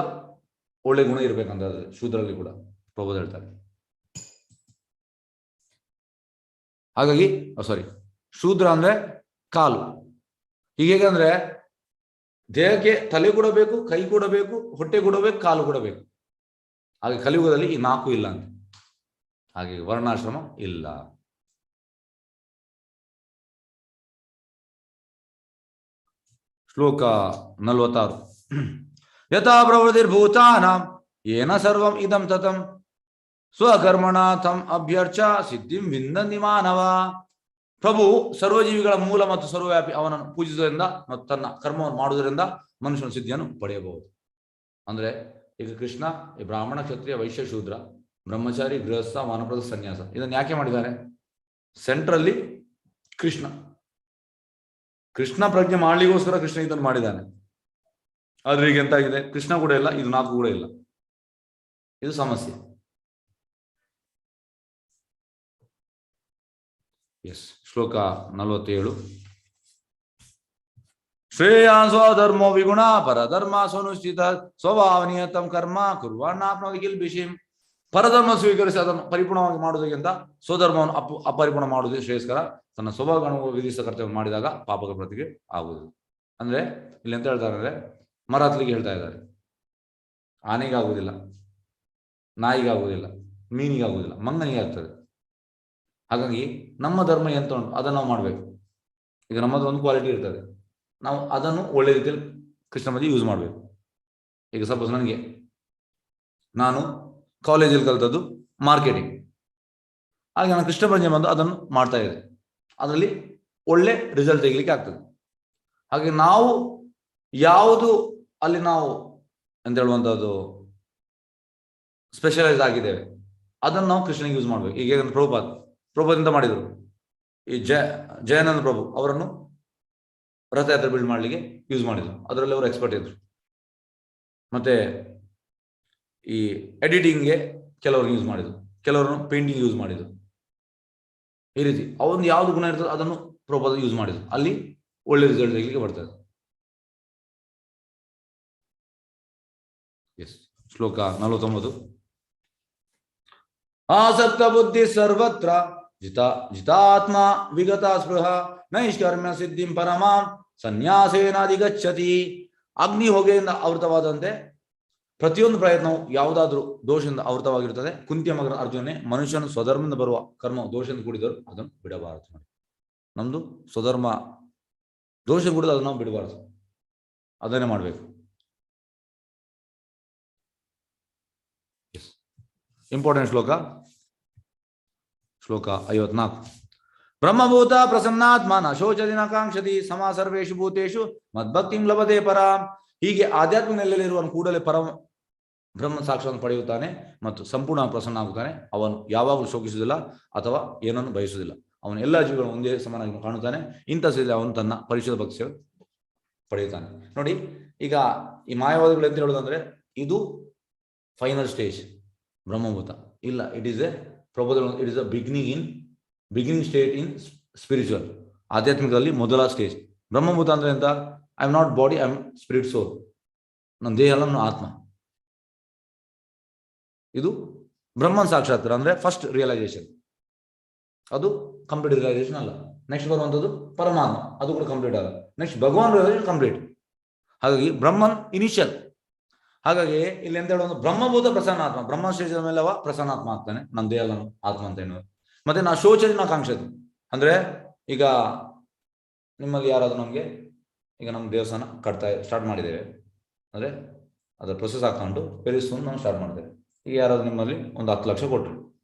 ಒಳ್ಳೆ ಗುಣ ಇರ್ಬೇಕಂತ ಶೂದ್ರಲ್ಲಿ ಕೂಡ ಪ್ರಭುಪಾದ ಹೇಳ್ತಾರೆ. ಹಾಗಾಗಿ ಶೂದ್ರ ಅಂದ್ರೆ ಕಾಲು. ಹೀಗೆ ಅಂದ್ರೆ ದೇಹಕ್ಕೆ ತಲೆ ಕೂಡ ಬೇಕು, ಕೈ ಕೂಡ ಬೇಕು, ಹೊಟ್ಟೆ ಕೂಡ ಬೇಕು, ಕಾಲು ಕೂಡ ಬೇಕು. ಹಾಗೆ ಕಲಿಯುಗದಲ್ಲಿ ಈ 4 ಇಲ್ಲ ಅಂತ. ಹಾಗೆ ವರ್ಣಾಶ್ರಮ ಇಲ್ಲ. ಶ್ಲೋಕ 46. ಯಥಾ ಪ್ರವೃತ್ತಿರ್ಭೂತಾನಾಂ ಯೇನ ಸರ್ವಂ ಇದಂ ತತಂ ಸ್ವಕರ್ಮಣ ತಂ ಅಭ್ಯರ್ಚ ಸಿದ್ಧಿಂ ವಿಂದತಿ ಮಾನವ. ಪ್ರಭು ಸರ್ವಜೀವಿಗಳ ಮೂಲ ಮತ್ತು ಸರ್ವವ್ಯಾಪಿ. ಅವನನ್ನು ಪೂಜಿಸುವುದರಿಂದ ಮತ್ತು ತನ್ನ ಕರ್ಮವನ್ನು ಮಾಡುವುದರಿಂದ ಮನುಷ್ಯನ ಸಿದ್ಧಿಯನ್ನು ಪಡೆಯಬಹುದು. ಅಂದ್ರೆ ಈಗ ಕೃಷ್ಣ ಈ ಬ್ರಾಹ್ಮಣ, ಕ್ಷತ್ರಿಯ, ವೈಶ್ಯ, ಶೂದ್ರ, ಬ್ರಹ್ಮಚಾರಿ, ಗೃಹಸ್ಥ, ವಾನಪ್ರಸ್ಥ, ಸನ್ಯಾಸ ಇದನ್ನು ಯಾಕೆ ಮಾಡಿದ್ದಾರೆ? ಸೆಂಟ್ರಲ್ಲಿ ಕೃಷ್ಣ ಪ್ರಜ್ಞೆ ಮಾಡ್ಲಿಗೋಸ್ಕರ ಕೃಷ್ಣ ಇದನ್ನು ಮಾಡಿದ್ದಾನೆ. ಆದ್ರೆ ಈಗ ಎಂತಾಗಿದೆ, ಕೃಷ್ಣ ಕೂಡ ಇಲ್ಲ, ಇದು 4 ಕೂಡ ಇಲ್ಲ. ಇದು ಸಮಸ್ಯೆ. ಶ್ಲೋಕ 47. ಶ್ರೇಯಾನ್ ಸ್ವಧರ್ಮೋ ವಿಗುಣ ಪರಧರ್ಮ ಸ್ವನುಷ್ಠಿತ ಸ್ವಭಾವನಿಯತಂ ಕರ್ಮ ಕುರ್ವಾಣಾಪ್ನೋದಿ ಕಿಲ್ಬಿಷಿಂ. ಪರಧರ್ಮ ಸ್ವೀಕರಿಸಿ ಅದನ್ನು ಪರಿಪೂರ್ಣವಾಗಿ ಮಾಡುವುದಕ್ಕಿಂತ ಸ್ವಧರ್ಮವನ್ನು ಅಪರಿಪೂರ್ಣ ಮಾಡುವುದೇ ಶ್ರೇಯಸ್ಕರ. ತನ್ನ ಸ್ವಭಾವಗಳನ್ನು ವಿಧಿಸಿದ ಕರ್ತವ್ಯ ಮಾಡಿದಾಗ ಪಾಪದ ಪ್ರತಿಗೆ ಆಗುವುದು. ಅಂದ್ರೆ ಇಲ್ಲಿ ಎಂತ ಹೇಳ್ತಾರೆ ಅಂದ್ರೆ, ಮರ ಹತ್ತಲಿಕ್ಕೆ ಹೇಳ್ತಾ ಇದ್ದಾರೆ. ಆನೆಗಾಗುವುದಿಲ್ಲ, ನಾಯಿಗಾಗುವುದಿಲ್ಲ, ಮೀನಿಗಾಗುವುದಿಲ್ಲ, ಮಂಗನಿಗೆ ಆಗ್ತದೆ. ಹಾಗಾಗಿ ನಮ್ಮ ಧರ್ಮ ಎಂತ ಉಂಟು ಅದನ್ನು ನಾವು ಮಾಡಬೇಕು. ಈಗ ನಮ್ಮದು ಒಂದು ಕ್ವಾಲಿಟಿ ಇರ್ತದೆ, ನಾವು ಅದನ್ನು ಒಳ್ಳೆ ರೀತಿಯಲ್ಲಿ ಕೃಷ್ಣ ಮಧ್ಯೆ ಯೂಸ್ ಮಾಡಬೇಕು. ಈಗ ಸಪೋಸ್ ನಾನು ಕಾಲೇಜಲ್ಲಿ ಕಲಿತದ್ದು ಮಾರ್ಕೆಟಿಂಗ್, ಹಾಗೆ ನಾನು ಕೃಷ್ಣ ಪ್ರಜ್ಞೆ ಬಂದು ಅದನ್ನು ಮಾಡ್ತಾ ಇದೆ, ಅದರಲ್ಲಿ ಒಳ್ಳೆ ರಿಸಲ್ಟ್ ತೆಗಿಲಿಕ್ಕೆ ಆಗ್ತದೆ. ಹಾಗೆ ನಾವು ಯಾವುದು ಅಲ್ಲಿ ನಾವು ಅಂತ ಹೇಳುವಂಥದ್ದು ಸ್ಪೆಷಲೈಸ್ ಆಗಿದ್ದೇವೆ ಅದನ್ನು ನಾವು ಕೃಷ್ಣನಿಗೆ ಯೂಸ್ ಮಾಡಬೇಕು. ಈಗ ಪ್ರಭುಪಾದ ಎಂತ ಮಾಡಿದರು, ಈ ಜಯಾನಂದ ಪ್ರಭು ಅವರನ್ನು ರಥಯಾತ್ರೆ ಬಿಲ್ಡ್ ಮಾಡಲಿಕ್ಕೆ ಯೂಸ್ ಮಾಡಿದ್ರು. ಅದರಲ್ಲಿ ಅವರು ಎಕ್ಸ್ಪರ್ಟ್ ಇದ್ರು. ಮತ್ತೆ ಈ ಎಡಿಟಿಂಗ್ಗೆ ಕೆಲವರು ಯೂಸ್ ಮಾಡಿದ್ರು, ಕೆಲವರು ಪೇಂಟಿಂಗ್ ಯೂಸ್ ಮಾಡಿದ್ರು. ಈ ರೀತಿ ಅವೊಂದು ಯಾವ್ದು ಗುಣ ಇರ್ತದೆ ಅದನ್ನು ಪ್ರಭುಪಾದ ಯೂಸ್ ಮಾಡಿದ್ರು, ಅಲ್ಲಿ ಒಳ್ಳೆ ರಿಸಲ್ಟ್ ತೆಗಿಲಿಕ್ಕೆ ಬರ್ತದೆ. ಎಸ್, ಶ್ಲೋಕ 49. ಆಸಕ್ತ ಬುದ್ಧಿ ಸರ್ವತ್ರ ಜಿತಾತ್ಮ ವಿಗತ ಸ್ಪೃಹ ನೈಷ್ಕರ್ಮ್ಯ ಸಿದ್ಧಿಂ ಪರಮಾಂ ಸನ್ಯಾಸೇನಾಧಿಗಚ್ಚತಿ. ಅಗ್ನಿ ಹೊಗೆಯಿಂದ ಆವೃತವಾದಂತೆ ಪ್ರತಿಯೊಂದು ಪ್ರಯತ್ನವು ಯಾವುದಾದ್ರೂ ದೋಷದಿಂದ ಆವೃತವಾಗಿರುತ್ತದೆ. ಕುಂತಿಯ ಮಗನ ಅರ್ಜುನನೇ, ಮನುಷ್ಯನು ಸ್ವಧರ್ಮದಿಂದ ಬರುವ ಕರ್ಮ ದೋಷದಿಂದ ಕೂಡಿದರು ಅದನ್ನು ಬಿಡಬಾರದು. ನಮ್ದು ಸ್ವಧರ್ಮ ದೋಷ ಕೂಡಿದ ಅದನ್ನು ನಾವು ಬಿಡಬಾರದು, ಅದನ್ನೇ ಮಾಡಬೇಕು. ಇಂಪಾರ್ಟೆಂಟ್ ಶ್ಲೋಕ 54. ಬ್ರಹ್ಮಭೂತ ಪ್ರಸನ್ನಾತ್ಮ ನ ಶೋಚತಿ ನ ಕಾಂಕ್ಷತಿ ಸಮಾ ಸರ್ವೇಷು ಭೂತೇಷು ಮದ್ಭಕ್ತಿಂ ಲಭತೆ ಪರಾಂ. ಹೀಗೆ ಆಧ್ಯಾತ್ಮಿಕ ನೆಲೆಯಲ್ಲಿರುವನು ಕೂಡಲೇ ಬ್ರಹ್ಮ ಸಾಕ್ಷಾತ್ ಪಡೆಯುತ್ತಾನೆ ಮತ್ತು ಸಂಪೂರ್ಣ ಪ್ರಸನ್ನ ಆಗುತ್ತಾನೆ. ಅವನು ಯಾವಾಗಲೂ ಶೋಕಿಸುವುದಿಲ್ಲ ಅಥವಾ ಏನನ್ನು ಬಯಸುವುದಿಲ್ಲ. ಅವನು ಎಲ್ಲ ಜೀವಗಳನ್ನು ಒಂದೇ ಸಮಾನಾಗಿ ಕಾಣುತ್ತಾನೆ. ಇಂಥ ಸ್ಥಿತಿಯಲ್ಲಿ ಅವನು ತನ್ನ ಪರಿಶುದ್ಧ ಭಕ್ತಿ ಪಡೆಯುತ್ತಾನೆ. ನೋಡಿ, ಈಗ ಈ ಮಾಯಾವಾದಿಗಳು ಅಂತ ಹೇಳೋದಂದ್ರೆ ಇದು ಫೈನಲ್ ಸ್ಟೇಜ್ ಬ್ರಹ್ಮಭೂತ ಇಲ್ಲ. ಇಟ್ ಈಸ್ ಎ ಪ್ರಬೋಧನ, it is a beginning state in spiritual. ಆಧ್ಯಾತ್ಮಿಕದಲ್ಲಿ ಮೊದಲ ಸ್ಟೇಜ್ ಬ್ರಹ್ಮಭೂತ ಅಂದ್ರೆ ಎಂತ? I am not body, I am spirit soul. ನನ್ನ ದೇಹ ಅಲ್ಲ, ನನ್ನ ಆತ್ಮ. ಇದು ಬ್ರಹ್ಮನ್ ಸಾಕ್ಷಾತ್ಕಾರ ಅಂದ್ರೆ ಫಸ್ಟ್ ರಿಯಲೈಸೇಷನ್. ಅದು ಕಂಪ್ಲೀಟ್ ರಿಯಲೈಸೇಷನ್ ಅಲ್ಲ. ನೆಕ್ಸ್ಟ್ ಬರುವಂಥದ್ದು ಪರಮಾತ್ಮ, ಅದು ಕೂಡ ಕಂಪ್ಲೀಟ್ ಅಲ್ಲ. Next Bhagavan realization complete. ಹಾಗಾಗಿ ಬ್ರಹ್ಮನ್ ಇನಿಷಿಯಲ್. ಹಾಗಾಗಿ ಇಲ್ಲಿ ಎಂತ ಹೇಳೋದು? ಬ್ರಹ್ಮಭೂತ ಪ್ರಸನ್ನಾತ್ಮ. ಬ್ರಹ್ಮ ಸ್ಟೇಜ್ ಮೇಲೆ ಅವ ಪ್ರಸನ್ನಾತ್ಮ ಆಗ್ತಾನೆ, ನನ್ನ ದೇಹ ಅಲ್ಲ ಆತ್ಮ ಅಂತ ಹೇಳೋದು. ಮತ್ತೆ ನಾ ಶೋಚತಿ ನಾ ಕಾಂಕ್ಷತಿ ಅಂದ್ರೆ, ಈಗ ನಿಮ್ಮಲ್ಲಿ ಯಾರಾದ್ರೂ ನಮಗೆ ಈಗ ನಮ್ಮ ದೇವಸ್ಥಾನ ಸ್ಟಾರ್ಟ್ ಮಾಡಿದ್ದೇವೆ ಅಂದ್ರೆ ಅದರ ಪ್ರೊಸೆಸ್ ಹಾಕೊಂಡು ವೆರಿ ಸೂನ್ ನಾವು ಸ್ಟಾರ್ಟ್ ಮಾಡಿದ್ದೇವೆ. ಈಗ ಯಾರಾದ್ರೂ ನಿಮ್ಮಲ್ಲಿ ಒಂದು 10 ಲಕ್ಷ ಕೊಟ್ರಿ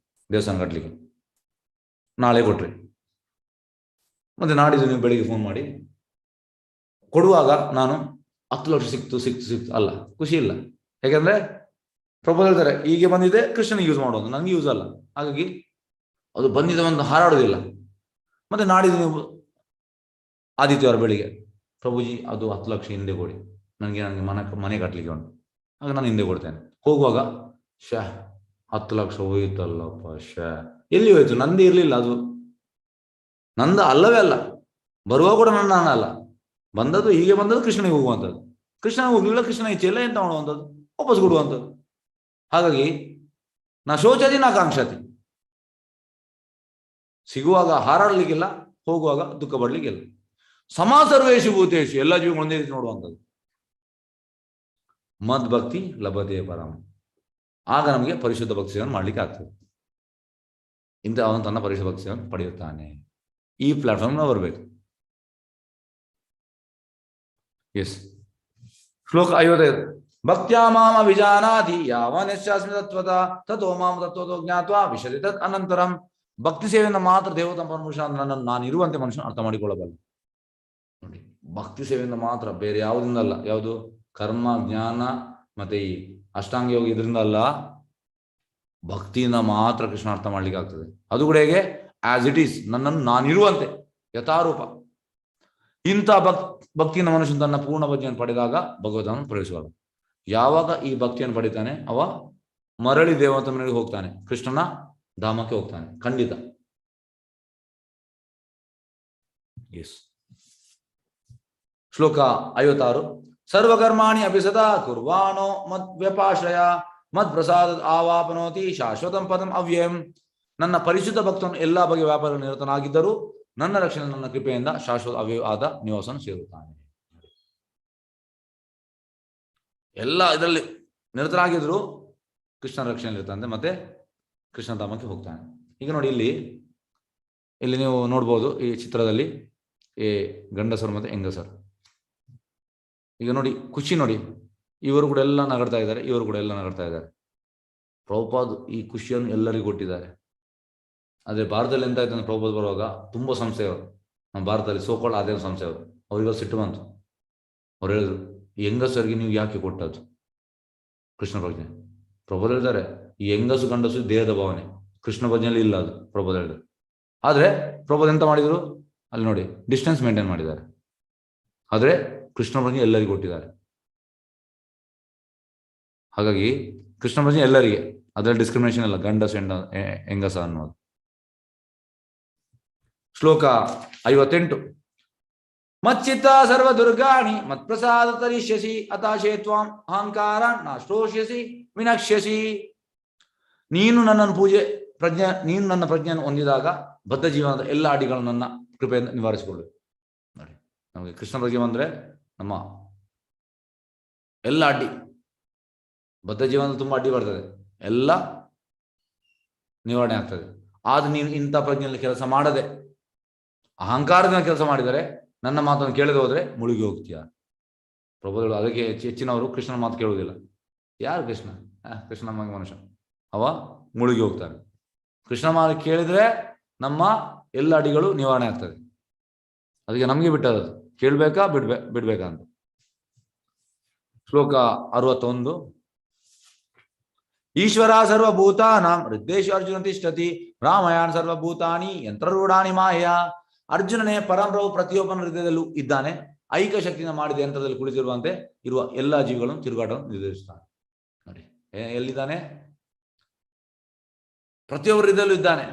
ದೇವಸ್ಥಾನ ಕಟ್ಟಲಿಕ್ಕೆ, ನಾಳೆ ಕೊಟ್ರಿ, ಮತ್ತೆ ನಾಡಿದ್ದು ನೀವು ಬೆಳಿಗ್ಗೆ ಫೋನ್ ಮಾಡಿ ಕೊಡುವಾಗ ನಾನು 10 ಲಕ್ಷ ಸಿಕ್ತು ಅಲ್ಲ, ಖುಷಿ ಇಲ್ಲ. ಯಾಕೆಂದ್ರೆ ಪ್ರಭು ಹೇಳ್ತಾರೆ ಹೀಗೆ ಬಂದಿದೆ, ಕೃಷ್ಣನಿಗೆ ಯೂಸ್ ಮಾಡೋದು, ನನಗೆ ಯೂಸ್ ಅಲ್ಲ. ಹಾಗಾಗಿ ಅದು ಬಂದಿದೆ ಒಂದು ಹಾರಾಡೋದಿಲ್ಲ. ಮತ್ತೆ ನಾಡಿದ್ದು ನೀವು ಆದಿತ್ಯವಾರ ಬೆಳಿಗ್ಗೆ ಪ್ರಭುಜಿ ಅದು 10 ಲಕ್ಷ ಹಿಂದೆ ಕೊಡಿ, ನನಗೆ ಮನೆ ಕಟ್ಟಲಿಕ್ಕೆ ಉಂಟು, ಆಗ ನಾನು ಹಿಂದೆ ಕೊಡ್ತೇನೆ. ಹೋಗುವಾಗ 10 ಲಕ್ಷ ಹೋಯ್ತಲ್ಲಪ್ಪ, ಎಲ್ಲಿ ಹೋಯ್ತು? ನಂದೇ ಇರ್ಲಿಲ್ಲ, ಅದು ನಂದು ಅಲ್ಲವೇ ಅಲ್ಲ. ಬರುವಾಗ ಕೂಡ ನನ್ನ ಹಣ ಅಲ್ಲ. ಬಂದದ್ದು ಹೀಗೆ ಬಂದದ್ದು ಕೃಷ್ಣನಿಗೆ ಹೋಗುವಂಥದ್ದು. ಕೃಷ್ಣನಿಗೆ ಹೋಗ್ಲಿಲ್ಲ, ಕೃಷ್ಣ ಇಚ್ಛೆ ಇಲ್ಲ, ಎಂತ ಮಾಡುವಂಥದ್ದು? ವಾಪಸ್ ಕೊಡುವಂಥದ್ದು. ಹಾಗಾಗಿ ನಾ ಶೋಚತಿ ನಾ ಕಾಂಕ್ಷತಿ. ಸಿಗುವಾಗ ಹಾರಾಡ್ಲಿಕ್ಕಿಲ್ಲ, ಹೋಗುವಾಗ ದುಃಖ ಪಡ್ಲಿಕ್ಕಿಲ್ಲ. ಸಮಾ ಸರ್ವೇಷು ಭೂತೇಷು, ಎಲ್ಲ ಜೀವ ಒಂದೇ ರೀತಿ ನೋಡುವಂಥದ್ದು. ಮದ್ ಭಕ್ತಿ ಲಭತೆ ಪರಂ. ಆಗ ನಮಗೆ ಪರಿಶುದ್ಧ ಭಕ್ತಿ ಸೇವನೆ ಮಾಡ್ಲಿಕ್ಕೆ ಆಗ್ತದೆ. ಇಂಥ ಅವನು ತನ್ನ ಪರಿಶುದ್ಧ ಭಕ್ತಿ ಸೇವನೆ ಪಡೆಯುತ್ತಾನೆ. ಈ ಪ್ಲಾಟ್ಫಾರ್ಮ್ ನಾವು ಬರಬೇಕು. ಎಸ್, ಶ್ಲೋಕ 55. ಭಕ್ತ್ಯಾ ಮಾಮ ವಿಜಾನಾತಿ ಯಾವನಿಶ್ಚಾಸ್ಮಿ ತತ್ವತ ತಥೋ ಮಾಮ ತತ್ವತೋ ಜ್ಞಾತ್ವಾ ವಿಶದಿ ತತ್ ಅನಂತರಂ. ಭಕ್ತಿ ಸೇವೆಯಿಂದ ಮಾತ್ರ ದೇವತಾ ಪರಮಪುರುಷ ನನ್ನನ್ನು ನಾನು ಇರುವಂತೆ ಮನುಷ್ಯನ ಅರ್ಥ ಮಾಡಿಕೊಳ್ಳಬಲ್ಲ. ನೋಡಿ, ಭಕ್ತಿ ಸೇವೆಯಿಂದ ಮಾತ್ರ, ಬೇರೆ ಯಾವುದರಿಂದ ಅಲ್ಲ. ಯಾವುದು? ಕರ್ಮ, ಜ್ಞಾನ ಮತ್ತೆ ಈ ಅಷ್ಟಾಂಗ ಯೋಗ, ಇದರಿಂದ ಅಲ್ಲ. ಭಕ್ತಿಯಿಂದ ಮಾತ್ರ ಕೃಷ್ಣ ಅರ್ಥ ಮಾಡ್ಲಿಕ್ಕೆ ಆಗ್ತದೆ. ಅದು ಕೂಡ ಹೇಗೆ? ಆಸ್ ಇಟ್ ಈಸ್, ನನ್ನನ್ನು ನಾನಿರುವಂತೆ ಯಥಾರೂಪ. ಇಂಥ ಭಕ್ತಿಯಿಂದ ಮನುಷ್ಯನ ತನ್ನ ಪೂರ್ಣ ಭಕ್ತಿಯನ್ನು ಪಡೆದಾಗ ಭಗವಂತನನ್ನು ಪ್ರವೇಶಿಸುವಾಗ, ಯಾವಾಗ ಈ ಭಕ್ತಿಯನ್ನು ಪಡಿತಾನೆ ಅವ ಮರಳಿ ದೇವತ ಮನೆಗೆ ಹೋಗ್ತಾನೆ, ಕೃಷ್ಣನ ಧಾಮಕ್ಕೆ ಹೋಗ್ತಾನೆ ಖಂಡಿತ. ಎಸ್, ಶ್ಲೋಕ 56. ಸರ್ವಕರ್ಮಾಣಿ ಅಪಿ ಸದಾ ಕುರ್ವಾಣೋ ಮದ್ ವ್ಯಪಾಶ್ರಯ ಮದ್ ಪ್ರಸಾದ ಆವಾಪನೋತಿ ಶಾಶ್ವತಂ ಪದಂ ಅವ್ಯಯಂ. ನನ್ನ ಪರಿಶುದ್ಧ ಭಕ್ತನು ಎಲ್ಲಾ ಬಗೆಯ ವ್ಯಾಪಾರ ನಿರತನಾಗಿದ್ದರೂ ನನ್ನ ರಕ್ಷಣೆ, ನನ್ನ ಕೃಪೆಯಿಂದ ಶಾಶ್ವತ ಅವ್ಯಯ ಆದ ನಿವಾಸವನ್ನು ಸೇರುತ್ತಾನೆ. ಎಲ್ಲ ಇದರಲ್ಲಿ ನಿರತನಾಗಿದ್ರು ಕೃಷ್ಣ ರಕ್ಷಣೆ ಇರ್ತಾನೆ, ಮತ್ತೆ ಕೃಷ್ಣ ಧಾಮಕ್ಕೆ ಹೋಗ್ತಾನೆ. ಈಗ ನೋಡಿ, ಇಲ್ಲಿ ನೀವು ನೋಡ್ಬೋದು ಈ ಚಿತ್ರದಲ್ಲಿ ಈ ಗಂಡಸರು ಮತ್ತೆ ಹೆಂಗಸರು. ಈಗ ನೋಡಿ, ಖುಷಿ ನೋಡಿ, ಇವರು ಕೂಡ ಎಲ್ಲ ನಗಡ್ತಾ ಇದ್ದಾರೆ, ಇವರು ಕೂಡ ಎಲ್ಲ ನಗಡ್ತಾ ಇದ್ದಾರೆ. ಪ್ರಭುಪಾದ್ ಈ ಖುಷಿಯನ್ನು ಎಲ್ಲರಿಗೂ ಕೊಟ್ಟಿದ್ದಾರೆ. ಆದರೆ ಭಾರತದಲ್ಲಿ ಎಂತ ಆಯ್ತು ಅಂದ್ರೆ, ಪ್ರಭುಪಾದ್ ಬರುವಾಗ ತುಂಬಾ ಸಂಸ್ಥೆಯವರು, ನಮ್ಮ ಭಾರತದಲ್ಲಿ ಸೋಕೊಳ್ಳ ಅದೇ ಸಂಸ್ಥೆಯವರು, ಅವ್ರಿಗೆ ಸಿಟ್ಟು ಬಂತು. ಅವ್ರು ಹೇಳಿದ್ರು, ಈ ಹೆಂಗಸರಿಗೆ ನೀವು ಯಾಕೆ ಕೊಟ್ಟದ್ದು ಕೃಷ್ಣ ಪ್ರಜ್ಞೆ? ಪ್ರಭುಪಾದ್ ಹೇಳ್ತಾರೆ, ಈ ಹೆಂಗಸು ಗಂಡಸು ದೇಹದ ಭಾವನೆ, ಕೃಷ್ಣ ಪ್ರಜ್ಞೆಯಲ್ಲಿ ಇಲ್ಲ ಅದು, ಪ್ರಭುಪಾದ್ ಹೇಳಿದ್ರು. ಆದ್ರೆ ಪ್ರಭುಪಾದ್ ಎಂತ ಮಾಡಿದ್ರು ಅಲ್ಲಿ ನೋಡಿ, ಡಿಸ್ಟೆನ್ಸ್ ಮೇಂಟೈನ್ ಮಾಡಿದ್ದಾರೆ. ಆದ್ರೆ ಕೃಷ್ಣ ಪ್ರಜ್ಞೆ ಎಲ್ಲರಿಗೂ ಕೊಟ್ಟಿದ್ದಾರೆ. ಹಾಗಾಗಿ ಕೃಷ್ಣ ಪ್ರಜ್ಞೆ ಎಲ್ಲರಿಗೆ, ಅದರಲ್ಲಿ ಡಿಸ್ಕ್ರಿಮಿನೇಷನ್ ಇಲ್ಲ, ಗಂಡಸ ಹೆಂಗಸ ಅನ್ನೋದು. ಶ್ಲೋಕ 58. ಮಚ್ಚಿತ್ತ ಸರ್ವ ದುರ್ಗಾಣಿ ಮತ್ಪ್ರಸಾದ ತರಿಷ್ಯಸಿ ಅತಾಶೇ ತ್ವಾಂ ಅಹಂಕಾರ ನಾಶ್ರೋಷ್ಯಸಿ ವಿನಕ್ಷ್ಯಸಿ. ನೀನು ನನ್ನ ಪ್ರಜ್ಞೆಯನ್ನು ಹೊಂದಿದಾಗ ಬದ್ಧ ಜೀವನದ ಎಲ್ಲ ಅಡಿಗಳನ್ನು ನನ್ನ ಕೃಪೆಯಿಂದ ನಿವಾರಿಸಿಕೊಳ್ಳು. ನೋಡಿ, ನಮಗೆ ಕೃಷ್ಣ ಪ್ರಜ್ಞೆ ಬಂದ್ರೆ ನಮ್ಮ ಎಲ್ಲ ಅಡ್ಡಿ, ಬದ್ಧ ಜೀವನದ ತುಂಬಾ ಅಡ್ಡಿ ಬರ್ತದೆ, ಎಲ್ಲ ನಿವಾರಣೆ ಆಗ್ತದೆ. ಆದ್ರೆ ನೀನು ಇಂಥ ಪ್ರಜ್ಞೆಯಲ್ಲಿ ಕೆಲಸ ಮಾಡದೆ ಅಹಂಕಾರದಿಂದ ಕೆಲಸ ಮಾಡಿದರೆ, ನನ್ನ ಮಾತನ್ನು ಕೇಳದೆ ಹೋದ್ರೆ ಮುಳುಗಿ ಹೋಗ್ತೀಯ. ಪ್ರಭುಗಳು ಅದಕ್ಕೆ ಹೆಚ್ಚಿನವರು ಕೃಷ್ಣನ ಮಾತು ಕೇಳುವುದಿಲ್ಲ. ಯಾರು ಕೃಷ್ಣ? ಕೃಷ್ಣ ಮನುಷ್ಯ, ಅವ ಮುಳುಗಿ ಹೋಗ್ತಾನೆ. ಕೃಷ್ಣ ಮಾತು ಕೇಳಿದ್ರೆ ನಮ್ಮ ಎಲ್ಲ ಅಡಿಗಳು ನಿವಾರಣೆ ಆಗ್ತದೆ. ಅದಕ್ಕೆ ನಮಗೆ ಬಿಟ್ಟದ್ದು, ಕೇಳ್ಬೇಕಾ ಬಿಡ್ಬೇಕಾ ಅಂತ. ಶ್ಲೋಕ 61. ಈಶ್ವರ ಸರ್ವಭೂತಾನಾಂ ಹೃದ್ದೇಶು ಅರ್ಜುನ ತಿಷ್ಠತಿ ರಾಮಯಾನ್ ಸರ್ವಭೂತಾನಿ ಯಂತ್ರರೂಢಾನಿ ಮಾಯ. ಅರ್ಜುನನೇ ಪರಮಪ್ರಭು ಪ್ರತಿಯೊಬ್ಬನ ಹೃದಯದಲ್ಲೂ ಇದ್ದಾನೆ. ಐಕ ಶಕ್ತಿಯಿಂದ ಮಾಡಿದ ಯಂತ್ರದಲ್ಲಿ ಕುಳಿತಿರುವಂತೆ ಇರುವ ಎಲ್ಲಾ ಜೀವಿಗಳನ್ನು ತಿರುಗಾಟವನ್ನು ನಿರ್ದೇಶಿಸ್ತಾನೆ. ನೋಡಿ, ಎಲ್ಲಿದ್ದಾನೆ? ಪ್ರತಿಯೊಬ್ಬರ ಹೃದಯದಲ್ಲೂ ಇದ್ದಾನೆ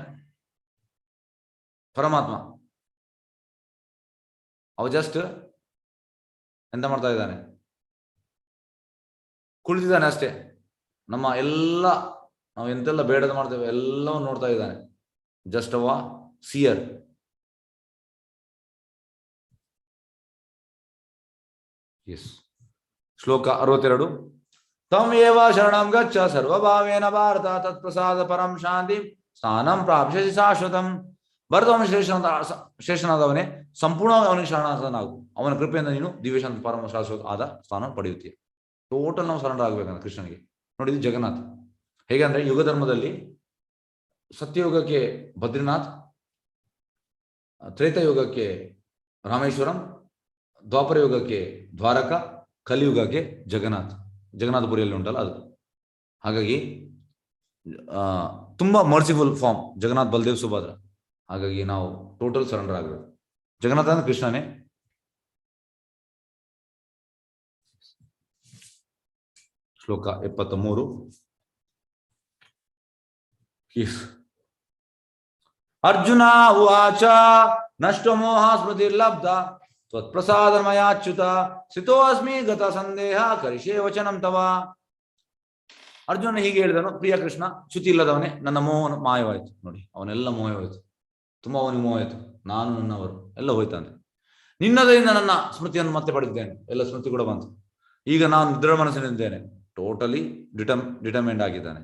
ಪರಮಾತ್ಮ. ಅವ ಜಸ್ಟ್ ಎಂತ ಮಾಡ್ತಾ ಇದ್ದಾನೆ? ಕುಳಿತಿದ್ದಾನೆ ಅಷ್ಟೇ. ನಾವು ಎಂತೆಲ್ಲ ಬೇಡದ ಮಾಡ್ತೇವೆ ಎಲ್ಲವೂ ನೋಡ್ತಾ ಇದ್ದಾನೆ. ಜಸ್ಟ್ ಅವ ಸಿಯರ್. ಎಸ್. ಶ್ಲೋಕ 62. ತಂ ಏವ ಶರಣಂ ಗಚ್ಚ ಸರ್ವಭಾವೇನ ಭಾರತ ತತ್ಪ್ರಸಾದ ಪರಂ ಶಾಂತಿ ಸ್ಥಾನಂ ಪ್ರಾಪ್ಸ್ಯಸಿ ಶಾಶ್ವತಂ. ಭರತವನ ಶ್ರೇಷ್ಠನಾದವನೇ, ಸಂಪೂರ್ಣವಾಗಿ ಅವನಿಗೆ ಶರಣಾಗತನಾಗು. ಅವನ ಕೃಪೆಯಿಂದ ನೀನು ದಿವ್ಯಶಾಂತಿ ಪರಮ ಶಾಶ್ವತ ಆದ ಸ್ಥಾನ ಪಡೆಯುತ್ತೀಯ. ಟೋಟಲ್ ನಾವು ಸರೆಂಡರ್ ಆಗ್ಬೇಕಂತ ಕೃಷ್ಣನಿಗೆ. ನೋಡಿ, ಇದು ಜಗನ್ನಾಥ್. ಹೇಗೆ ಅಂದ್ರೆ, ಯುಗ ಧರ್ಮದಲ್ಲಿ ಸತ್ಯಯುಗಕ್ಕೆ ಬದ್ರಿನಾಥ್, ತ್ರೇತಾಯುಗಕ್ಕೆ ರಾಮೇಶ್ವರಂ, ದ್ವಾಪರ ಯುಗಕ್ಕೆ ದ್ವಾರಕ, ಕಲಿಯುಗಕ್ಕೆ ಜಗನ್ನಾಥಪುರಿಯಲ್ಲಿ ಉಂಟಲ್ಲ ಅದು. ಹಾಗಾಗಿ ತುಂಬಾ ಮರ್ಸಿಫುಲ್ ಫಾರ್ಮ್ ಜಗನ್ನಾಥ್, ಬಲದೇವ್, ಸುಭದ್ರ. ಹಾಗಾಗಿ ನಾವು ಟೋಟಲ್ ಸರೆಂಡರ್ ಆಗಬೇಕು. ಜಗನ್ನಾಥ ಅಂದ್ರೆ ಕೃಷ್ಣನೇ. ಶ್ಲೋಕ 73. ಅರ್ಜುನ ಉವಾಚ ನಷ್ಟೋ ಮೋಹ ಸ್ಮೃತಿರ್ಲಬ್ಧ ತ್ವತ್ಪ್ರಸಾದಮಯಾಚ್ಯುತ ಸ್ಥಿತೋ ಅಸ್ಮಿ ಗತ ಸಂದೇಹ ಕರಿಷೇ ವಚನಂ ತವ. ಅರ್ಜುನ ಹೀಗೆ ಹೇಳಿದನು, ಪ್ರಿಯ ಕೃಷ್ಣ, ಚ್ಯುತಿ ಇಲ್ಲದವನೇ, ನನ್ನ ಮೋಹ ಮಾಯವಾಯಿತು. ನೋಡಿ, ಅವನೆಲ್ಲ ಮೋಹವಾಯಿತು, ತುಂಬಾ ಅವನಿಗೆ ಮೋಹವಾಯಿತು. ನಾನು, ನನ್ನವರು ಎಲ್ಲ ಹೋಯ್ತಾನೆ. ನಿನ್ನದರಿಂದ ನನ್ನ ಸ್ಮೃತಿಯನ್ನು ಮತ್ತೆ ಪಡೆದಿದ್ದೇನೆ, ಎಲ್ಲ ಸ್ಮೃತಿ ಕೂಡ ಬಂತು. ಈಗ ನಾನು ದೃಢ ಮನಸ್ಸಿನಿದ್ದೇನೆ, ಟೋಟಲಿ ಡಿಟರ್ಮೆಂಡ್ ಆಗಿದ್ದಾನೆ.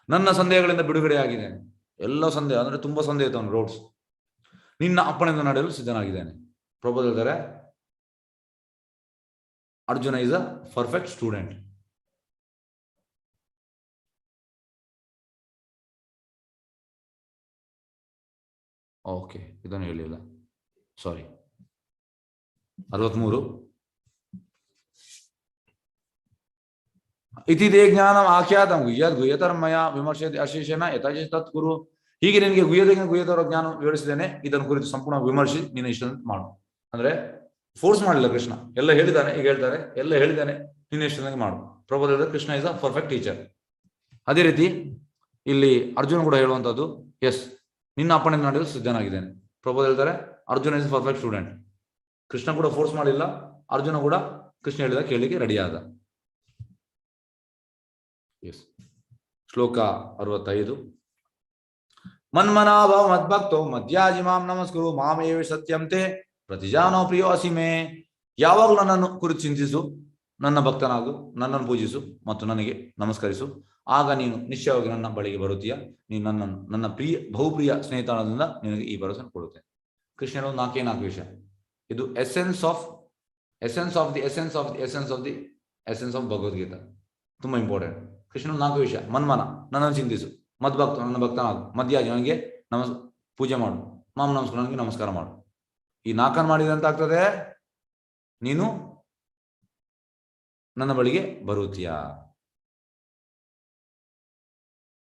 ನನ್ನ ಸಂದೇಹಗಳಿಂದ ಬಿಡುಗಡೆ ಆಗಿದ್ದೇನೆ. ಎಲ್ಲ ಸಂದೇಹ ಅಂದ್ರೆ ತುಂಬಾ ಸಂದೇಹ ಇತ್ತು ಅವನು. ರೋಡ್ಸ್ ನಿನ್ನ ಅಪ್ಪಣೆಯಿಂದ ನಡೆಯಲು ಸಿದ್ಧನಾಗಿದ್ದೇನೆ. ಪ್ರಭು ಹೇಳ್ತಾರೆ, Arjuna is a perfect student. Okay, ಇದನ್ನು ಹೇಳಿಲ್ಲ, ಸಾರಿ. 63. ಇತಿ ದೇ ಜ್ಞಾನಂ ಆಖ್ಯಾತಂ ಗುಹ್ಯತರ್ಮಯ ವಿಮರ್ಶಯತಿ ಅಶೇಷನ ಯಥಾಶೇಷ ತತ್ ಕುರು. ಹೀಗೆ ನಿನಗೆ ಗುಹ್ಯತರ ಜ್ಞಾನ ವಿವರಿಸಿದ್ದೇನೆ, ಇದನ್ನು ಕುರಿತು ಸಂಪೂರ್ಣ ವಿಮರ್ಶಿ ನಿನ್ನ ಇಷ್ಟ ಮಾಡು. ಅಂದ್ರೆ ಫೋರ್ಸ್ ಮಾಡಲಿಲ್ಲ ಕೃಷ್ಣ, ಎಲ್ಲ ಹೇಳಿದ್ದಾನೆ. ಈಗ ಹೇಳ್ತಾರೆ, ಎಲ್ಲ ಹೇಳಿದ್ದಾನೆ, ನಿನ್ನ ಇಷ್ಟದಂಗೆ ಮಾಡು. ಪ್ರಭು ಹೇಳಿದ್ರೆ Krishna is a perfect teacher. ಅದೇ ರೀತಿ ಇಲ್ಲಿ ಅರ್ಜುನ ಕೂಡ ಹೇಳುವಂತದ್ದು, ಎಸ್, ನಿನ್ನ ಅಪ್ಪಣೆ ನಡೆಯಲು ಸಿದ್ಧನಾಗಿದ್ದೇನೆ. ಪ್ರಭು ಹೇಳ್ತಾರೆ, Arjuna is perfect student. Krishna ಕೂಡ ಫೋರ್ಸ್ ಮಾಡಿಲ್ಲ, ಅರ್ಜುನ ಕೂಡ ಕೃಷ್ಣ ಹೇಳಿದ ಕೇಳಿಗೆ ರೆಡಿ ಆದ. ಎಸ್. ಶ್ಲೋಕ 65. ಮನ್ಮನಾಭವ ಮದ್ಭಕ್ತೋ ಮಧ್ಯಾಜಿ ಮಾಂ ನಮಸ್ಕುರು ಮಾಮೇವ ಸತ್ಯಂತೆ ಪ್ರತಿಜಾನೋ ಪ್ರಿಯೋ ಅಸಿಮೆ. ಯಾವಾಗಲೂ ನನ್ನನ್ನು ಕುರಿತು ಚಿಂತಿಸು, ನನ್ನ ಭಕ್ತನಾಗು, ನನ್ನನ್ನು ಪೂಜಿಸು ಮತ್ತು ನನಗೆ ನಮಸ್ಕರಿಸು. ಆಗ ನೀನು ನಿಶ್ಚಯವಾಗಿ ನನ್ನ ಬಳಿಗೆ ಬರುತ್ತೀಯ. ನೀನು ನನ್ನ ಬಹುಪ್ರಿಯ ಸ್ನೇಹಿತನದಿಂದ ನಿನಗೆ ಈ ಭರವಸೆ ಕೊಡುತ್ತೇನೆ. ಕೃಷ್ಣ ಹೇಳೋದು 4 ವಿಷಯ. ಇದು ಎಸೆನ್ಸ್ ಆಫ್ ಭಗವದ್ಗೀತಾ. ತುಂಬಾ ಇಂಪಾರ್ಟೆಂಟ್. ಕೃಷ್ಣ 4 ವಿಷಯ. ಮನ್ಮನ, ನನ್ನನ್ನು ಚಿಂತಿಸು. ಮದ್ಭಕ್ತ, ನನ್ನ ಭಕ್ತನಾಗು. ಮಧ್ಯಾಜಿ, ನನಗೆ ಪೂಜೆ ಮಾಡು. ಮಾಂ ನಮಸ್ಕಾರ, ನನಗೆ ನಮಸ್ಕಾರ ಮಾಡು. ಈ 4 ಮಾಡಿದ್ರೆ ಅಂತ ಆಗ್ತದೆ, ನೀನು ನನ್ನ ಬಳಿಗೆ ಬರುತ್ತೀಯಾ.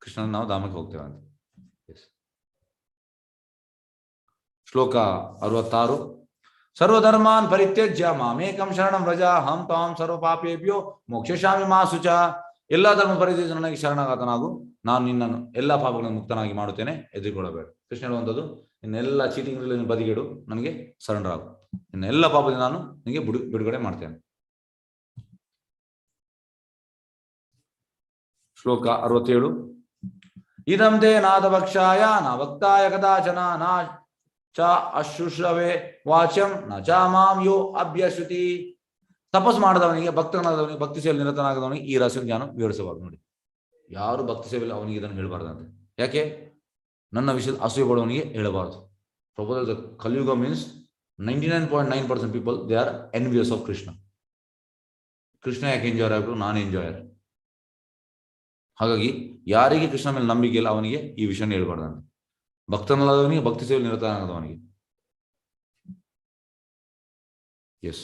ಕೃಷ್ಣನ ನಾವು ಧಾಮಕ್ಕೆ ಹೋಗ್ತೇವೆ ಅಂತ. ಶ್ಲೋಕ 66. ಸರ್ವಧರ್ಮಾನ್ ಪರಿತ್ಯಜ್ಯ ಮಾಮೇಕಂ ಶರಣಂ ವ್ರಜ ಹಂ ತಾಂ ಸರ್ವ ಪಾಪೇಭ್ಯೋ ಮೋಕ್ಷಯಾಮಿ ಮಾ ಶುಚ. ಎಲ್ಲಾ ಧರ್ಮ ಪರಿತ್ಯಜಿಸಿ ನನಗೆ ಶರಣಾಗತನಾಗು, ನಾನು ನಿನ್ನನ್ನು ಎಲ್ಲಾ ಪಾಪಗಳನ್ನು ಮುಕ್ತನಾಗಿ ಮಾಡುತ್ತೇನೆ, ಎದುರುಗೊಳ್ಳಬೇಡ. ಕೃಷ್ಣ ಹೇಳುವಂಥದ್ದು, ಇನ್ನೆಲ್ಲ ಚೀಟಿಂಗ್ ಬದಿಗಿಡು, ನನಗೆ ಸರೆಂಡರ್ ಆಗು, ಇನ್ನ ಎಲ್ಲ ಪಾಪದಿಂದ ನಾನು ನಿನಗೆ ಬಿಡುಗಡೆ ಮಾಡ್ತೇನೆ. ಶ್ಲೋಕ 67. ಇದಂ ತೇ ನಾಥ ಭಕ್ಷಾಯ ನ ಭಕ್ತಾಯ ಕದಾಚನ ನ ಚ ಅಶುಶ್ರವೇ ವಾಚ್ಯಂ ನ ಚ ಮಾಂ ಯೋ ಅಭ್ಯಶ್ರುತಿ. ತಪಸ್ ಮಾಡದವನಿಗೆ, ಭಕ್ತನಾದವನಿಗೆ, ಭಕ್ತಿ ಸೇವೆಯಲ್ಲಿ ನಿರತನಾಗದವನಿಗೆ ಈ ರಹಸ್ಯ ಜ್ಞಾನ ವಿವರಿಸಬಾರ್ದು. ನೋಡಿ, ಯಾರು ಭಕ್ತಿ ಸೇವೆಯಲ್ಲಿ ಅವನಿಗೆ ಇದನ್ನು ಹೇಳಬಾರ್ದಂತೆ. ಯಾಕೆ? ನನ್ನ ವಿಷಯದ ಅಸೂಯೆ ಪಡುವವನಿಗೆ ಹೇಳಬಾರ್ದು. ಪ್ರಪೋಸಲ್ ಕಲಿಯುಗ means 99.9% people they are envious of Krishna. Krishna ಯಾಕೆ ಎಂಜಾಯ್ ಆಗಬೇಕು? ನಾನು ಎಂಜಾಯರ್. ಹಾಗಾಗಿ ಯಾರಿಗೆ ಕೃಷ್ಣ ಮೇಲೆ ನಂಬಿಕೆ ಇಲ್ಲ ಅವನಿಗೆ ಈ ವಿಷಯನ ಹೇಳ್ಬಾರ್ದಂತೆ. ಭಕ್ತನಲ್ಲದವನಿಗೆ, ಭಕ್ತಿ ಸೇವೆಯಲ್ಲಿ ನಿರತನಾಗದವನಿಗೆ. ಎಸ್.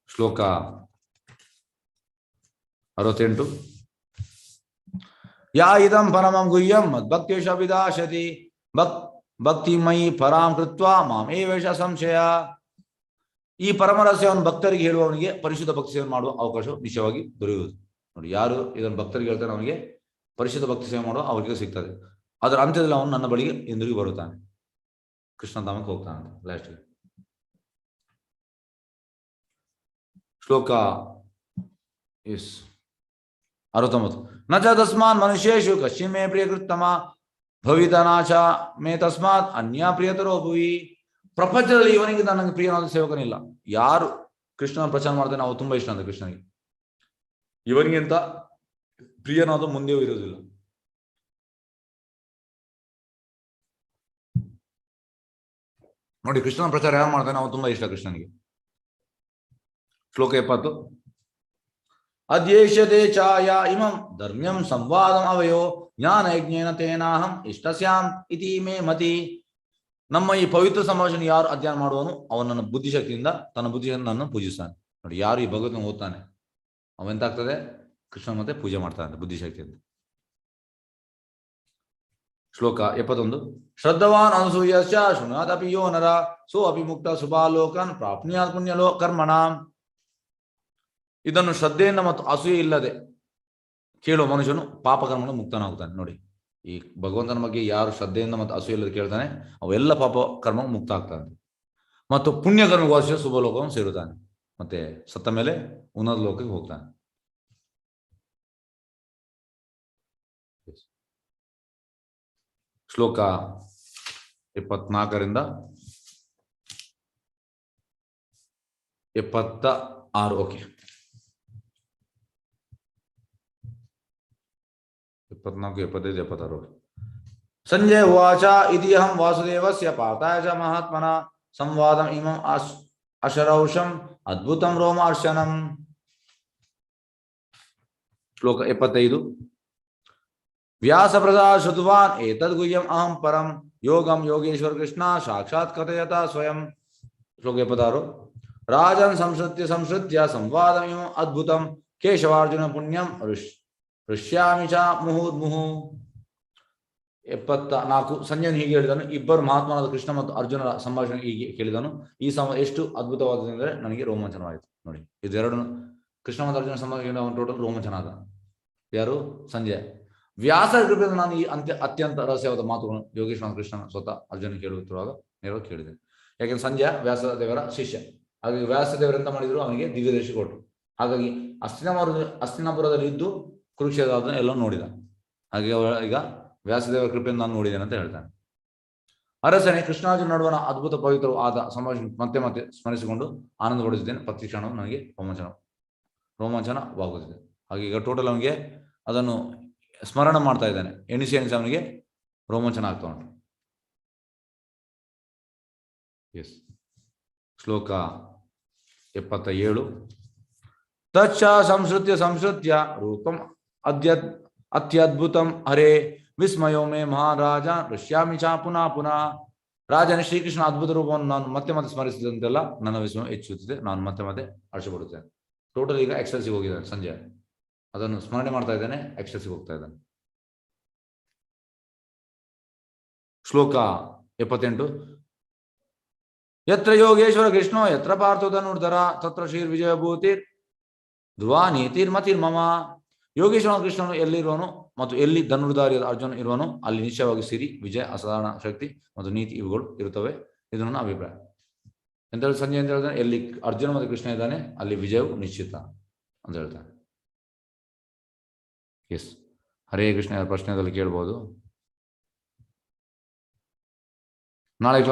ಶ್ಲೋಕ 68. ಯಾ ಇದಂ ಪರಮಂ ಗುಹ್ಯಂ ಮದ್ಭಕ್ತೇಶ ವಿದಾಶತಿ ಭಕ್ತಿಮಯಿ ಪರಾಂ ಕೃತ್ವಾ ಮಾಂ ಏವೇಶ ಸಂಶಯ. ಈ ಪರಮ ರಹಸ್ಯವನ್ನು ಭಕ್ತರಿಗೆ ಹೇಳುವವನಿಗೆ ಪರಿಶುದ್ಧ ಭಕ್ತಿ ಸೇವೆ ಮಾಡುವ ಅವಕಾಶ ನಿಶ್ಚಯವಾಗಿ ದೊರೆಯುವುದು. ನೋಡಿ, ಯಾರು ಇದನ್ನು ಭಕ್ತರಿಗೆ ಹೇಳ್ತಾನೆ ಅವನಿಗೆ ಪರಿಶುದ್ಧ ಭಕ್ತಿ ಸೇವೆ ಮಾಡುವ ಅವರಿಗೆ ಸಿಗ್ತದೆ. ಅದರ ಅಂತ್ಯದಲ್ಲಿ ಅವನು ನನ್ನ ಬಳಿಗೆ ಹಿಂದಿರುಗಿ ಬರುತ್ತಾನೆ, ಕೃಷ್ಣ ಧಾಮಕ್ಕೆ ಹೋಗ್ತಾನೆ. ಲಾಸ್ಟ್ಗೆ ಶ್ಲೋಕ 69. ನ ಚ ತಸ್ಮಾನ್ ಮನುಷ್ಯೇಷು ಕಶ್ಚಿನ್ ಮೇ ಪ್ರಿಯಕೃತ್ತಮ ಭವಿತನಾಚ ಮೇ ತಸ್ಮಾತ್ ಅನ್ಯ ಪ್ರಿಯತರೋ ಭುವಿ. ಪ್ರಪಂಚದಲ್ಲಿ ಇವನಿಗೆ ನನಗೆ ಪ್ರಿಯನಾದ ಸೇವಕನಿಲ್ಲ. ಯಾರು ಕೃಷ್ಣನ ಪ್ರಚಾರ ಮಾಡ್ತಾನೆ ನಾವು ತುಂಬಾ ಇಷ್ಟ ಅಂತ ಕೃಷ್ಣನಿಗೆ, ಇವನಿಗಿಂತ ಪ್ರಿಯನಾದ ಮುಂದೆಯೂ ಇರೋದಿಲ್ಲ. ನೋಡಿ, ಕೃಷ್ಣನ ಪ್ರಚಾರ ಯಾರು ಮಾಡ್ತಾನೆ ಅವನು ತುಂಬಾ ಇಷ್ಟ ಕೃಷ್ಣನಿಗೆ. ಶ್ಲೋಕ 70. ಅದ್ಯೇಷ್ಯತೆ ಚಾಯ ಇಮಂ ಧರ್ಮ್ಯಂ ಸಂವಾದಂ ಅವಯೋ ಜ್ಞಾನ ಯಜ್ಞೇನ ತೇನಾಹಂ ಇಷ್ಟಸ್ಯಾಂ ಇತಿ ಮೇ ಮತಿ. ನಮ್ಮ ಈ ಪವಿತ್ರ ಸಂಭಾಷಣೆ ಯಾರು ಅಧ್ಯಯನ ಮಾಡುವನು ಅವನನ್ನು ಬುದ್ಧಿಶಕ್ತಿಯಿಂದ, ತನ್ನ ಬುದ್ಧಿಶಕ್ತಿಯಿಂದ ನನ್ನ ಪೂಜಿಸ್ತಾನೆ. ನೋಡಿ, ಯಾರು ಈ ಭಗವದ್ಗೀತೆ ಓದ್ತಾನೆ ಅವೆಂತಾಗ್ತದೆ? ಕೃಷ್ಣ ಮತ್ತೆ ಪೂಜೆ ಮಾಡ್ತಾನೆ ಬುದ್ಧಿಶಕ್ತಿಯಿಂದ. ಶ್ಲೋಕ 71. ಶ್ರದ್ಧವಾನ್ ಅನಸೂಯಸ್ಯ ಶೃಣಾದಪಿ ಯೋ ನರ ಸೋ ಅಪಿ ಮುಕ್ತ ಸುಭಾಲೋಕನ್ ಪ್ರಾಪ್ನುಯಾತ್ ಪುಣ್ಯಲೋ ಕರ್ಮಣಾಂ. ಇದನ್ನು ಶ್ರದ್ಧೆಯಿಂದ ಮತ್ತು ಅಸೂಯೆ ಇಲ್ಲದೆ ಕೇಳುವ ಮನುಷ್ಯನು ಪಾಪಕರ್ಮಗಳು ಮುಕ್ತನಾಗುತ್ತಾನೆ. ನೋಡಿ, ಈ ಭಗವಂತನ ಬಗ್ಗೆ ಯಾರು ಶ್ರದ್ಧೆಯಿಂದ ಮತ್ತು ಅಸೂಯೆ ಇಲ್ಲದೆ ಕೇಳ್ತಾನೆ ಅವೆಲ್ಲ ಪಾಪ ಕರ್ಮ ಮುಕ್ತ ಆಗ್ತಾನೆ ಮತ್ತು ಪುಣ್ಯ ಕರ್ಮಗೋಸ್ಕರ ಶುಭಲೋಕವನ್ನು ಸೇರುತ್ತಾನೆ, ಮತ್ತೆ ಸತ್ತ ಮೇಲೆ ಉನ್ನತ ಲೋಕಕ್ಕೆ ಹೋಗ್ತಾನೆ. ಶ್ಲೋಕ 74ರಿಂದ 76. ಓಕೆ, 74, 75, 76. ಸಂಜಯ ಉವಾಚ ಇದಿಹಂ ವಾಸುದೇವಸ್ಯ ಪಾರ್ಥಾಯ ಚ ಮಹಾತ್ಮನ ಸಂವಾದಂ ಇಮಂ ಅಶರೌಷಂ ಅದ್ಭುತಂ ರೋಮಾರ್ಶನಂ. ಶ್ಲೋಕ 75. ವ್ಯಾಸ ಪ್ರಸಾದ ಶ್ರುತವಾನ್ ಏತದ್ ಗುಹ್ಯಂ ಅಹಂ ಪರಂ ಯೋಗಂ ಯೋಗೇಶ್ವರ ಕೃಷ್ಣ ಸಾಕ್ಷಾತ್ ಕಥಯತ ಸ್ವಯಂ. ಶ್ಲೋಕ 76. ರಾಜನ್ ಸಂಶ್ರುತ್ಯ ಸಂವಾದಂ ಇಮಂ ಅದ್ಭುತಂ ಕೇಶವಾರ್ಜುನ ಪುಣ್ಯಂ ಋಷ್ಯಾಮಿ ಚ ಮುಹುರ್ಮುಹು. 74. ಸಂಜಯನು ಹೀಗೆ ಹೇಳಿದನು, ಇಬ್ಬರು ಮಹಾತ್ಮನಾದ ಕೃಷ್ಣ ಮತ್ತು ಅರ್ಜುನರ ಸಂಭಾಷಣೆ ಹೀಗೆ ಕೇಳಿದನು. ಈ ಎಷ್ಟು ಅದ್ಭುತವಾದದೆಂದರೆ ನನಗೆ ರೋಮಾಂಚನವಾಯಿತು. ನೋಡಿ, ಇದೆರಡು ಕೃಷ್ಣ ಮತ್ತು ಅರ್ಜುನ ಸಂಭಾಷಣೆ ಅವನು ಟೋಟಲ್ ರೋಮಾಂಚನ ಆದ. ಯಾರು? ಸಂಜಯ. ವ್ಯಾಸ ಕೃಪೆಯಿಂದ ನಾನು ಈ ಅತ್ಯಂತ ರಹಸ್ಯವಾದ ಮಾತುಗಳನ್ನು ಯೋಗೇಶ್ವರ ಕೃಷ್ಣ ಸ್ವತಃ ಅರ್ಜುನ ಕೇಳುತ್ತಿರುವಾಗ ನೇರವಾಗಿ ಕೇಳಿದೆ. ಯಾಕೆಂದ್ರೆ ಸಂಜಯ ವ್ಯಾಸದೇವರ ಶಿಷ್ಯ. ಹಾಗಾಗಿ ವ್ಯಾಸದೇವರು ಎಂತ ಮಾಡಿದ್ರು, ಅವನಿಗೆ ದಿವ್ಯದರ್ಶಿ ಕೊಟ್ಟರು. ಹಾಗಾಗಿ ಹಸ್ತಿನಾಪುರದಲ್ಲಿ ಇದ್ದು ಕುರುಕ್ಷೇತ್ರ ಎಲ್ಲ ನೋಡಿದ. ಹಾಗೆ ಈಗ ವ್ಯಾಸದೇವರ ಕೃಪೆಯನ್ನು ನಾನು ನೋಡಿದ್ದೇನೆ ಅಂತ ಹೇಳ್ತಾನೆ. ಅರಸನೇ, ಕೃಷ್ಣಾರ್ಜುನ ನಡುವಣ ಅದ್ಭುತ ಪವಿತ್ರವೂ ಆದ ಸಂಭಾಷಣೆ ಮತ್ತೆ ಮತ್ತೆ ಸ್ಮರಿಸಿಕೊಂಡು ಆನಂದಗೊಳಿಸಿದ್ದೇನೆ. ಪ್ರತಿ ಕ್ಷಣವು ನನಗೆ ರೋಮಾಂಚನವಾಗುತ್ತಿದೆ. ಹಾಗೆ ಈಗ ಟೋಟಲ್ ಅವನಿಗೆ ಅದನ್ನು ಸ್ಮರಣ ಮಾಡ್ತಾ ಇದ್ದಾನೆ. ಎಣಿಸಿ ಅವನಿಗೆ ರೋಮಾಂಚನ ಆಗ್ತಾ ಉಂಟು. ಎಸ್. ಶ್ಲೋಕ 77. ತಚ್ಚ ಸಂಶ್ರುತ್ಯ ರೂಪಂ ಅತ್ಯದ್ಭುತಂ ಹರೇ ವಿಸ್ಮಯೋ ಮೇ ಮಹಾರಾಜ ಋಷ್ಯಾಮಿ ಚ ಪುನಃ ಪುನಃ. ರಾಜನೇ, ಶ್ರೀಕೃಷ್ಣ ಅದ್ಭುತ ರೂಪವನ್ನು ನಾನು ಮತ್ತೆ ಮತ್ತೆ ಸ್ಮರಿಸಿದಂತೆಲ್ಲ ನನ್ನ ವಿಸ್ಮಯ ಹೆಚ್ಚುತ್ತಿದೆ, ನಾನು ಮತ್ತೆ ಮತ್ತೆ ಹರ್ಷಪಡುತ್ತೇನೆ. ಟೋಟಲ್ ಈಗ ಎಕ್ಸ್ಟ್ರೆಸ್ಸಿಗೆ ಹೋಗಿದ್ದಾನೆ ಸಂಜಯ್. ಅದನ್ನು ಸ್ಮರಣೆ ಮಾಡ್ತಾ ಇದ್ದಾನೆ, ಎಕ್ಸ್ಟ್ರೆಸ್ಸಿಗೆ ಹೋಗ್ತಾ ಇದ್ದಾನೆ. ಶ್ಲೋಕ 78. ಯತ್ರ ಯೋಗೇಶ್ವರ ಕೃಷ್ಣೋ ಯತ್ರ ಪಾರ್ಥೋ ಧನುರ್ಧರ ತತ್ರ ಶ್ರೀರ್ ವಿಜಯಭೂತಿ ಧ್ರುವ ನೀತಿರ್ಮತಿರ್ಮಮ. ಯೋಗೇಶ್ವರ ಕೃಷ್ಣನು ಎಲ್ಲಿರುವನು ಮತ್ತು ಎಲ್ಲಿ ಧನುರ್ಧಾರಿಯಾದ ಅರ್ಜುನ ಇರುವನು ಅಲ್ಲಿ ನಿಶ್ಚಯವಾಗಿ ಸಿರಿ, ವಿಜಯ, ಅಸಾಧಾರಣ ಶಕ್ತಿ ಮತ್ತು ನೀತಿ ಇವುಗಳು ಇರುತ್ತವೆ. ಇದು ನನ್ನ ಅಭಿಪ್ರಾಯ. ಎಂತ ಹೇಳಿ ಸಂಜೆ ಅಂತ ಹೇಳ್ತಾನೆ, ಎಲ್ಲಿ ಅರ್ಜುನ ಮತ್ತು ಕೃಷ್ಣ ಇದ್ದಾನೆ ಅಲ್ಲಿ ವಿಜಯವು ನಿಶ್ಚಿತ ಅಂತ ಹೇಳ್ತಾನೆ. ಎಸ್, ಹರೇ ಕೃಷ್ಣ ಪ್ರಶ್ನೆದಲ್ಲಿ ಕೇಳ್ಬೋದು. ನಾಳೆ ಕ್ಲಾಸ್